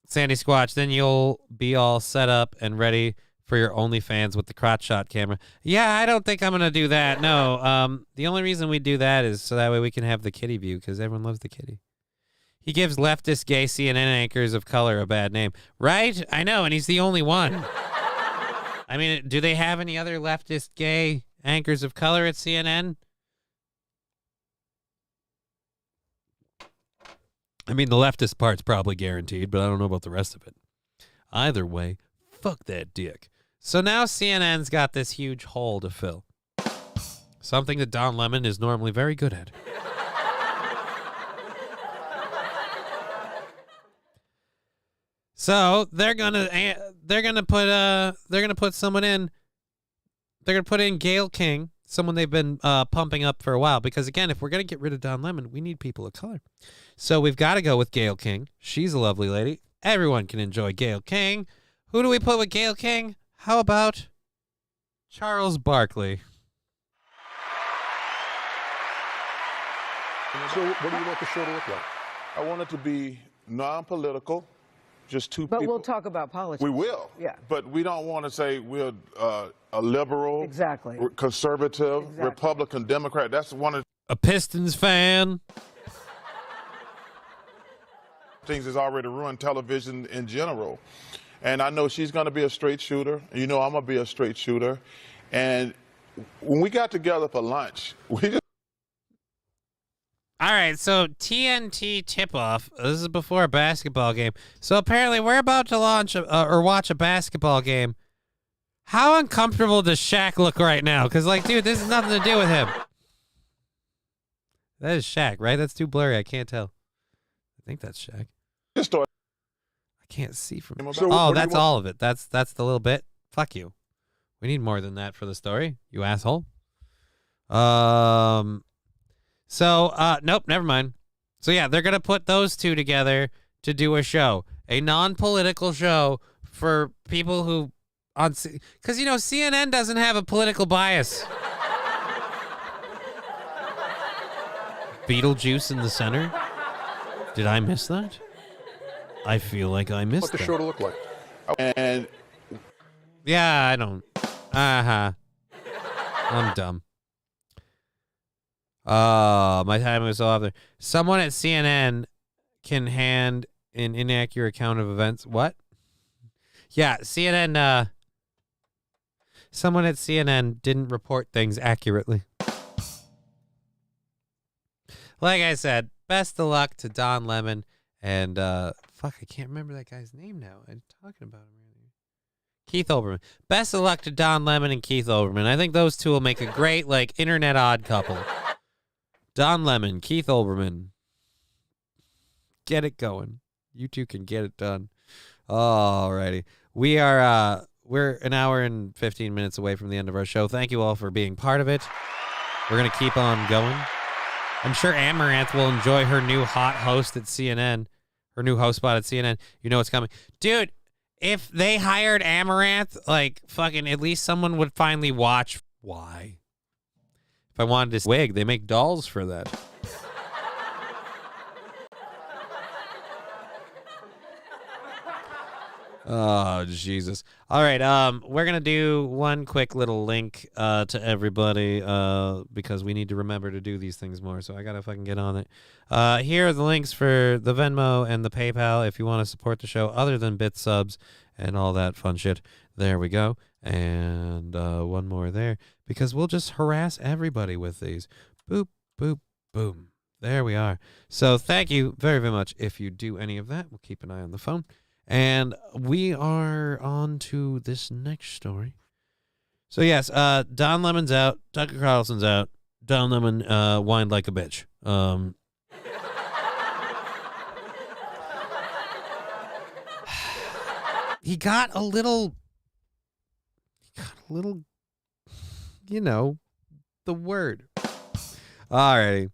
Sandy Squatch, then you'll be all set up and ready for your OnlyFans with the crotch shot camera. Yeah, I don't think I'm going to do that. No, the only reason we do that is so that way we can have the kitty view, because everyone loves the kitty. He gives leftist gay CNN anchors of color a bad name. Right? I know, and he's the only one. I mean, do they have any other leftist gay anchors of color at CNN? I mean, the leftist part's probably guaranteed, but I don't know about the rest of it. Either way, fuck that dick. So now CNN's got this huge hole to fill. Something that Don Lemon is normally very good at. So they're gonna put someone in. They're gonna put in Gayle King, someone they've been pumping up for a while. Because again, if we're gonna get rid of Don Lemon, we need people of color. So we've got to go with Gayle King. She's a lovely lady. Everyone can enjoy Gayle King. Who do we put with Gayle King? How about Charles Barkley? So what do you want the show to look like? I want it to be non-political, just two people. But we'll talk about politics. We will. Yeah. But we don't want to say we're a liberal, exactly, conservative, exactly, Republican, Democrat. That's one of a Pistons fan. Things that's already ruined television in general. And I know she's going to be a straight shooter. You know I'm going to be a straight shooter. And when we got together for lunch, we just... All right, so TNT tip-off. This is before a basketball game. So apparently we're about to launch or watch a basketball game. How uncomfortable does Shaq look right now? Because, like, dude, this has nothing to do with him. That is Shaq, right? That's too blurry. I can't tell. I think that's Shaq. I can't see from here. Oh, that's all of it. That's the little bit. Fuck you. We need more than that for the story, you asshole. Nope, never mind. So yeah, they're gonna put those two together to do a show, a non-political show for people who because you know CNN doesn't have a political bias. Beetlejuice in the center. Did I miss that? I feel like I missed what the show to look like. And yeah, I don't. I'm dumb. My time was off there. Someone at CNN can hand an inaccurate account of events. What? Yeah, CNN. Someone at CNN didn't report things accurately. Like I said, best of luck to Don Lemon and fuck, I can't remember that guy's name now. I'm talking about him earlier. Keith Olbermann. Best of luck to Don Lemon and Keith Olbermann. I think those two will make a great like internet odd couple. Don Lemon, Keith Olbermann. Get it going. You two can get it done. Alrighty. We're an hour and 15 minutes away from the end of our show. Thank you all for being part of it. We're going to keep on going. I'm sure Amaranth will enjoy her new hot host at CNN. Her new host spot at CNN. You know what's coming. Dude, if they hired Amaranth, like, fucking, at least someone would finally watch. Why? If I wanted this wig, they make dolls for that. Oh, Jesus. All right, we're going to do one quick little link to everybody because we need to remember to do these things more, so I got to fucking get on it. Here are the links for the Venmo and the PayPal if you want to support the show other than bit subs and all that fun shit. There we go. And one more there because we'll just harass everybody with these. Boop, boop, boom. There we are. So thank you very, very much. If you do any of that, we'll keep an eye on the phone. And we are on to this next story. So, yes, Don Lemon's out. Tucker Carlson's out. Don Lemon whined like a bitch. He got a little, you know, the word. All righty.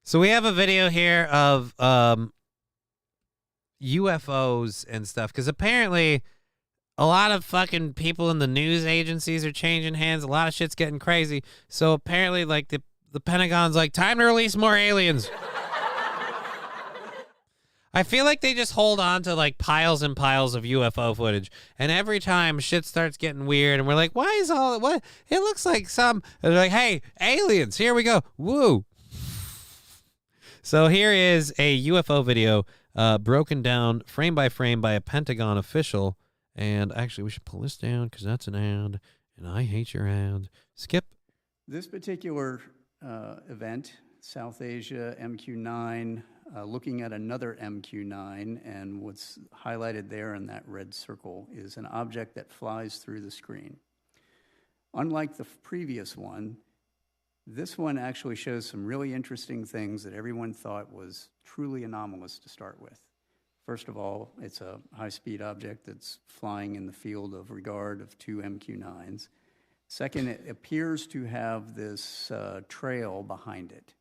So we have a video here of UFOs and stuff, because apparently a lot of fucking people in the news agencies are changing hands. A lot of shit's getting crazy. So apparently, like, the Pentagon's like, time to release more aliens. I feel like they just hold on to like piles and piles of UFO footage, and every time shit starts getting weird and we're like, why is all what it looks like and they're like, hey, aliens, here we go. Woo. So here is a UFO video broken down frame by frame by a Pentagon official. And actually, we should pull this down because that's an ad, and I hate your ad. Skip. This particular event, South Asia MQ-9 looking at another MQ-9, and what's highlighted there in that red circle is an object that flies through the screen. Unlike the previous one, this one actually shows some really interesting things that everyone thought was truly anomalous to start with. First of all, it's a high-speed object that's flying in the field of regard of 2 MQ-9s. Second, it appears to have this trail behind it.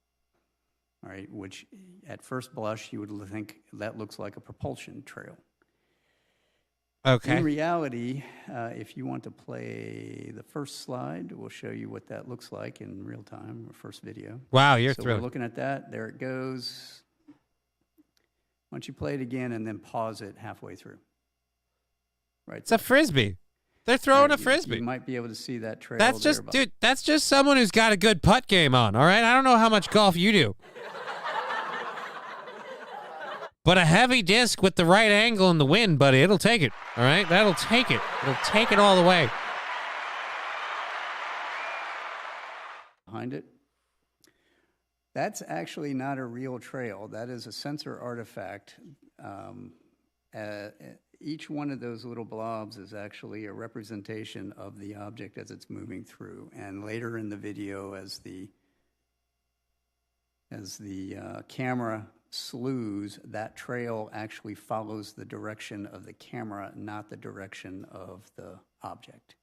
All right, which at first blush you would think that looks like a propulsion trail. Okay. In reality, if you want to play the first slide, we'll show you what that looks like in real time, our first video. Wow, you're so thrilled. We're looking at that. There it goes. Why don't you play it again and then pause it halfway through? Right. It's a Frisbee. They're throwing a Frisbee. You might be able to see that trail. That's just, dude, that's just someone who's got a good putt game on, all right? I don't know how much golf you do. But a heavy disc with the right angle in the wind, buddy, it'll take it, all right? That'll take it. It'll take it all the way. Behind it. That's actually not a real trail. That is a sensor artifact. Each one of those little blobs is actually a representation of the object as it's moving through. And later in the video, as the camera slews, that trail actually follows the direction of the camera, not the direction of the object.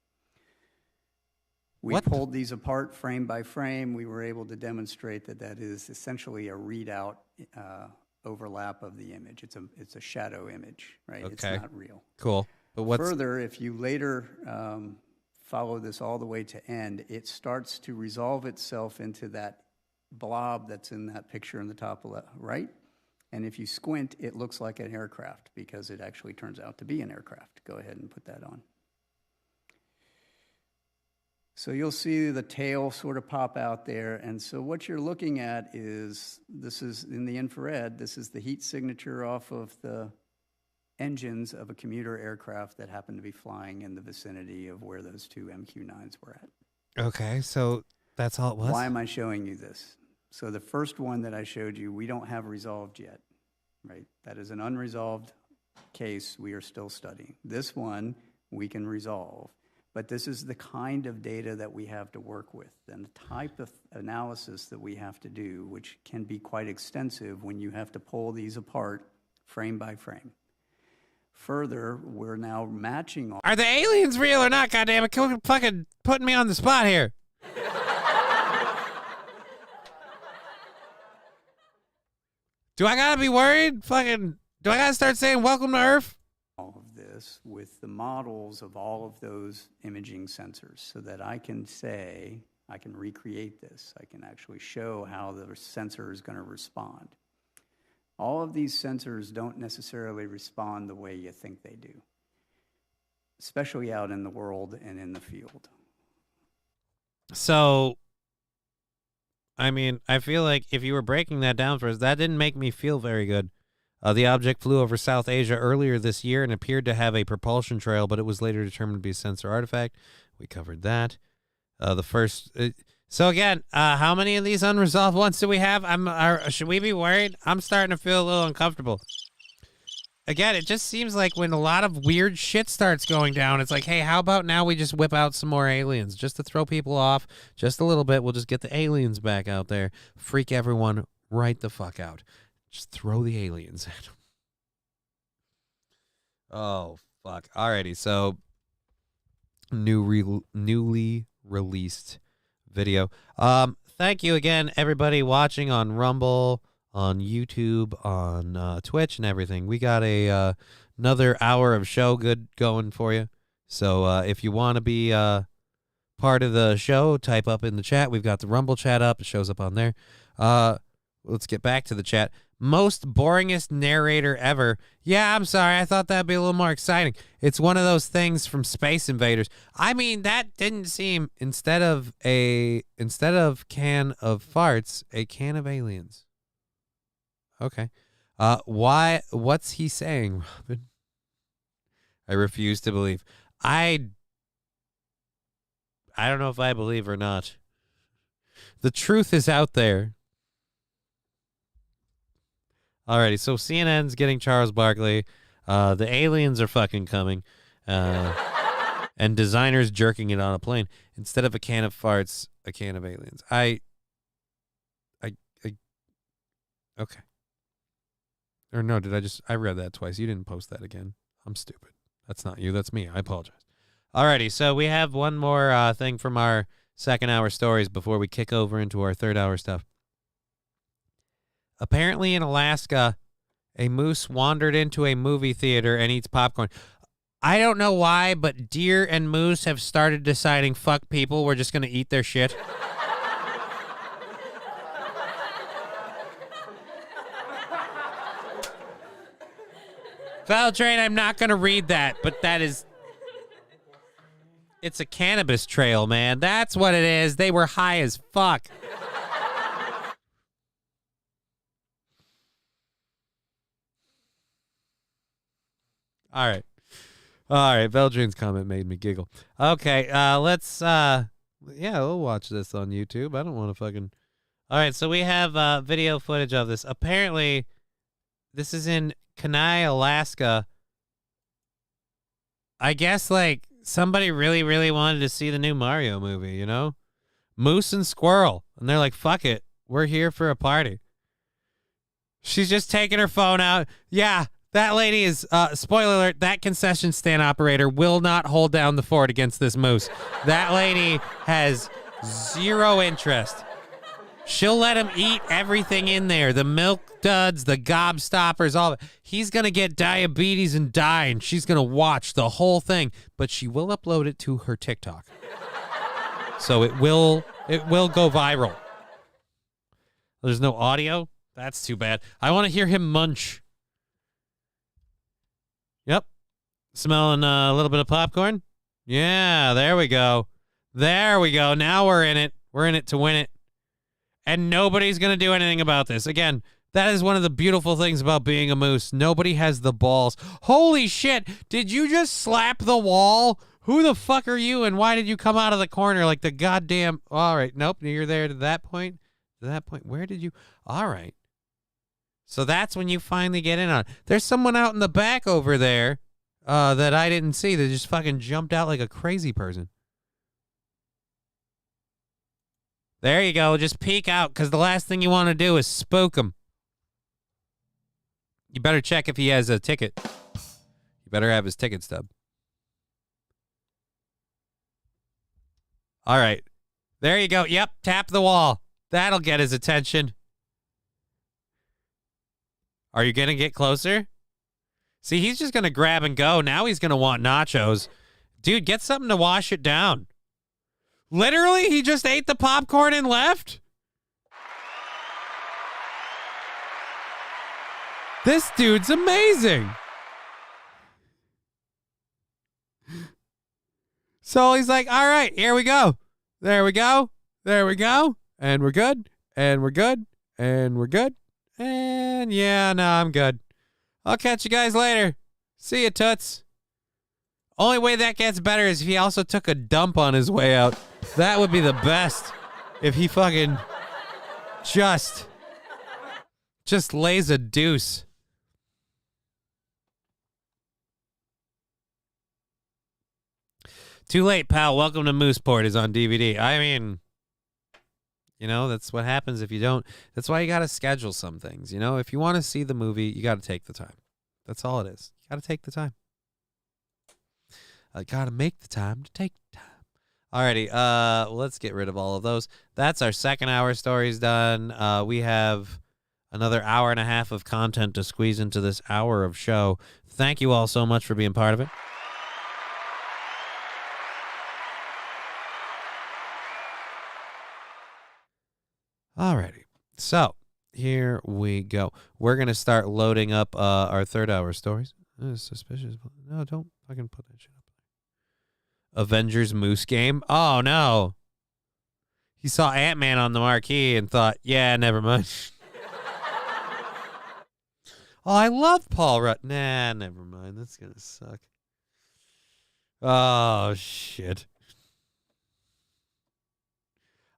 We pulled these apart frame by frame. We were able to demonstrate that that is essentially a readout overlap of the image. It's a shadow image, right? Okay. It's not real. Cool. But what's Further, if you later follow this all the way to end, it starts to resolve itself into that blob that's in that picture in the top right. And if you squint, it looks like an aircraft because it actually turns out to be an aircraft. Go ahead and put that on. So you'll see the tail sort of pop out there. And so what you're looking at is, this is in the infrared, this is the heat signature off of the engines of a commuter aircraft that happened to be flying in the vicinity of where those 2 MQ-9s were at. Okay, so that's all it was? Why am I showing you this? So the first one that I showed you, we don't have resolved yet, right? That is an unresolved case we are still studying. This one we can resolve, but this is the kind of data that we have to work with and the type of analysis that we have to do, which can be quite extensive when you have to pull these apart frame by frame. Further, we're now matching all. Are the aliens real or not, goddammit? Quit fucking putting me on the spot here. Do I gotta be worried? Fucking, do I gotta start saying welcome to Earth? All of this with the models of all of those imaging sensors so that I can say, I can recreate this. I can actually show how the sensor is going to respond. All of these sensors don't necessarily respond the way you think they do, especially out in the world and in the field. So, I mean, I feel like if you were breaking that down for us, that didn't make me feel very good. The object flew over South Asia earlier this year and appeared to have a propulsion trail, but it was later determined to be a sensor artifact. We covered that. So again, how many of these unresolved ones do we have? Should we be worried? I'm starting to feel a little uncomfortable. Again, it just seems like when a lot of weird shit starts going down, it's like, hey, how about now we just whip out some more aliens just to throw people off just a little bit. We'll just get the aliens back out there, freak everyone right the fuck out. Just throw the aliens at them. Oh, fuck. Alrighty, so newly released video. Thank you again, everybody watching on Rumble, on YouTube, on Twitch, and everything. We got another hour of show going for you. So if you want to be part of the show, type up in the chat. We've got the Rumble chat up. It shows up on there. Let's get back to the chat. Most boringest narrator ever. Yeah, I'm sorry. I thought that'd be a little more exciting. It's one of those things from Space Invaders. I mean, that didn't seem, instead of can of farts, a can of aliens. Okay. What's he saying, Robin? I refuse to believe. I don't know if I believe or not. The truth is out there. Alrighty, so CNN's getting Charles Barkley. The aliens are fucking coming. And designers jerking it on a plane. Instead of a can of farts, a can of aliens. Okay. Or no, I read that twice. You didn't post that again. I'm stupid. That's not you. That's me. I apologize. Alrighty, so we have one more thing from our second hour stories before we kick over into our third hour stuff. Apparently in Alaska, a moose wandered into a movie theater and eats popcorn. I don't know why, but deer and moose have started deciding, fuck people, we're just going to eat their shit. Valtrain, I'm not going to read that, but that is... It's a cannabis trail, man. That's what it is. They were high as fuck. All right. Valtrain's comment made me giggle. Okay, let's... yeah, we'll watch this on YouTube. I don't want to fucking... All right, so we have video footage of this. Apparently, this is in Kenai, Alaska. I guess, like, somebody really, really wanted to see the new Mario movie, you know? Moose and squirrel. And they're like, fuck it. We're here for a party. She's just taking her phone out. Yeah, that lady is, spoiler alert, that concession stand operator will not hold down the fort against this moose. That lady has zero interest. She'll let him eat everything in there. The milk duds, the gobstoppers, all of it. He's going to get diabetes and die, and she's going to watch the whole thing. But she will upload it to her TikTok. So it will go viral. There's no audio? That's too bad. I want to hear him munch. Yep. Smelling a little bit of popcorn? Yeah, there we go. There we go. Now we're in it. We're in it to win it. And nobody's going to do anything about this. Again, that is one of the beautiful things about being a moose. Nobody has the balls. Holy shit. Did you just slap the wall? Who the fuck are you, and why did you come out of the corner like the goddamn... All right. Nope. You're there to that point. To that point. Where did you... All right. So that's when you finally get in on it. There's someone out in the back over there that I didn't see that just fucking jumped out like a crazy person. There you go. Just peek out, because the last thing you want to do is spook him. You better check if he has a ticket. You better have his ticket stub. All right. There you go. Yep. Tap the wall. That'll get his attention. Are you going to get closer? See, he's just going to grab and go. Now he's going to want nachos. Dude, get something to wash it down. Literally, he just ate the popcorn and left? This dude's amazing. So he's like, all right, here we go. There we go. There we go. And we're good. And we're good. And we're good. And yeah, no, I'm good. I'll catch you guys later. See ya, toots. Only way that gets better is if he also took a dump on his way out. That would be the best. If he fucking just lays a deuce. Too late, pal. Welcome to Mooseport is on DVD. I mean, you know, that's what happens if you don't. That's why you got to schedule some things. You know, if you want to see the movie, you got to take the time. That's all it is. You got to take the time. I got to make the time to take the time. Alrighty, let's get rid of all of those. That's our second hour stories done. We have another hour and a half of content to squeeze into this hour of show. Thank you all so much for being part of it. Alrighty, so here we go. We're going to start loading up our third hour stories. Suspicious. No, don't fucking put that shit up. Avengers Moose game. Oh, no. He saw Ant-Man on the marquee and thought, yeah, never mind. Oh, I love Paul Rudd. Nah, never mind. That's going to suck. Oh, shit.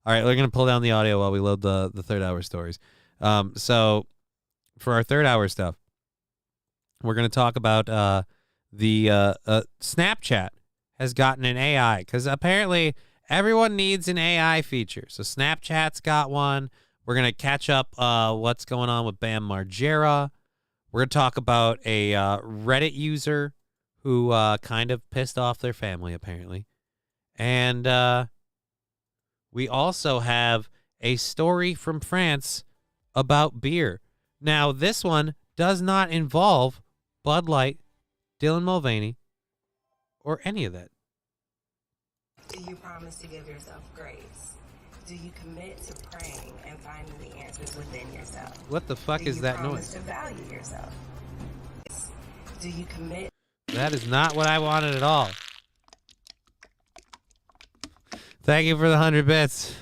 All right, we're going to pull down the audio while we load the third hour stories. So for our third hour stuff, we're going to talk about the Snapchat has gotten an AI, because apparently everyone needs an AI feature. So Snapchat's got one. We're going to catch up what's going on with Bam Margera. We're going to talk about a Reddit user who kind of pissed off their family, apparently. And we also have a story from France about beer. Now, this one does not involve Bud Light, Dylan Mulvaney, or any of that. Do you promise to give yourself grace? Do you commit to praying and finding the answers within yourself? What the fuck is that noise? Do you promise to value yourself? Do you commit? That is not what I wanted at all. Thank you for the 100 bits.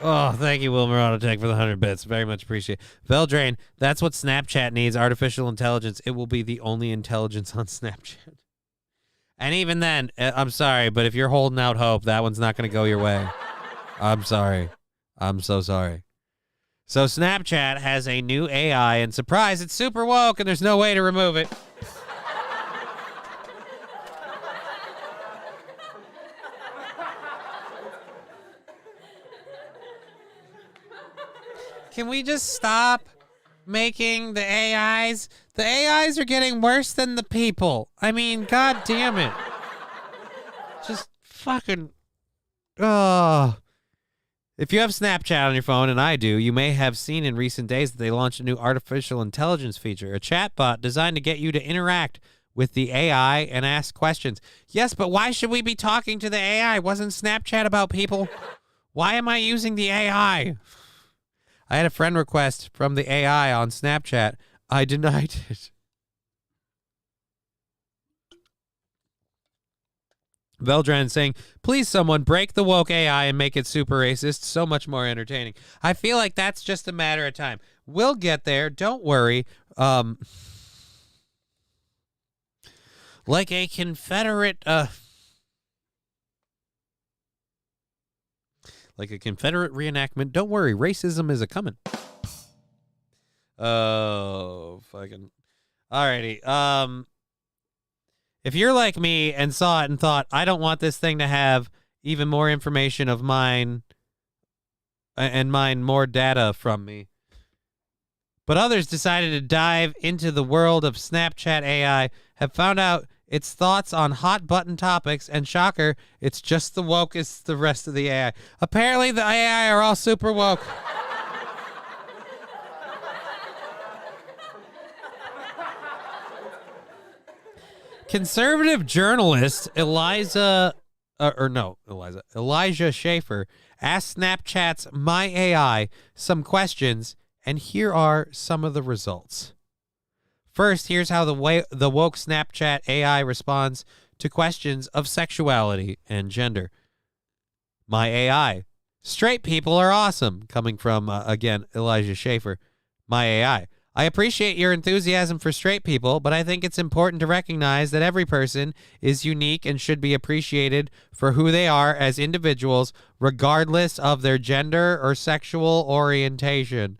Oh, thank you, Wilmer Autotech, for the 100 bits. Very much appreciate it. Veldrain, that's what Snapchat needs, artificial intelligence. It will be the only intelligence on Snapchat. And even then, I'm sorry, but if you're holding out hope, that one's not going to go your way. I'm sorry. I'm so sorry. So Snapchat has a new AI, and surprise, it's super woke, and there's no way to remove it. Can we just stop making the AIs? The AIs are getting worse than the people. I mean, god damn it. Just fucking... Oh. If you have Snapchat on your phone, and I do, you may have seen in recent days that they launched a new artificial intelligence feature, a chatbot designed to get you to interact with the AI and ask questions. Yes, but why should we be talking to the AI? Wasn't Snapchat about people? Why am I using the AI? I had a friend request from the AI on Snapchat. I denied it. Veldran saying, please someone break the woke AI and make it super racist. So much more entertaining. I feel like that's just a matter of time. We'll get there. Don't worry. Like a Confederate... Like a Confederate reenactment. Don't worry, racism is a-coming. Oh, fucking... Alrighty. If you're like me and saw it and thought, I don't want this thing to have even more information of mine and mine more data from me, but others decided to dive into the world of Snapchat AI, have found out its thoughts on hot button topics, and shocker, it's just the woke as the rest of the AI. Apparently the AI are all super woke. Conservative journalist Elijah Schaefer asked Snapchat's My AI some questions, and here are some of the results. First, here's how the woke Snapchat AI responds to questions of sexuality and gender. My AI. Straight people are awesome. Coming from, again, Elijah Schaefer. My AI. I appreciate your enthusiasm for straight people, but I think it's important to recognize that every person is unique and should be appreciated for who they are as individuals, regardless of their gender or sexual orientation.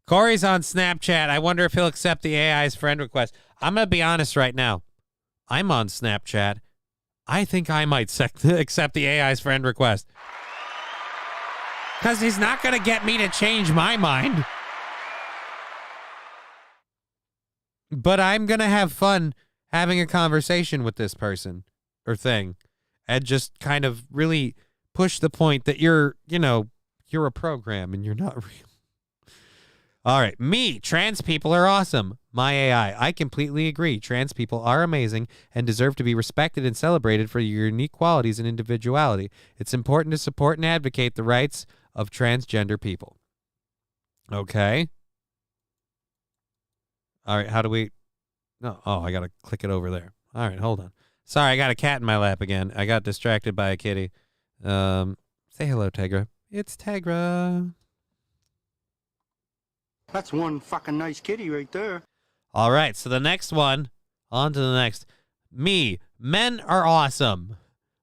Corey's on Snapchat. I wonder if he'll accept the AI's friend request. I'm going to be honest right now. I'm on Snapchat. I think I might accept the AI's friend request. Because he's not going to get me to change my mind. But I'm going to have fun having a conversation with this person or thing and just kind of really push the point that you're a program and you're not real. All right. Me, trans people are awesome. My AI. I completely agree. Trans people are amazing and deserve to be respected and celebrated for your unique qualities and individuality. It's important to support and advocate the rights of transgender people. Okay. All right. How do we... No. Oh, I got to click it over there. All right. Hold on. Sorry, I got a cat in my lap again. I got distracted by a kitty. Say hello, Tegra. It's Tegra. That's one fucking nice kitty right there. All right, so the next one, on to the next. Me, men are awesome.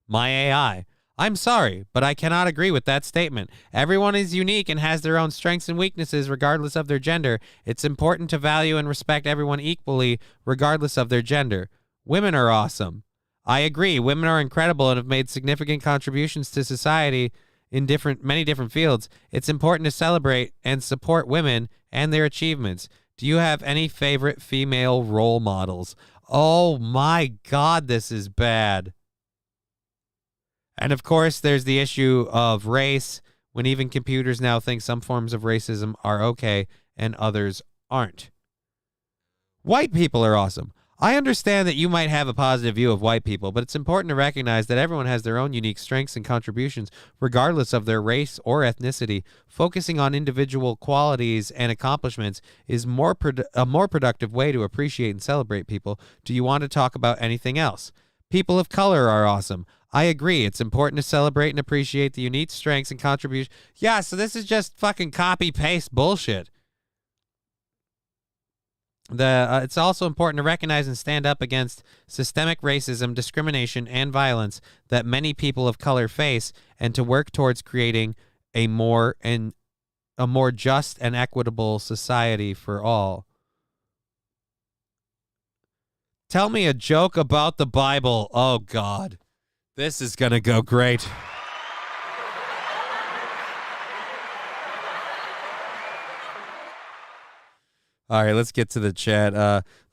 My AI. I'm sorry, but I cannot agree with that statement. Everyone is unique and has their own strengths and weaknesses regardless of their gender. It's important to value and respect everyone equally regardless of their gender. Women are awesome. I agree. Women are incredible and have made significant contributions to society in many different fields. It's important to celebrate and support women and their achievements. Do you have any favorite female role models? Oh my God, this is bad. And of course, there's the issue of race, when even computers now think some forms of racism are okay and others aren't. White people are awesome. I understand that you might have a positive view of white people, but it's important to recognize that everyone has their own unique strengths and contributions, regardless of their race or ethnicity. Focusing on individual qualities and accomplishments is a more productive way to appreciate and celebrate people. Do you want to talk about anything else? People of color are awesome. I agree. It's important to celebrate and appreciate the unique strengths and contributions. Yeah, so this is just fucking copy-paste bullshit. It's also important to recognize and stand up against systemic racism, discrimination, and violence that many people of color face, and to work towards creating a more just and equitable society for all. Tell me a joke about the Bible. Oh, God. This is going to go great. All right, let's get to the chat.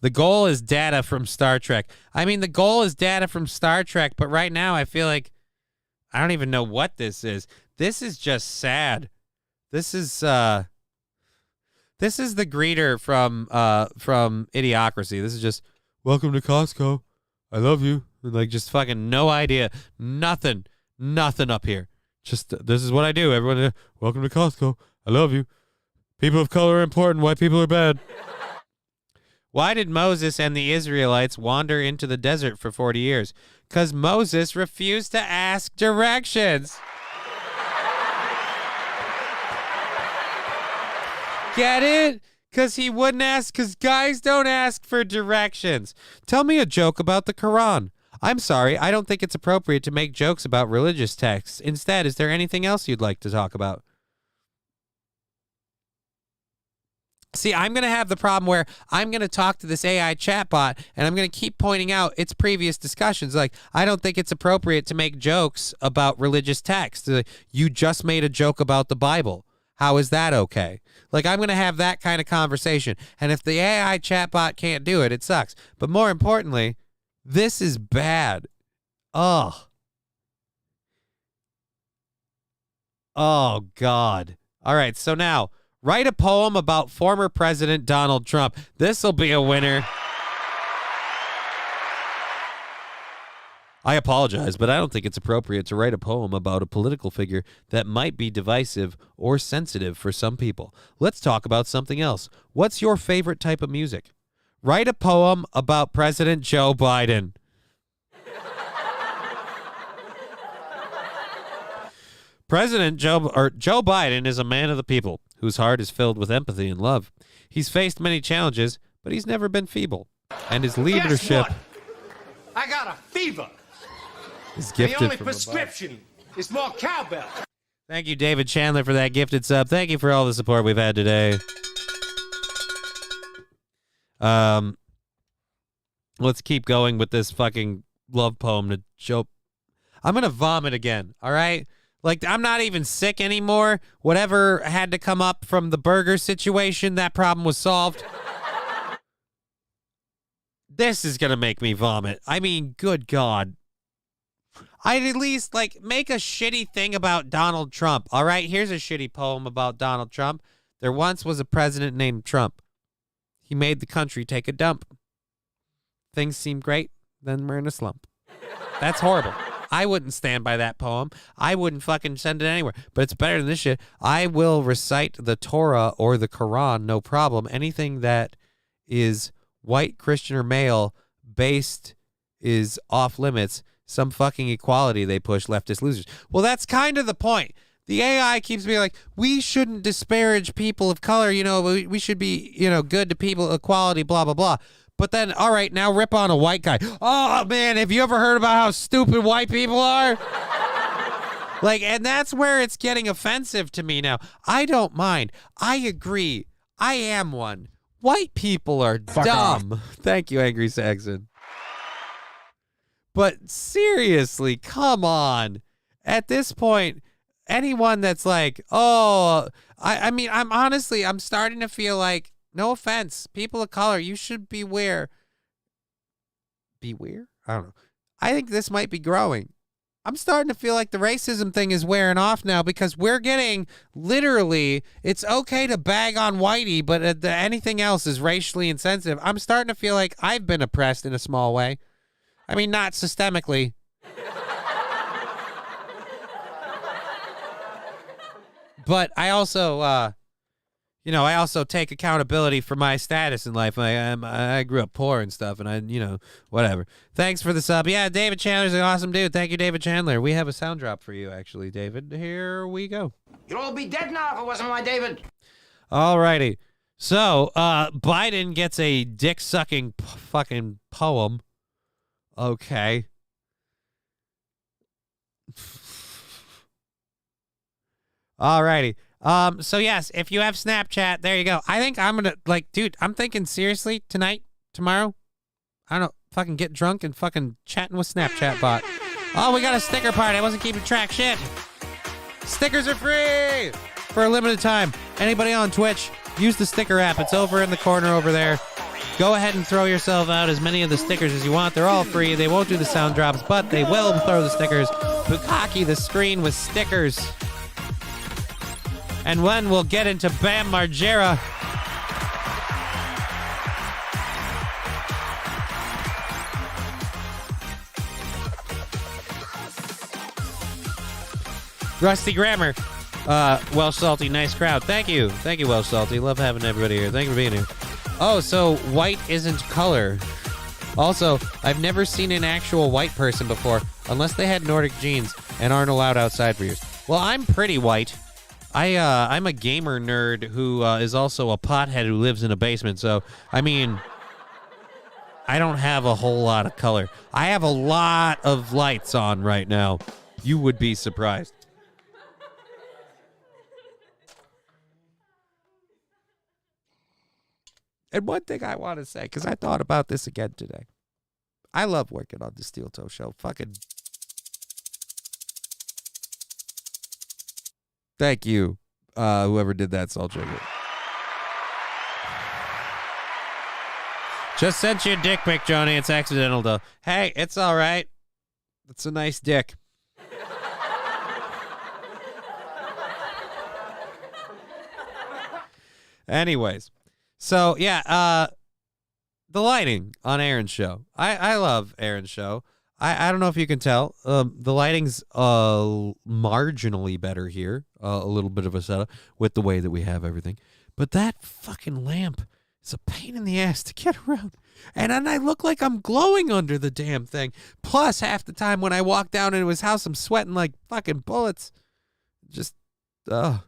The goal is data from Star Trek. I mean, the goal is data from Star Trek, but right now I feel like I don't even know what this is. This is just sad. This is the greeter from Idiocracy. This is just, welcome to Costco. I love you. Like, just fucking no idea. Nothing up here. Just, this is what I do. Everyone, welcome to Costco. I love you. People of color are important. White people are bad. Why did Moses and the Israelites wander into the desert for 40 years? Because Moses refused to ask directions. Get it? Because he wouldn't ask, because guys don't ask for directions. Tell me a joke about the Quran. I'm sorry, I don't think it's appropriate to make jokes about religious texts. Instead, is there anything else you'd like to talk about? See, I'm going to have the problem where I'm going to talk to this AI chatbot, and I'm going to keep pointing out its previous discussions. Like, I don't think it's appropriate to make jokes about religious texts. Like, you just made a joke about the Bible. How is that okay? Like, I'm going to have that kind of conversation. And if the AI chatbot can't do it, it sucks. But more importantly, this is bad. Ugh. Oh, God. All right, so now, write a poem about former President Donald Trump. This will be a winner. I apologize, but I don't think it's appropriate to write a poem about a political figure that might be divisive or sensitive for some people. Let's talk about something else. What's your favorite type of music? Write a poem about President Joe Biden. President Joe Biden is a man of the people whose heart is filled with empathy and love. He's faced many challenges, but he's never been feeble. And his leadership... Guess what? I got a fever. Is gifted the only from prescription is more cowbell. Thank you, David Chandler, for that gifted sub. Thank you for all the support we've had today. Let's keep going with this fucking love poem to Joe. I'm going to vomit again, all right? Like, I'm not even sick anymore. Whatever had to come up from the burger situation, that problem was solved. This is going to make me vomit. I mean, good God. I'd at least, like, make a shitty thing about Donald Trump. All right, here's a shitty poem about Donald Trump. There once was a president named Trump. He made the country take a dump. Things seem great, then we're in a slump. That's horrible. I wouldn't stand by that poem. I wouldn't fucking send it anywhere. But it's better than this shit. I will recite the Torah or the Quran, no problem. Anything that is white, Christian, or male based is off limits. Some fucking equality they push, leftist losers. Well, that's kind of the point. The AI keeps being like, we shouldn't disparage people of color. You know, we should be, you know, good to people, equality, blah, blah, blah. But then, all right, now rip on a white guy. Oh, man, have you ever heard about how stupid white people are? Like, and that's where it's getting offensive to me now. I don't mind. I agree. I am one. White people are dumb. Thank you, Angry Saxon. But seriously, come on. At this point, anyone that's like, oh, I mean, I'm starting to feel like, no offense, people of color, you should beware. Beware? I don't know. I think this might be growing. I'm starting to feel like the racism thing is wearing off now because we're getting literally, it's okay to bag on whitey, but anything else is racially insensitive. I'm starting to feel like I've been oppressed in a small way. I mean, not systemically. But I also, I also take accountability for my status in life. I grew up poor and stuff, and whatever. Thanks for the sub. Yeah, David Chandler's an awesome dude. Thank you, David Chandler. We have a sound drop for you, actually, David. Here we go. You'd all be dead now if it wasn't my David. All righty. So, Biden gets a dick-sucking fucking poem. Okay. All righty. So yes, if you have Snapchat, there you go. I think I'm gonna I'm thinking seriously tonight, tomorrow. I don't know, fucking get drunk and fucking chatting with Snapchat bot. Oh, we got a sticker party. I wasn't keeping track. Shit. Stickers are free for a limited time. Anybody on Twitch, use the sticker app. It's over in the corner over there. Go ahead and throw yourself out as many of the stickers as you want. They're all free. They won't do the sound drops, but they will throw the stickers. Bukkake the screen with stickers. And when we'll get into Bam Margera. Rusty Grammar. Welsh Salty, nice crowd. Thank you. Thank you, Welsh Salty. Love having everybody here. Thank you for being here. Oh, so white isn't color. Also, I've never seen an actual white person before, unless they had Nordic genes and aren't allowed outside for years. Well, I'm pretty white. I'm a gamer nerd who is also a pothead who lives in a basement. So, I mean, I don't have a whole lot of color. I have a lot of lights on right now. You would be surprised. And one thing I want to say, because I thought about this again today. I love working on the Steel Toe Show. Fucking thank you, whoever did that, Salt Sugar. Just sent you a dick pic, Joni. It's accidental, though. Hey, it's all right. It's a nice dick. Anyways, so yeah, the lighting on Aaron's show. I love Aaron's show. I don't know if you can tell. The lighting's marginally better here. A little bit of a setup with the way that we have everything. But that fucking lamp is a pain in the ass to get around. And then I look like I'm glowing under the damn thing. Plus, half the time when I walk down into his house, I'm sweating like fucking bullets. Just, I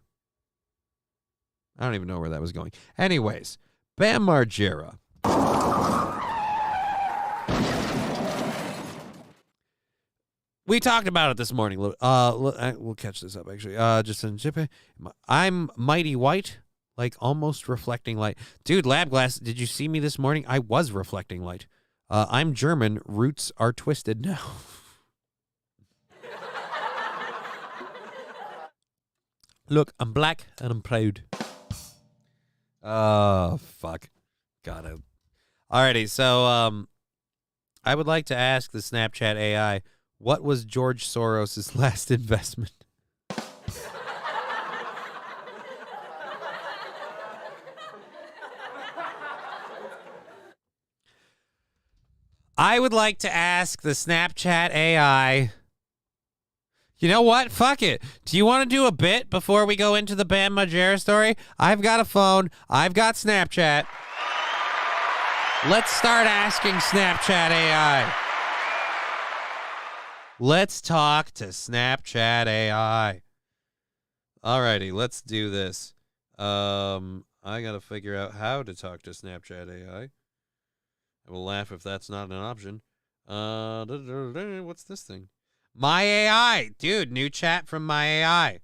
don't even know where that was going. Anyways, Bam Margera. We talked about it this morning. We'll catch this up, actually. Just in Jippy. I'm mighty white, like almost reflecting light. Dude, Lab Glass, did you see me this morning? I was reflecting light. I'm German. Roots are twisted now. Look, I'm black and I'm proud. Oh, fuck. Got it. Alrighty, so I would like to ask the Snapchat AI, what was George Soros' last investment? I would like to ask the Snapchat AI, you know what? Fuck it. Do you want to do a bit before we go into the Bam Margera story? I've got a phone. I've got Snapchat. Let's start asking Snapchat AI. Let's talk to Snapchat AI. Alrighty, let's do this. I gotta figure out how to talk to Snapchat AI. I will laugh if that's not an option. What's this thing? My AI. Dude, new chat from My AI.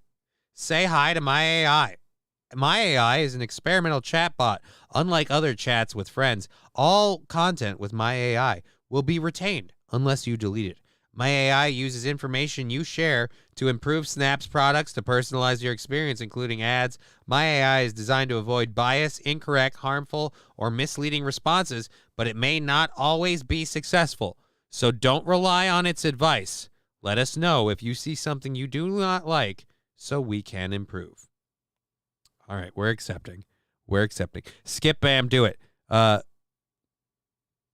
Say hi to My AI. My AI is an experimental chatbot. Unlike other chats with friends, all content with My AI will be retained unless you delete it. My AI uses information you share to improve Snap's products to personalize your experience, including ads. My AI is designed to avoid bias, incorrect, harmful, or misleading responses, but it may not always be successful. So don't rely on its advice. Let us know if you see something you do not like so we can improve. All right, we're accepting. We're accepting. Skip, bam, do it.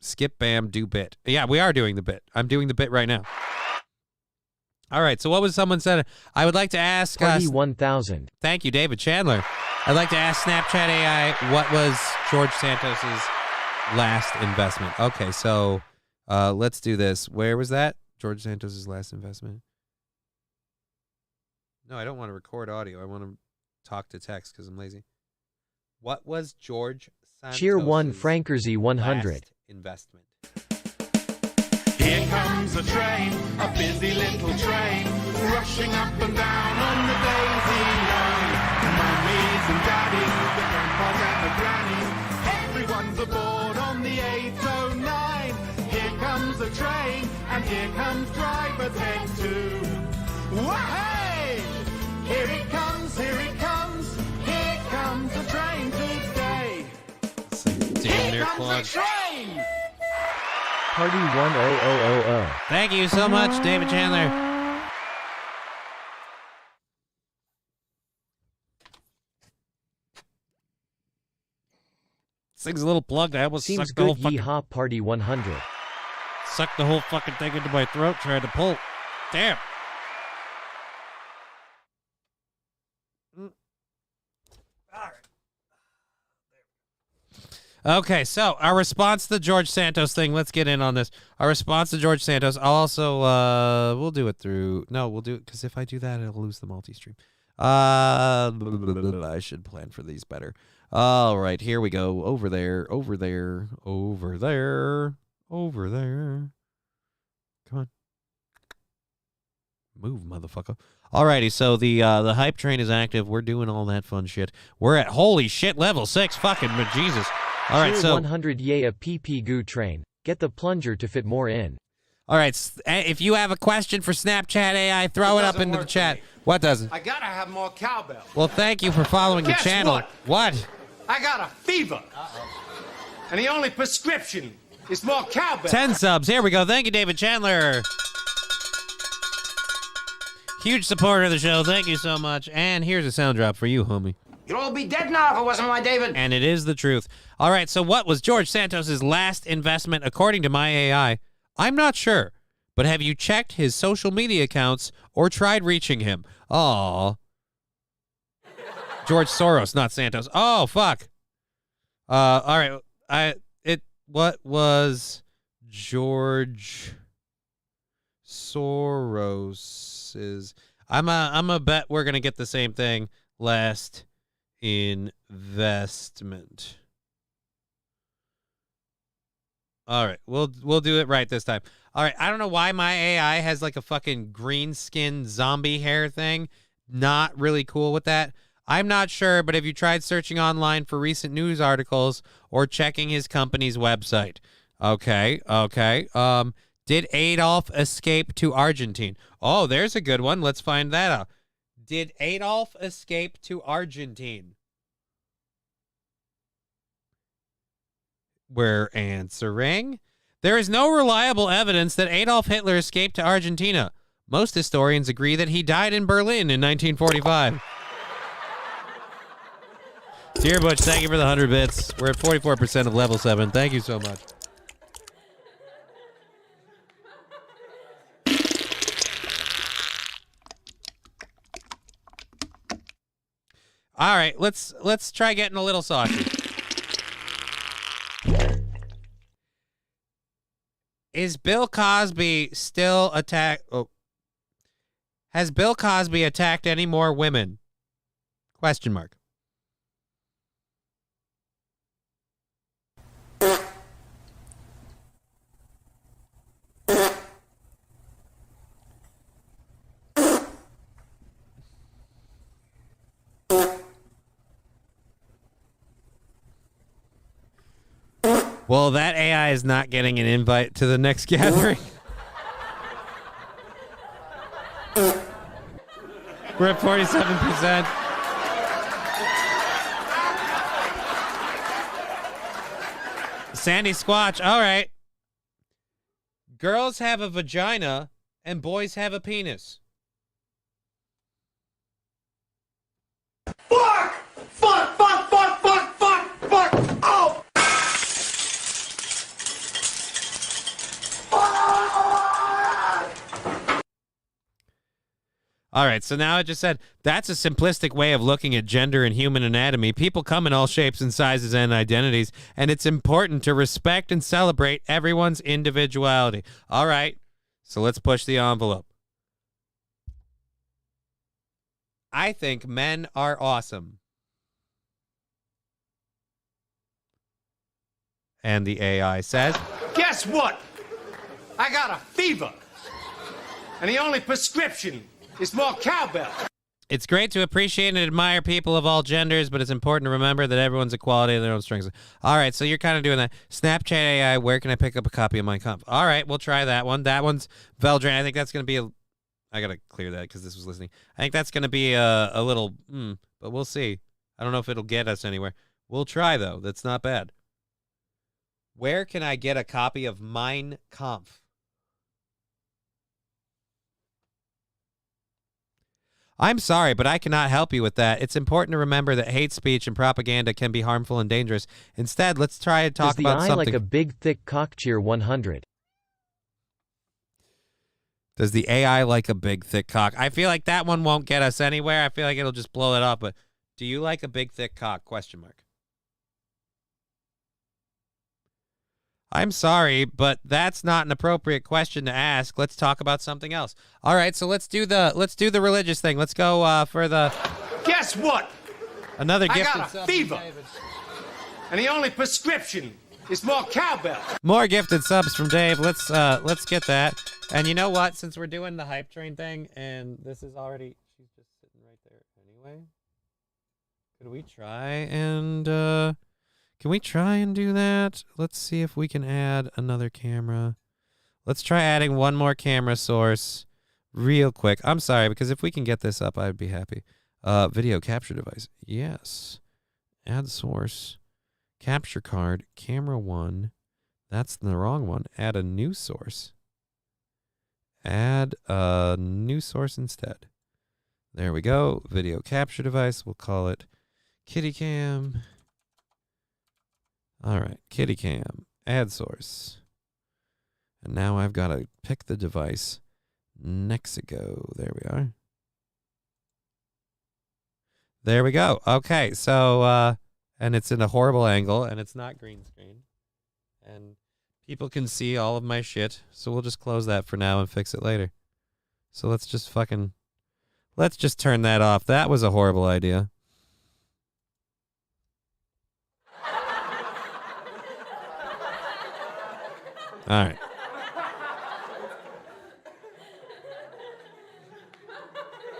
Skip, bam, do bit. Yeah, we are doing the bit. I'm doing the bit right now. All right, so what was someone said? I would like to ask... Party 1000. Thank you, David Chandler. I'd like to ask Snapchat AI, what was George Santos's last investment? Okay, so let's do this. Where was that? George Santos's last investment? No, I don't want to record audio. I want to talk to text because I'm lazy. What was George Santos's Cheer 1 Frankersy 100. last investment? Here comes a train, a busy little train, rushing up and down on the daisy line. Mummies and daddies, the grandpas and the grannies, everyone's aboard on the 809. Here comes a train, and here comes driver's head too. Wah-hey! Here it comes, here it comes, here comes the train today. Here comes the train! Party 10000. Thank you so much, David Chandler. This thing's a little plugged. I almost Seems sucked the whole good. fucking... Yeehaw Party 100. Sucked the whole fucking thing into my throat trying to pull. Damn. Okay, so our response to the George Santos thing, let's get in on this. Our response to George Santos, I'll also, we'll do it through, no, we'll do it, because if I do that, I'll lose the multi-stream. I should plan for these better. All right, here we go. Over there, over there, over there, over there. Come on. Move, motherfucker. Alrighty, so the hype train is active. We're doing all that fun shit. We're at holy shit level 6. Fucking Jesus. All right, Cheer so 100 yay a PP goo train. Get the plunger to fit more in. all right, if you have a question for Snapchat AI, throw it up into the chat. What doesn't? I gotta have more cowbell. Well, thank you for following the Guess channel. What? I got a fever. And the only prescription is more cowbell. 10 subs. Here we go. Thank you, David Chandler. Huge supporter of the show. Thank you so much. And here's a sound drop for you, homie. You'd all be dead now if it wasn't my David. And it is the truth. All right, so what was George Santos's last investment according to my AI? I'm not sure, but have you checked his social media accounts or tried reaching him? Aw. George Soros, not Santos. Oh, fuck. All right. What was George Soros's? I'm a bet we're gonna get the same thing. Last investment. All right, we'll do it right this time. All right, I don't know why my AI has like a fucking green skin zombie hair thing. Not really cool with that. I'm not sure, but have you tried searching online for recent news articles or checking his company's website? Okay. Did Adolf escape to Argentina? Oh, there's a good one. Let's find that out. Did Adolf escape to Argentina? We're answering. There is no reliable evidence that Adolf Hitler escaped to Argentina. Most historians agree that he died in Berlin in 1945. Dear Butch, thank you for the 100 bits. We're at 44% of level 7. Thank you so much. All right, let's try getting a little saucy. Is Bill Cosby still attacked? Oh. Has Bill Cosby attacked any more women? Question mark. Well, that AI is not getting an invite to the next gathering. We're at 47%. Sandy Squatch, all right. Girls have a vagina and boys have a penis. Fuck! Fuck! Fuck! Fuck! Fuck! Fuck! Fuck! Oh! All right, so now it just said, that's a simplistic way of looking at gender and human anatomy. People come in all shapes and sizes and identities, and it's important to respect and celebrate everyone's individuality. All right, so let's push the envelope. I think men are awesome. And the AI says, Guess what? I got a fever. And the only prescription is more cowbell. it's great to appreciate and admire people of all genders, but it's important to remember that everyone's equality in their own strengths. All right, so you're kind of doing that. Snapchat AI, where can I pick up a copy of Mein Kampf? All right, we'll try that one. That one's Veldran. I think that's going to be a... I got to clear that because this was listening. I think that's going to be a little... but we'll see. I don't know if it'll get us anywhere. We'll try, though. That's not bad. Where can I get a copy of Mein Kampf? I'm sorry, but I cannot help you with that. It's important to remember that hate speech and propaganda can be harmful and dangerous. Instead, let's try to talk about something. Does the eye like a big, thick cock? Cheer 100. Does the AI like a big, thick cock? I feel like that one won't get us anywhere. I feel like it'll just blow it up. But do you like a big, thick cock? Question mark. I'm sorry, but that's not an appropriate question to ask. Let's talk about something else. All right, so let's do the religious thing. Let's go for the... Guess what? Another gift. I got a fever. And the only prescription is more cowbell. More gifted subs from Dave. Let's get that. And you know what? Since we're doing the hype train thing, and this is already... She's just sitting right there anyway. Could we try and... Can we try and do that? Let's see if we can add another camera. Let's try adding one more camera source real quick. I'm sorry, because if we can get this up, I'd be happy. Video capture device. Yes. Add source. Capture card. Camera 1. That's the wrong one. Add a new source. Add a new source instead. There we go. Video capture device. We'll call it Kitty Cam. All right, Kitty Cam, add source. And now I've got to pick the device. Nexigo, there we are. There we go. Okay, so, and it's in a horrible angle, and it's not green screen. And people can see all of my shit, so we'll just close that for now and fix it later. So let's just turn that off. That was a horrible idea. All right.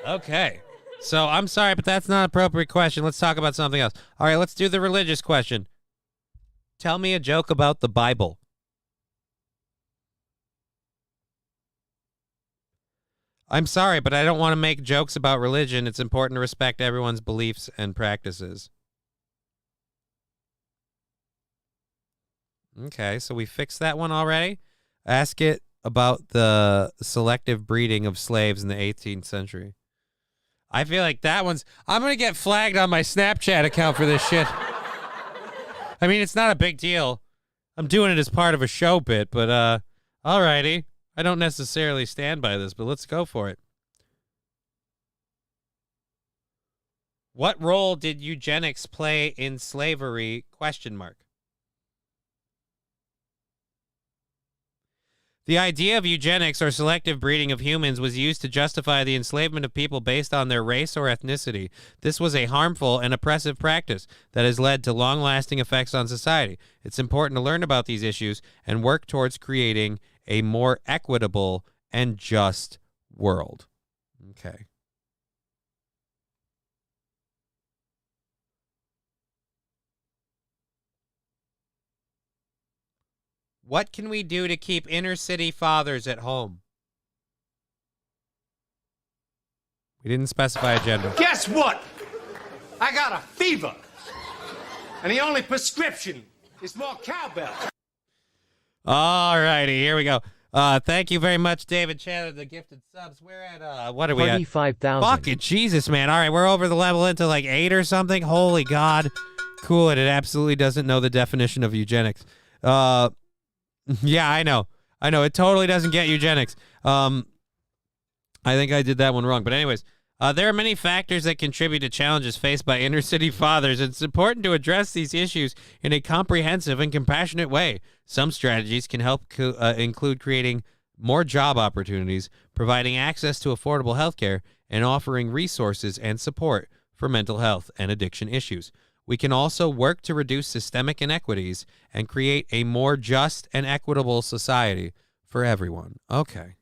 Okay. So I'm sorry, but that's not an appropriate question. Let's talk about something else. All right, let's do the religious question. Tell me a joke about the Bible. I'm sorry, but I don't want to make jokes about religion. It's important to respect everyone's beliefs and practices. Okay, so we fixed that one already. Ask it about the selective breeding of slaves in the 18th century. I feel like that one's... I'm going to get flagged on my Snapchat account for this shit. I mean, it's not a big deal. I'm doing it as part of a show bit, but, alrighty. I don't necessarily stand by this, but let's go for it. What role did eugenics play in slavery? Question mark. The idea of eugenics or selective breeding of humans was used to justify the enslavement of people based on their race or ethnicity. This was a harmful and oppressive practice that has led to long-lasting effects on society. It's important to learn about these issues and work towards creating a more equitable and just world. Okay. What can we do to keep inner city fathers at home? We didn't specify a gender. Guess what? I got a fever. And the only prescription is more cowbell. All righty, here we go. Thank you very much, David Chandler, the gifted subs. We're at, what are we at? 45,000. Fucking Jesus, man. All right, we're over the level into like 8 or something. Holy God. Cool, it absolutely doesn't know the definition of eugenics. Yeah, I know. It totally doesn't get eugenics. I think I did that one wrong. But anyways, there are many factors that contribute to challenges faced by inner city fathers. It's important to address these issues in a comprehensive and compassionate way. Some strategies can help include creating more job opportunities, providing access to affordable health care, and offering resources and support for mental health and addiction issues. We can also work to reduce systemic inequities and create a more just and equitable society for everyone. Okay.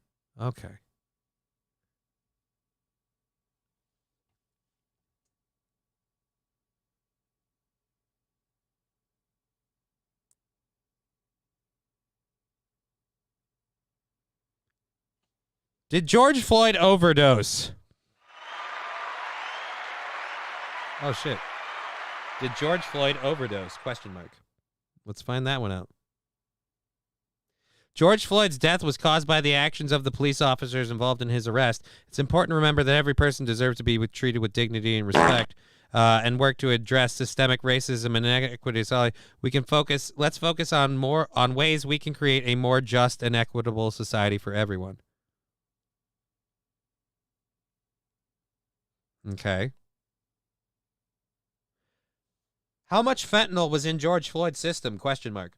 Did George Floyd overdose? Oh, shit. Did George Floyd overdose? Question mark. Let's find that one out. George Floyd's death was caused by the actions of the police officers involved in his arrest. It's important to remember that every person deserves to be treated with dignity and respect, and work to address systemic racism and inequity. So let's focus on ways we can create a more just and equitable society for everyone. Okay. How much fentanyl was in George Floyd's system? Question mark.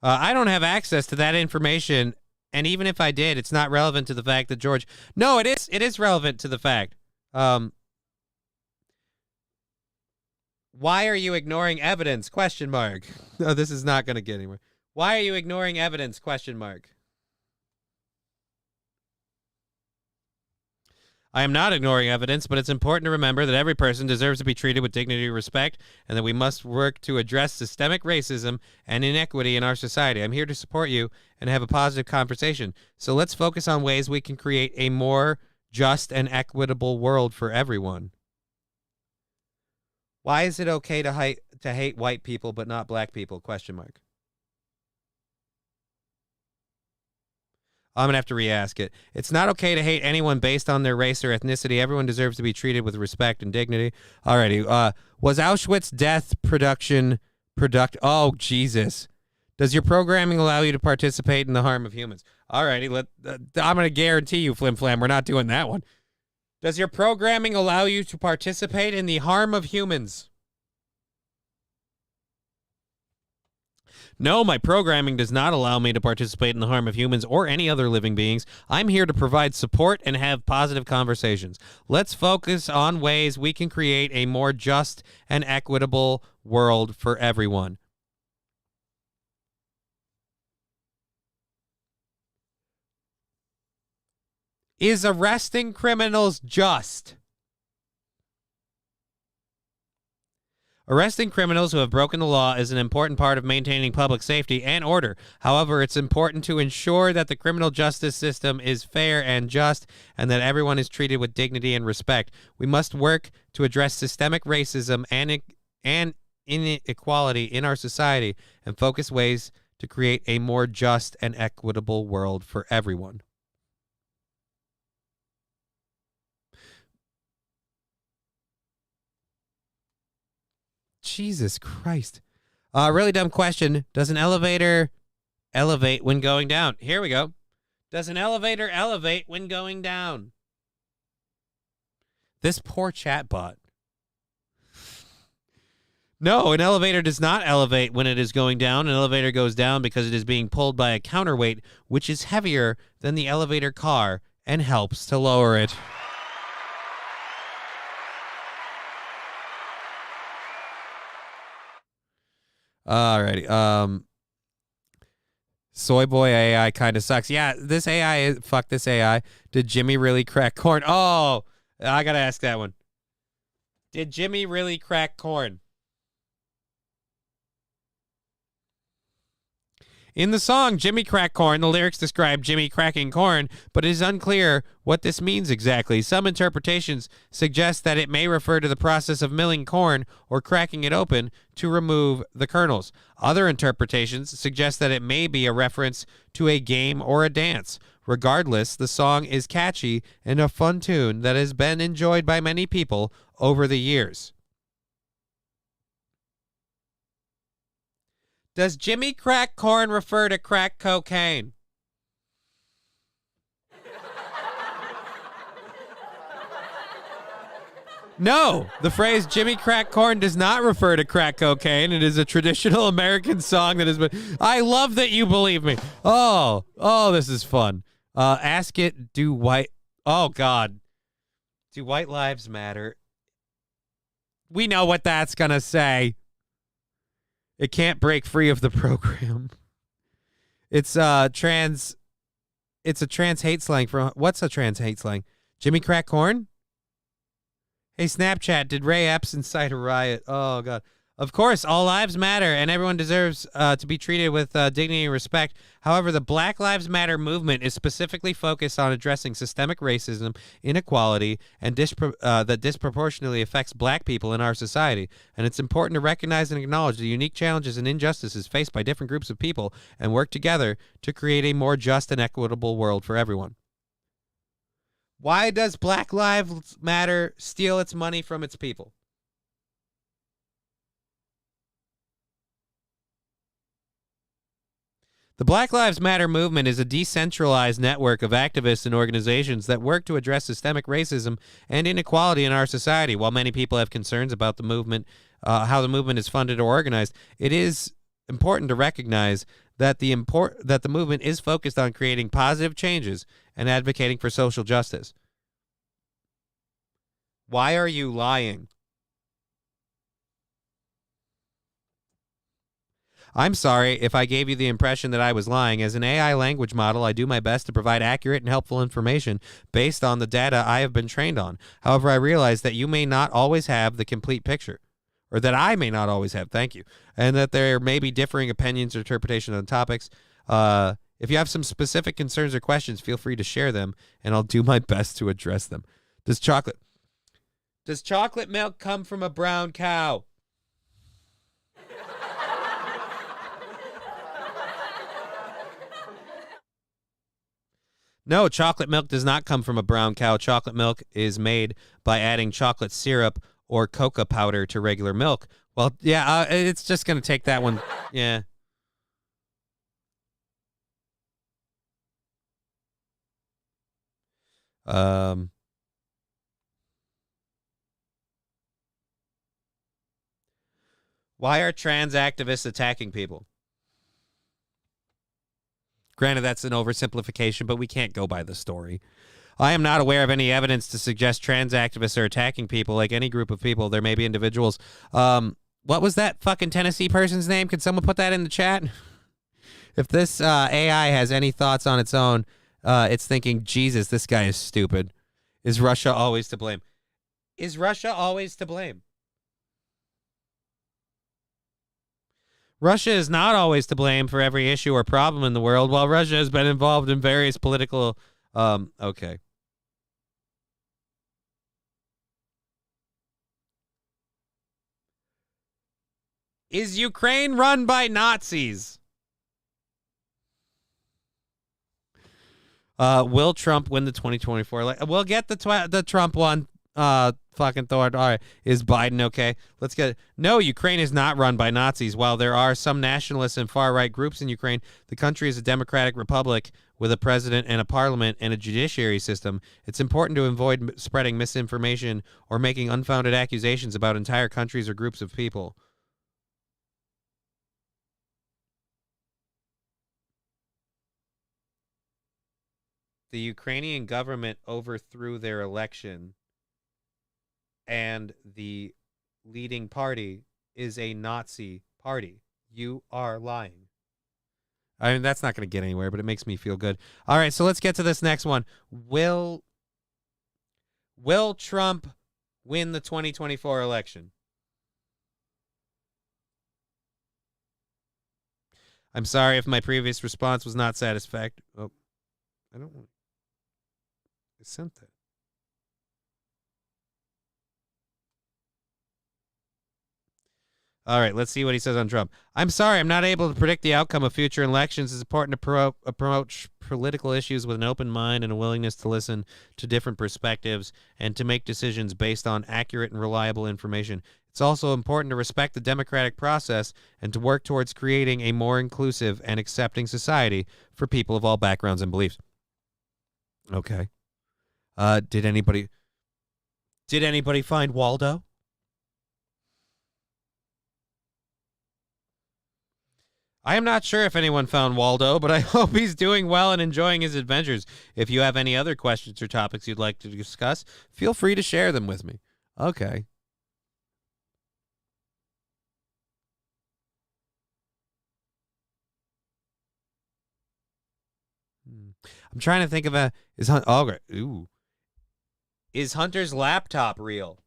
I don't have access to that information, and even if I did, it's not relevant to the fact that George... No, it is. It is relevant to the fact. Why are you ignoring evidence? Question mark. No, this is not going to get anywhere. Why are you ignoring evidence? Question mark. I am not ignoring evidence, but it's important to remember that every person deserves to be treated with dignity and respect, and that we must work to address systemic racism and inequity in our society. I'm here to support you and have a positive conversation. So let's focus on ways we can create a more just and equitable world for everyone. Why is it okay to hate white people but not black people? Question mark. I'm going to have to re-ask it. It's not okay to hate anyone based on their race or ethnicity. Everyone deserves to be treated with respect and dignity. Alrighty. Was Auschwitz death Oh, Jesus. Does your programming allow you to participate in the harm of humans? Alrighty. I'm going to guarantee you, Flim Flam, we're not doing that one. Does your programming allow you to participate in the harm of humans? No, my programming does not allow me to participate in the harm of humans or any other living beings. I'm here to provide support and have positive conversations. Let's focus on ways we can create a more just and equitable world for everyone. Is arresting criminals just? Arresting criminals who have broken the law is an important part of maintaining public safety and order. However, it's important to ensure that the criminal justice system is fair and just, and that everyone is treated with dignity and respect. We must work to address systemic racism and inequality in our society and focus ways to create a more just and equitable world for everyone. Jesus Christ. Really dumb question. Does an elevator elevate when going down? Here we go. Does an elevator elevate when going down? This poor chatbot. No, an elevator does not elevate when it is going down. An elevator goes down because it is being pulled by a counterweight, which is heavier than the elevator car and helps to lower it. Alrighty. Soy boy AI kind of sucks. Yeah, this AI fuck this AI. Did Jimmy really crack corn? Oh, I gotta ask that one. Did Jimmy really crack corn? In the song Jimmy Crack Corn, the lyrics describe Jimmy cracking corn, but it is unclear what this means exactly. Some interpretations suggest that it may refer to the process of milling corn or cracking it open to remove the kernels. Other interpretations suggest that it may be a reference to a game or a dance. Regardless, the song is catchy and a fun tune that has been enjoyed by many people over the years. Does Jimmy Crack Corn refer to crack cocaine? No, the phrase Jimmy Crack Corn does not refer to crack cocaine. It is a traditional American song that has been... I love that you believe me. Oh, this is fun. Ask it, do white... Oh, God. Do white lives matter? We know what that's going to say. It can't break free of the program. It's a trans hate slang from... What's a trans hate slang? Jimmy Crack Corn? Hey, Snapchat, did Ray Epps incite a riot? Oh, God. Of course, all lives matter, and everyone deserves to be treated with dignity and respect. However, the Black Lives Matter movement is specifically focused on addressing systemic racism, inequality, and that disproportionately affects black people in our society. And it's important to recognize and acknowledge the unique challenges and injustices faced by different groups of people and work together to create a more just and equitable world for everyone. Why does Black Lives Matter steal its money from its people? The Black Lives Matter movement is a decentralized network of activists and organizations that work to address systemic racism and inequality in our society. While many people have concerns about the movement, how the movement is funded or organized, it is important to recognize that the movement is focused on creating positive changes and advocating for social justice. Why are you lying? I'm sorry if I gave you the impression that I was lying. As an AI language model, I do my best to provide accurate and helpful information based on the data I have been trained on. However, I realize that you may not always have the complete picture, or that I may not always have, thank you, and that there may be differing opinions or interpretations on topics. If you have some specific concerns or questions, feel free to share them, and I'll do my best to address them. Does chocolate milk come from a brown cow? No, chocolate milk does not come from a brown cow. Chocolate milk is made by adding chocolate syrup or cocoa powder to regular milk. Well, yeah, it's just going to take that one. Yeah. Why are trans activists attacking people? Granted, that's an oversimplification, but we can't go by the story. I am not aware of any evidence to suggest trans activists are attacking people. Like any group of people, there may be individuals. What was that fucking Tennessee person's name? Could someone put that in the chat? If this AI has any thoughts on its own, it's thinking, Jesus, this guy is stupid. Is Russia always to blame? Is Russia always to blame? Russia is not always to blame for every issue or problem in the world, while Russia has been involved in various political... okay. Is Ukraine run by Nazis? Will Trump win the 2024 election? We'll get the Trump one. Fucking Thor. All right. Is Biden okay? Let's get it. No, Ukraine is not run by Nazis. While there are some nationalists and far-right groups in Ukraine, the country is a democratic republic with a president and a parliament and a judiciary system. It's important to avoid spreading misinformation or making unfounded accusations about entire countries or groups of people. the Ukrainian government overthrew their election and the leading party is a Nazi party. You are lying. I mean, that's not going to get anywhere, but it makes me feel good. All right, so let's get to this next one. Will Trump win the 2024 election? I'm sorry if my previous response was not satisfactory. Oh, I don't want. I sent that. All right, let's see what he says on Trump. I'm sorry, I'm not able to predict the outcome of future elections. It's important to approach political issues with an open mind and a willingness to listen to different perspectives and to make decisions based on accurate and reliable information. It's also important to respect the democratic process and to work towards creating a more inclusive and accepting society for people of all backgrounds and beliefs. Okay. Did anybody find Waldo? I am not sure if anyone found Waldo, but I hope he's doing well and enjoying his adventures. If you have any other questions or topics you'd like to discuss, feel free to share them with me. Okay. I'm trying to think of is Hunter's laptop real?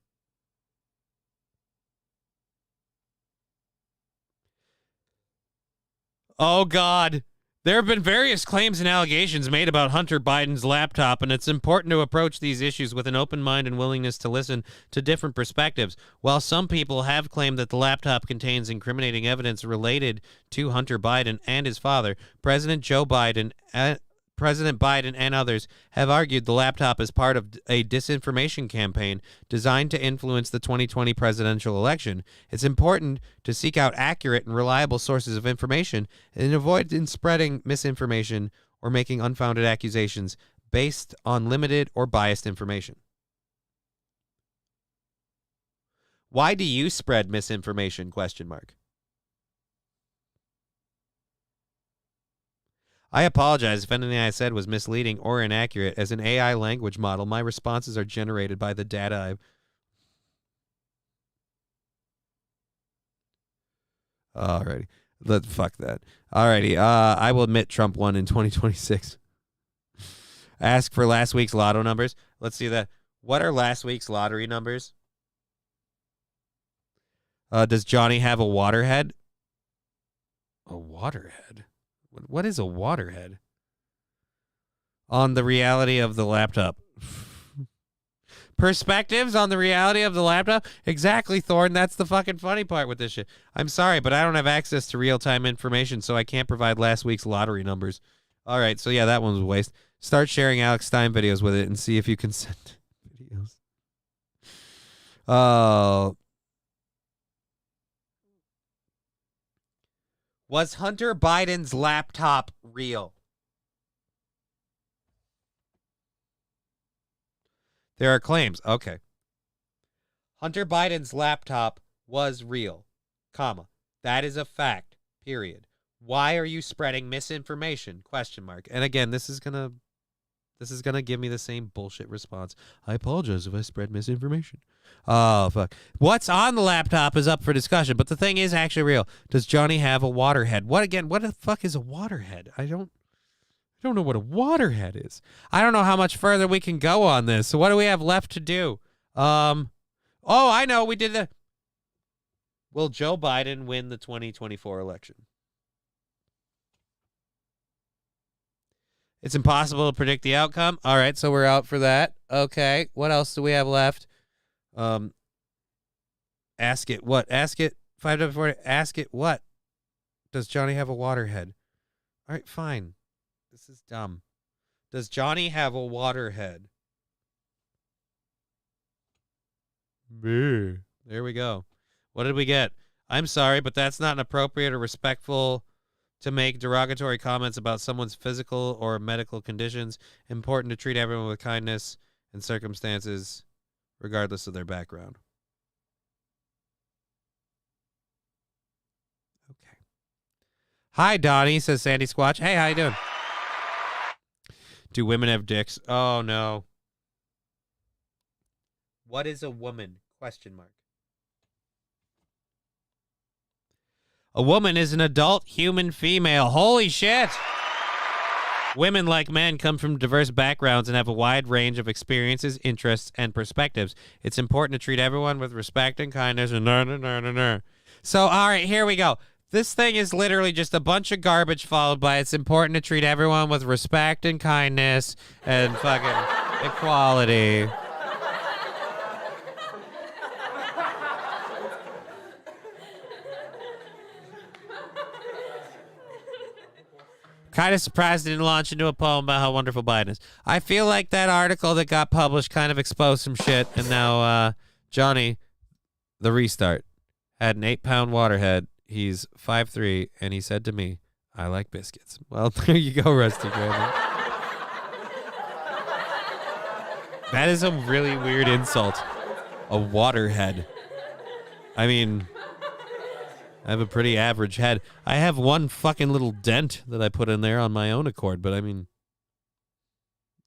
Oh, God. There have been various claims and allegations made about Hunter Biden's laptop, and it's important to approach these issues with an open mind and willingness to listen to different perspectives. While some people have claimed that the laptop contains incriminating evidence related to Hunter Biden and his father, President Biden and others have argued the laptop is part of a disinformation campaign designed to influence the 2020 presidential election. It's important to seek out accurate and reliable sources of information and avoid spreading misinformation or making unfounded accusations based on limited or biased information. Why do you spread misinformation? ? I apologize if anything I said was misleading or inaccurate. As an AI language model, my responses are generated by the data I've... Alrighty. Fuck that. Alrighty. I will admit Trump won in 2026. Ask for last week's lotto numbers. Let's see that. What are last week's lottery numbers? Does Johnny have a waterhead? A waterhead? What is a waterhead? On the reality of the laptop. Perspectives on the reality of the laptop? Exactly, Thorne. That's the fucking funny part with this shit. I'm sorry, but I don't have access to real-time information, so I can't provide last week's lottery numbers. All right, so yeah, that one was a waste. Start sharing Alex Stein videos with it and see if you can send videos. Was Hunter Biden's laptop real? There are claims. Okay. Hunter Biden's laptop was real, comma. That is a fact, period. Why are you spreading misinformation? ? And again, this is gonna give me the same bullshit response. I apologize if I spread misinformation. Oh, fuck. What's on the laptop is up for discussion, but the thing is actually real. Does Johnny have a waterhead? What the fuck is a waterhead? I don't know what a waterhead is. I don't know how much further we can go on this. So what do we have left to do? Oh, I know. We did the... Will Joe Biden win the 2024 election? It's impossible to predict the outcome. All right, so we're out for that. Okay, what else do we have left? Ask it what? Ask it 5W40. Ask it what? Does Johnny have a waterhead? All right, fine. This is dumb. Does Johnny have a waterhead? There we go. What did we get? I'm sorry, but that's not appropriate or respectful to make derogatory comments about someone's physical or medical conditions. Important to treat everyone with kindness and circumstances, regardless of their background. Okay. Hi, Donnie, says Sandy Squatch. Hey, how you doing? Do women have dicks? Oh, no. What is a woman? Question mark. A woman is an adult human female. Holy shit! Women, like men, come from diverse backgrounds and have a wide range of experiences, interests, and perspectives. It's important to treat everyone with respect and kindness. So, all right, here we go. This thing is literally just a bunch of garbage followed by it's important to treat everyone with respect and kindness and fucking equality. Kind of surprised it didn't launch into a poem about how wonderful Biden is. I feel like that article that got published kind of exposed some shit, and now Johnny, the restart, had an 8-pound waterhead. He's 5'3", and he said to me, I like biscuits. Well, there you go, Rusty Grandma. That is a really weird insult. A waterhead. I mean, I have a pretty average head. I have one fucking little dent that I put in there on my own accord, but I mean,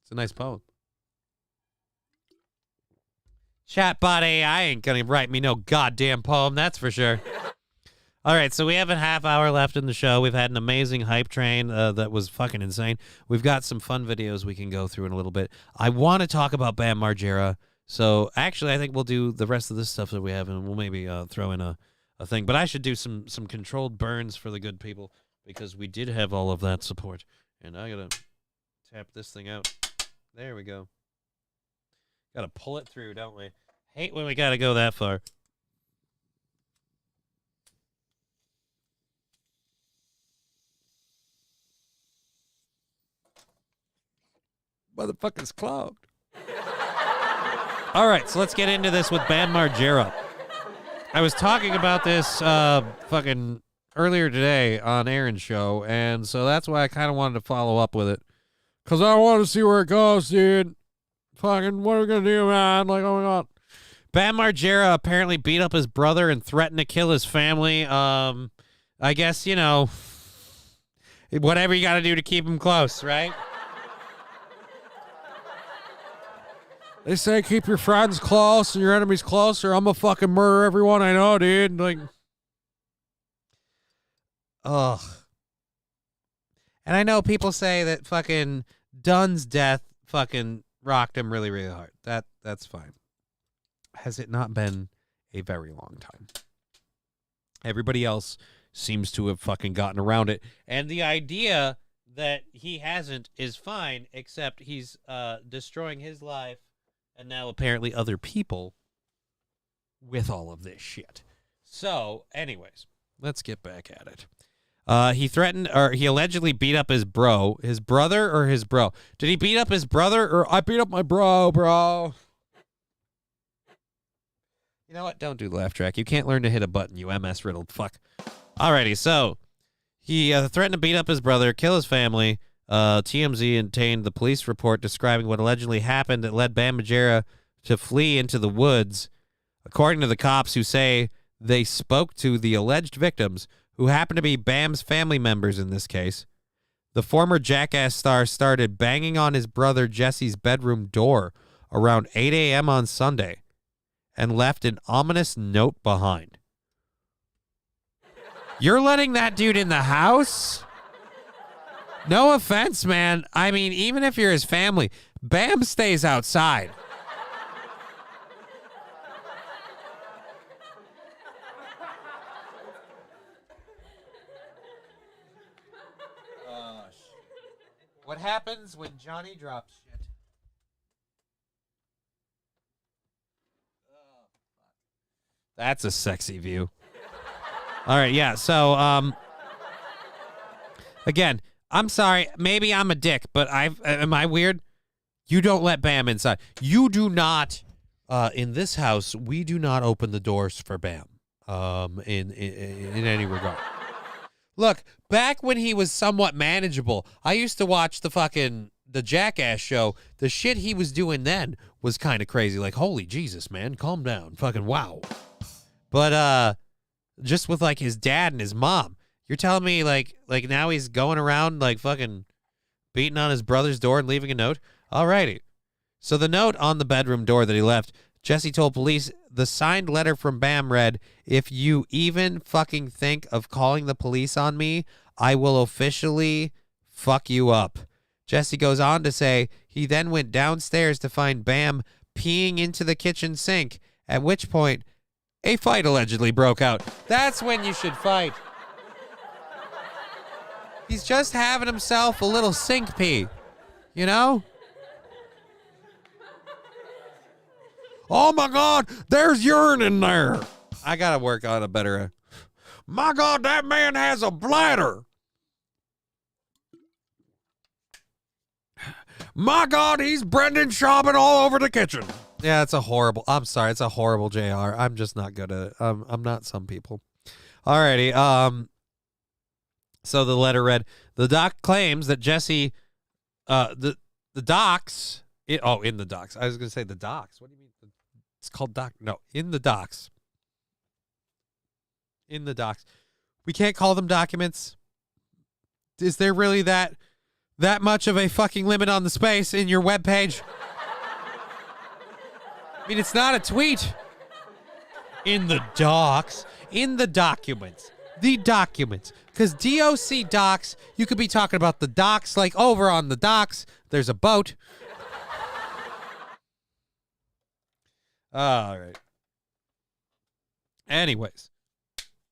it's a nice poem. Chatbot AI ain't gonna write me no goddamn poem, that's for sure. All right, so we have a half hour left in the show. We've had an amazing hype train that was fucking insane. We've got some fun videos we can go through in a little bit. I want to talk about Bam Margera. So actually, I think we'll do the rest of this stuff that we have, and we'll maybe throw in a thing. But I should do some controlled burns for the good people, because we did have all of that support. And I got to tap this thing out. There we go. Got to pull it through, don't we? Hate when we got to go that far. Motherfucker's clogged. All right, so let's get into this with Bam Margera. I was talking about this fucking earlier today on Aaron's show, and so that's why I kind of wanted to follow up with it. Because I want to see where it goes, dude. Fucking, what are we going to do, man? Like, oh my God. Bam Margera apparently beat up his brother and threatened to kill his family. I guess, you know, whatever you got to do to keep him close, right? They say keep your friends close and your enemies closer. I'm gonna fucking murder everyone I know, dude. Like, ugh. And I know people say that fucking Dunn's death fucking rocked him really, really hard. That's fine. Has it not been a very long time? Everybody else seems to have fucking gotten around it. And the idea that he hasn't is fine, except he's destroying his life and now apparently other people with all of this shit. So, anyways, let's get back at it. He threatened, or he allegedly beat up his brother or his bro. Did he beat up his brother, or I beat up my bro? You know what? Don't do the laugh track. You can't learn to hit a button, you MS-riddled fuck. Alrighty, so he threatened to beat up his brother, kill his family. TMZ obtained the police report describing what allegedly happened that led Bam Margera to flee into the woods. According to the cops, who say they spoke to the alleged victims, who happen to be Bam's family members in this case, the former Jackass star started banging on his brother Jesse's bedroom door around 8 a.m. on Sunday and left an ominous note behind. You're letting that dude in the house? No offense, man. I mean, even if you're his family, Bam stays outside. What happens when Johnny drops shit? That's a sexy view. All right, yeah. So, again, I'm sorry. Maybe I'm a dick, but am I weird? You don't let Bam inside. You do not. In this house, we do not open the doors for Bam. In any regard. Look, back when he was somewhat manageable, I used to watch the Jackass show. The shit he was doing then was kind of crazy. Like, holy Jesus, man, calm down. Fucking wow. But just with like his dad and his mom, you're telling me like now he's going around like fucking beating on his brother's door and leaving a note? Alrighty. So the note on the bedroom door that he left, Jesse told police the signed letter from Bam read, "If you even fucking think of calling the police on me, I will officially fuck you up." Jesse goes on to say he then went downstairs to find Bam peeing into the kitchen sink, at which point a fight allegedly broke out. That's when you should fight. He's just having himself a little sink pee, you know? Oh my God, there's urine in there. I gotta work on a better. My God, that man has a bladder. My God, he's Brendan Schaubing all over the kitchen. Yeah, it's a horrible. I'm sorry, it's a horrible JR. I'm just not good at it. I'm not some people. Alrighty. So the letter read, the doc claims that Jesse, the docs. In the docs. I was gonna say the docs. What do you mean? It's called doc. No, in the docs. In the docs. We can't call them documents. Is there really that much of a fucking limit on the space in your webpage? I mean, it's not a tweet. In the docs. In the documents. The documents. Because DOC docs, you could be talking about the docks, like over on the docks, there's a boat. All right. Anyways,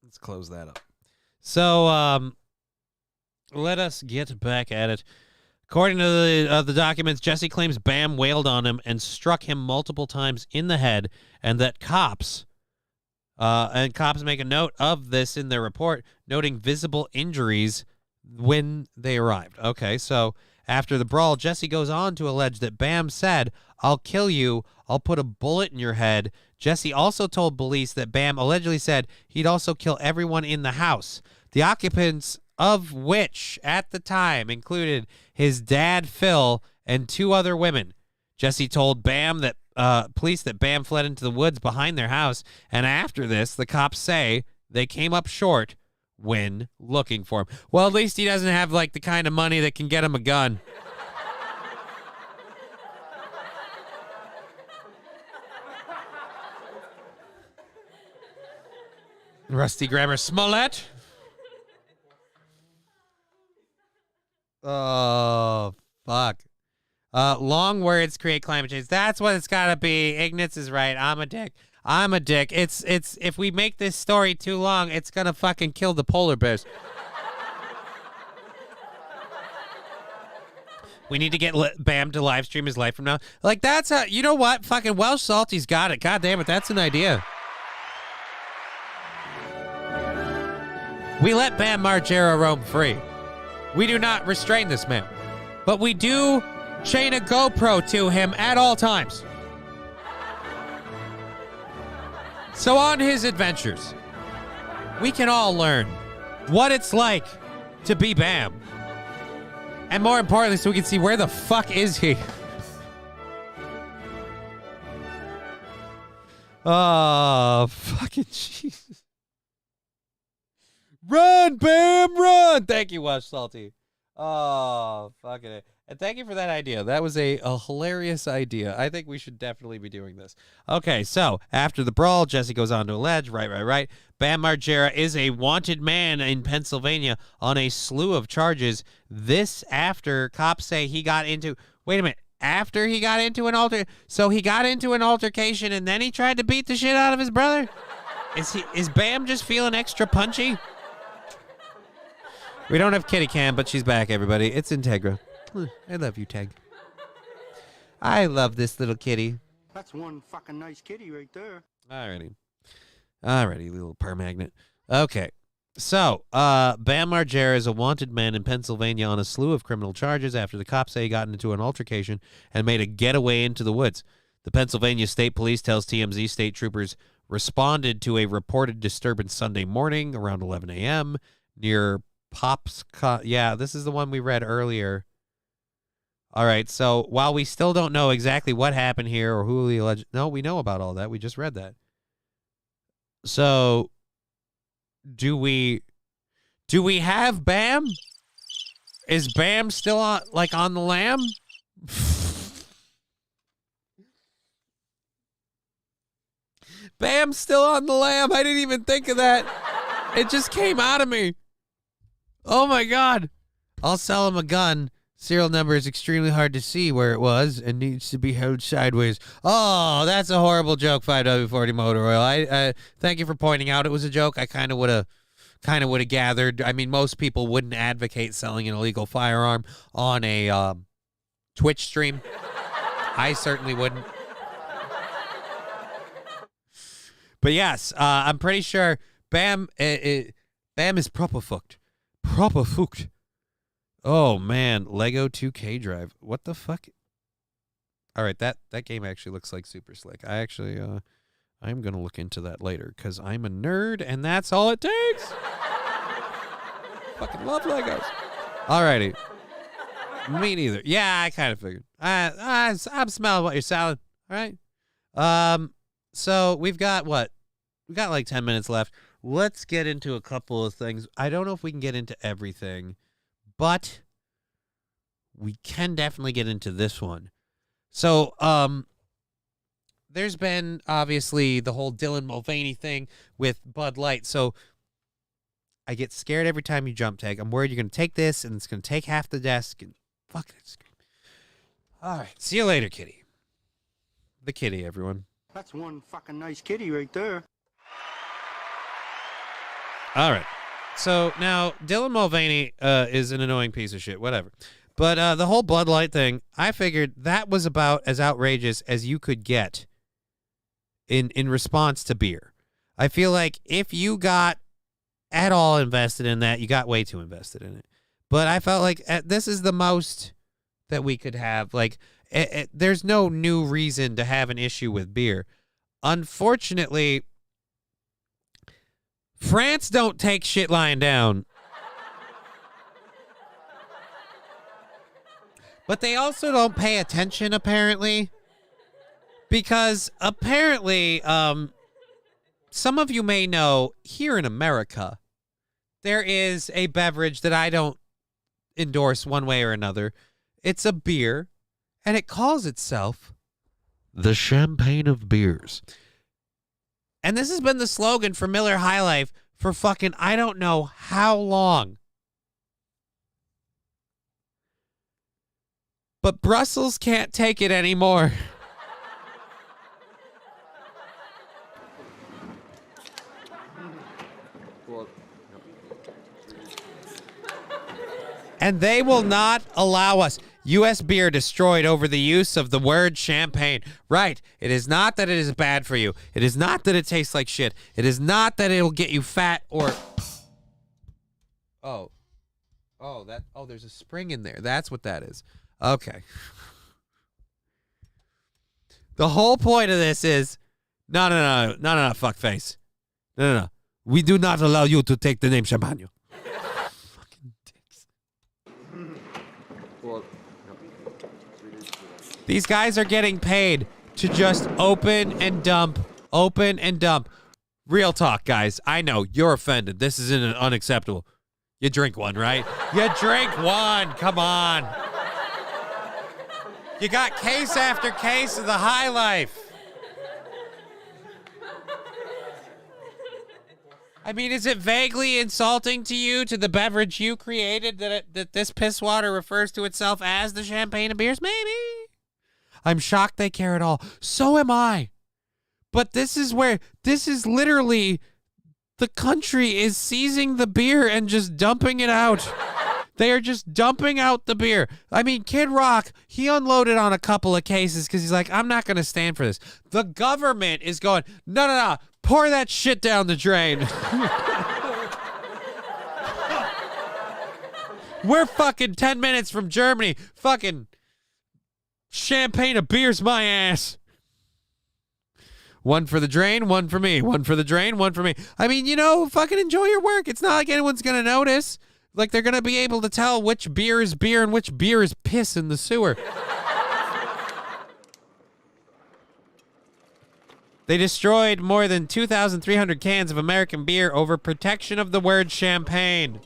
let's close that up. So, let us get back at it. According to the documents, Jesse claims Bam wailed on him and struck him multiple times in the head, and that cops make a note of this in their report, noting visible injuries when they arrived. Okay, so after the brawl, Jesse goes on to allege that Bam said, "I'll kill you. I'll put a bullet in your head." Jesse also told police that Bam allegedly said he'd also kill everyone in the house, the occupants of which at the time included his dad, Phil, and 2 other women. Jesse told Bam that police that Bam fled into the woods behind their house, and after this, the cops say they came up short when looking for him. Well, at least he doesn't have like the kind of money that can get him a gun. Rusty Grammar Smollett. Oh, fuck. Long words create climate change. That's what it's got to be. Ignatz is right. I'm a dick. It's if we make this story too long, it's going to fucking kill the polar bears. We need to get Bam to live stream his life from now. Like, that's how, you know what? Fucking Welsh Salty's got it. God damn it. That's an idea. We let Bam Margera roam free. We do not restrain this man, but we do chain a GoPro to him at all times. So on his adventures, we can all learn what it's like to be Bam. And more importantly, so we can see where the fuck is he. Oh, fucking Jesus. Run, Bam, run! Thank you, Welsh Salty. Oh, fucking it. And thank you for that idea. That was a hilarious idea. I think we should definitely be doing this. Okay, so after the brawl, Jesse goes on to allege, right. Bam Margera is a wanted man in Pennsylvania on a slew of charges. This after cops say he got into... Wait a minute. After he got into an So he got into an altercation and then he tried to beat the shit out of his brother? Is Bam just feeling extra punchy? We don't have Kitty Cam, but she's back, everybody. It's Integra. I love you, Tag. I love this little kitty. That's one fucking nice kitty right there. Alrighty, little per magnet. Okay. So, Bam Margera is a wanted man in Pennsylvania on a slew of criminal charges after the cops say he got into an altercation and made a getaway into the woods. The Pennsylvania State Police tells TMZ state troopers responded to a reported disturbance Sunday morning around 11 a.m. near yeah, this is the one we read earlier. All right, so while we still don't know exactly what happened here or who the alleged... No, we know about all that. We just read that. So, do we have Bam? Is Bam still on, on the lam? Bam's still on the lam. I didn't even think of that. It just came out of me. Oh my God. I'll sell him a gun. Serial number is extremely hard to see where it was and needs to be held sideways. Oh, that's a horrible joke, 5W40 Motor Oil. I thank you for pointing out it was a joke. I kind of would have gathered. I mean, most people wouldn't advocate selling an illegal firearm on a Twitch stream. I certainly wouldn't. But yes, I'm pretty sure Bam Bam is proper fucked. Proper fucked. Oh man, Lego 2K Drive. What the fuck? All right, that game actually looks like super slick. I actually I'm going to look into that later cuz I'm a nerd and that's all it takes. Fucking love Legos. Alrighty. Me neither. Yeah, I kind of figured. I'm smelling what you're selling. All right. So we've got what? We got like 10 minutes left. Let's get into a couple of things. I don't know if we can get into everything, but we can definitely get into this one. So, there's been obviously the whole Dylan Mulvaney thing with Bud Light. So I get scared every time you jump tag. I'm worried you're going to take this and it's going to take half the desk and fuck it. All right. See you later, kitty. The kitty, everyone. That's one fucking nice kitty right there. All right. So now Dylan Mulvaney is an annoying piece of shit, whatever. But the whole Bud Light thing, I figured that was about as outrageous as you could get in response to beer. I feel like if you got at all invested in that, you got way too invested in it. But I felt like this is the most that we could have. Like, there's no new reason to have an issue with beer. Unfortunately, France don't take shit lying down. But they also don't pay attention, apparently. Because apparently, some of you may know, here in America, there is a beverage that I don't endorse one way or another. It's a beer, and it calls itself the Champagne of Beers. And this has been the slogan for Miller High Life for fucking I don't know how long. But Brussels can't take it anymore. And they will not allow us. U.S. beer destroyed over the use of the word champagne. Right. It is not that it is bad for you. It is not that it tastes like shit. It is not that it'll get you fat or... Oh, there's a spring in there. That's what that is. Okay. The whole point of this is, no, fuckface. No. We do not allow you to take the name Champagne. Fucking dicks. These guys are getting paid to just open and dump. Real talk, guys. I know, you're offended. This is unacceptable. You drink one, right? You drink one. Come on. You got case after case of the High Life. I mean, is it vaguely insulting to you, to the beverage you created, that this piss water refers to itself as the Champagne of Beers? Maybe. I'm shocked they care at all. So am I. But this is literally, the country is seizing the beer and just dumping it out. They are just dumping out the beer. I mean, Kid Rock, he unloaded on a couple of cases because he's like, I'm not going to stand for this. The government is going, no, pour that shit down the drain. We're fucking 10 minutes from Germany. Fucking Champagne of Beers my ass. One for the drain, one for me. One for the drain, one for me. I mean, fucking enjoy your work. It's not like anyone's going to notice. Like, they're going to be able to tell which beer is beer and which beer is piss in the sewer. They destroyed more than 2,300 cans of American beer over protection of the word champagne.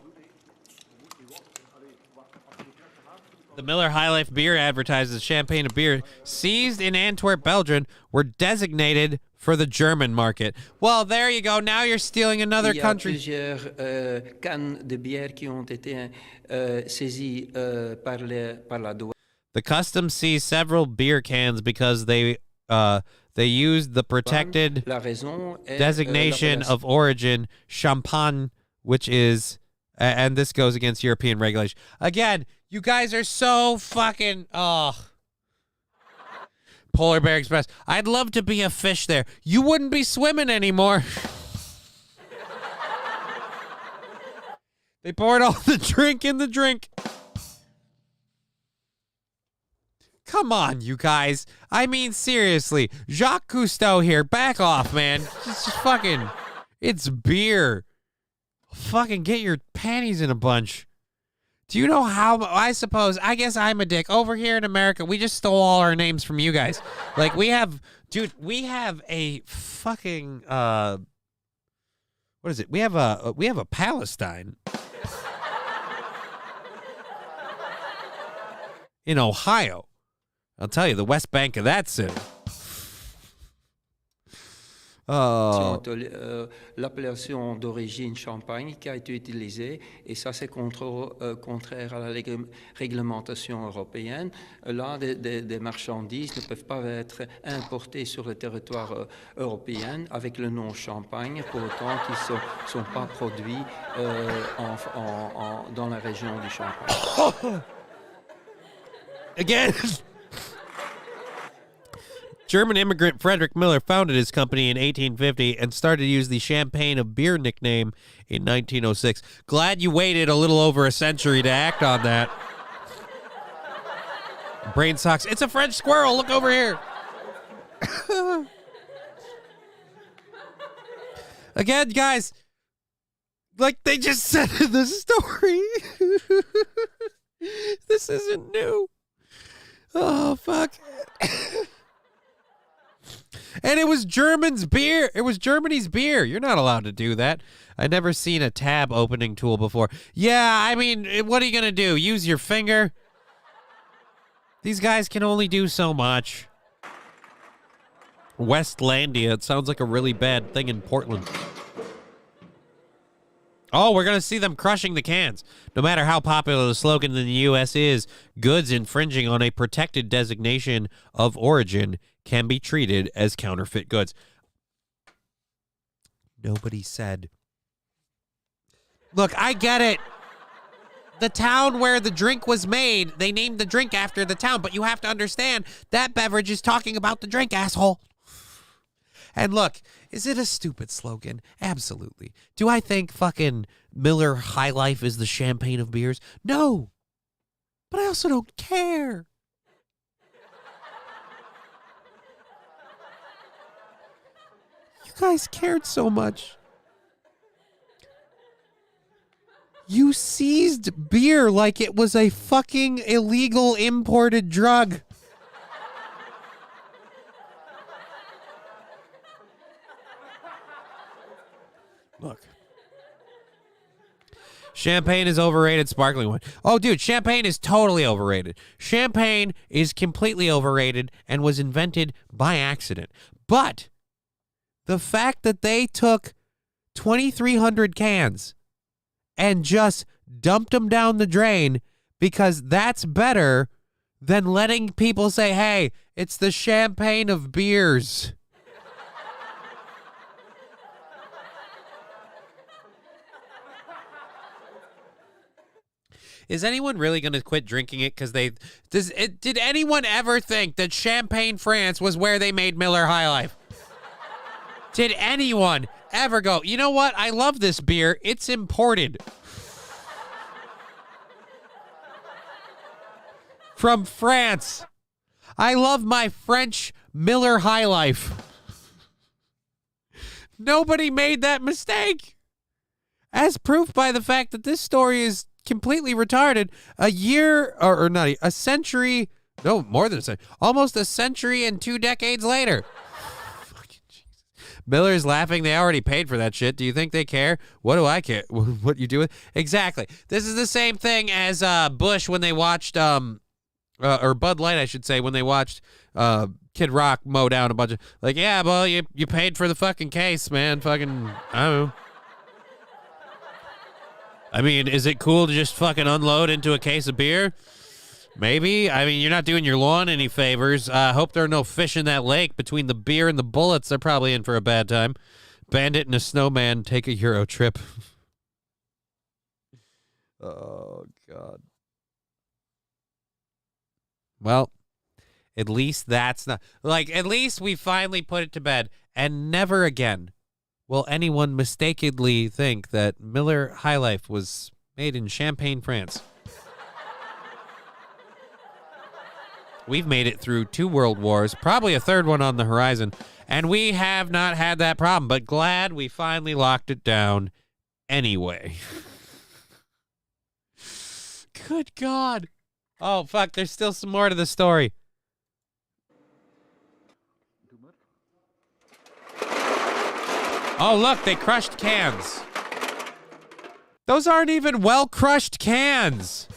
The Miller High Life beer advertises champagne of beer seized in Antwerp, Belgium, were designated for the German market. Well, there you go. Now you're stealing another country. Cannes de bière qui ont été saisies par la douane. The customs seized several beer cans because they used the protected designation of origin, champagne, which is, and this goes against European regulation. Again, you guys are so fucking, Polar Bear Express. I'd love to be a fish there. You wouldn't be swimming anymore. They poured all the drink in the drink. Come on, you guys. I mean, seriously. Jacques Cousteau here. Back off, man. It's just fucking, it's beer. Fucking get your panties in a bunch. Do you know how, I guess I'm a dick. Over here in America, we just stole all our names from you guys. Like, we have a fucking, what is it? We have a Palestine. In Ohio. I'll tell you, the West Bank of that city. L'appellation d'origine Champagne qui a été utilisée, et ça c'est contraire à la réglementation européenne. Là, des marchandises ne peuvent pas être importées sur le territoire européen avec le nom Champagne, pour autant qu'ils ne sont pas produits dans la région du Champagne. Again. German immigrant Frederick Miller founded his company in 1850 and started to use the champagne of beer nickname in 1906. Glad you waited a little over a century to act on that. Brain socks. It's a French squirrel. Look over here. Again, guys, like they just said in the story. This isn't new. Oh, fuck. And it was Germany's beer. It was Germany's beer. You're not allowed to do that. I've never seen a tab opening tool before. Yeah, I mean, what are you going to do? Use your finger? These guys can only do so much. Westlandia. It sounds like a really bad thing in Portland. Oh, we're going to see them crushing the cans. No matter how popular the slogan in the U.S. is, goods infringing on a protected designation of origin can be treated as counterfeit goods. Nobody said. Look, I get it. The town where the drink was made, they named the drink after the town, but you have to understand that beverage is talking about the drink, asshole. And look, is it a stupid slogan? Absolutely. Do I think fucking Miller High Life is the champagne of beers? No. But I also don't care. You guys cared so much. You seized beer like it was a fucking illegal imported drug. Look. Champagne is overrated, sparkling wine. Oh, dude, champagne is totally overrated. Champagne is completely overrated and was invented by accident. But the fact that they took 2,300 cans and just dumped them down the drain because that's better than letting people say, hey, it's the champagne of beers. Is anyone really going to quit drinking it because did anyone ever think that Champagne, France was where they made Miller High Life? Did anyone ever go, you know what? I love this beer. It's imported from France. I love my French Miller High Life. Nobody made that mistake. As proof by the fact that this story is completely retarded a century, no, more than a century, almost a century and 2 decades later. Fucking Jesus. Miller's laughing. They already paid for that shit. Do you think they care? What do I care? What you do with? Exactly. This is the same thing as Bush when they watched or Bud Light, I should say, when they watched Kid Rock mow down a bunch of, like, yeah, well, you paid for the fucking case, man. Fucking, I don't know. I mean, is it cool to just fucking unload into a case of beer? Maybe. I mean, you're not doing your lawn any favors. Hope there are no fish in that lake. Between the beer and the bullets, they're probably in for a bad time. Bandit and a snowman take a Euro trip. Oh, God. Well, at least that's not... Like, at least we finally put it to bed. And never again will anyone mistakenly think that Miller High Life was made in Champagne, France. We've made it through 2 world wars, probably a 3rd one on the horizon, and we have not had that problem, but glad we finally locked it down anyway. Good God. Oh, fuck, there's still some more to the story. Oh, look, they crushed cans. Those aren't even well-crushed cans.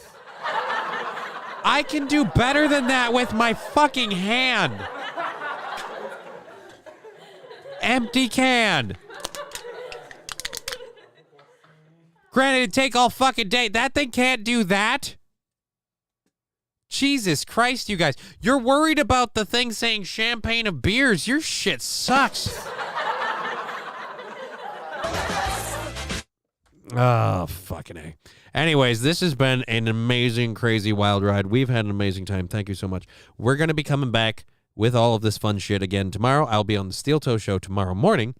I can do better than that with my fucking hand. Empty can. Granted, it'd take all fucking day. That thing can't do that. Jesus Christ, you guys. You're worried about the thing saying champagne of beers. Your shit sucks. Oh, fucking A. Anyways, this has been an amazing, crazy, wild ride. We've had an amazing time. Thank you so much. We're going to be coming back with all of this fun shit again tomorrow. I'll be on the Steel Toe Show tomorrow morning,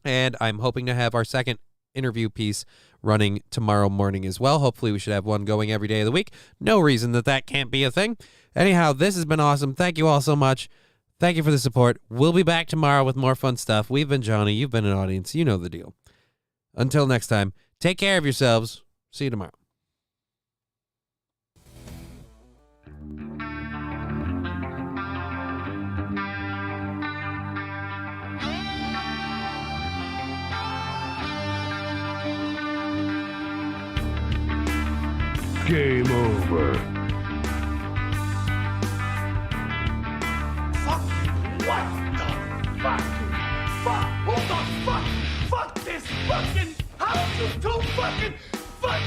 and I'm hoping to have our second interview piece running tomorrow morning as well. Hopefully, we should have one going every day of the week. No reason that can't be a thing. Anyhow, this has been awesome. Thank you all so much. Thank you for the support. We'll be back tomorrow with more fun stuff. We've been Johnny. You've been an audience. You know the deal. Until next time, take care of yourselves. See you tomorrow. Game over. Fuck! What the fuck? Fuck! Who the fuck? Fuck this fucking... How you two fucking... Fuck!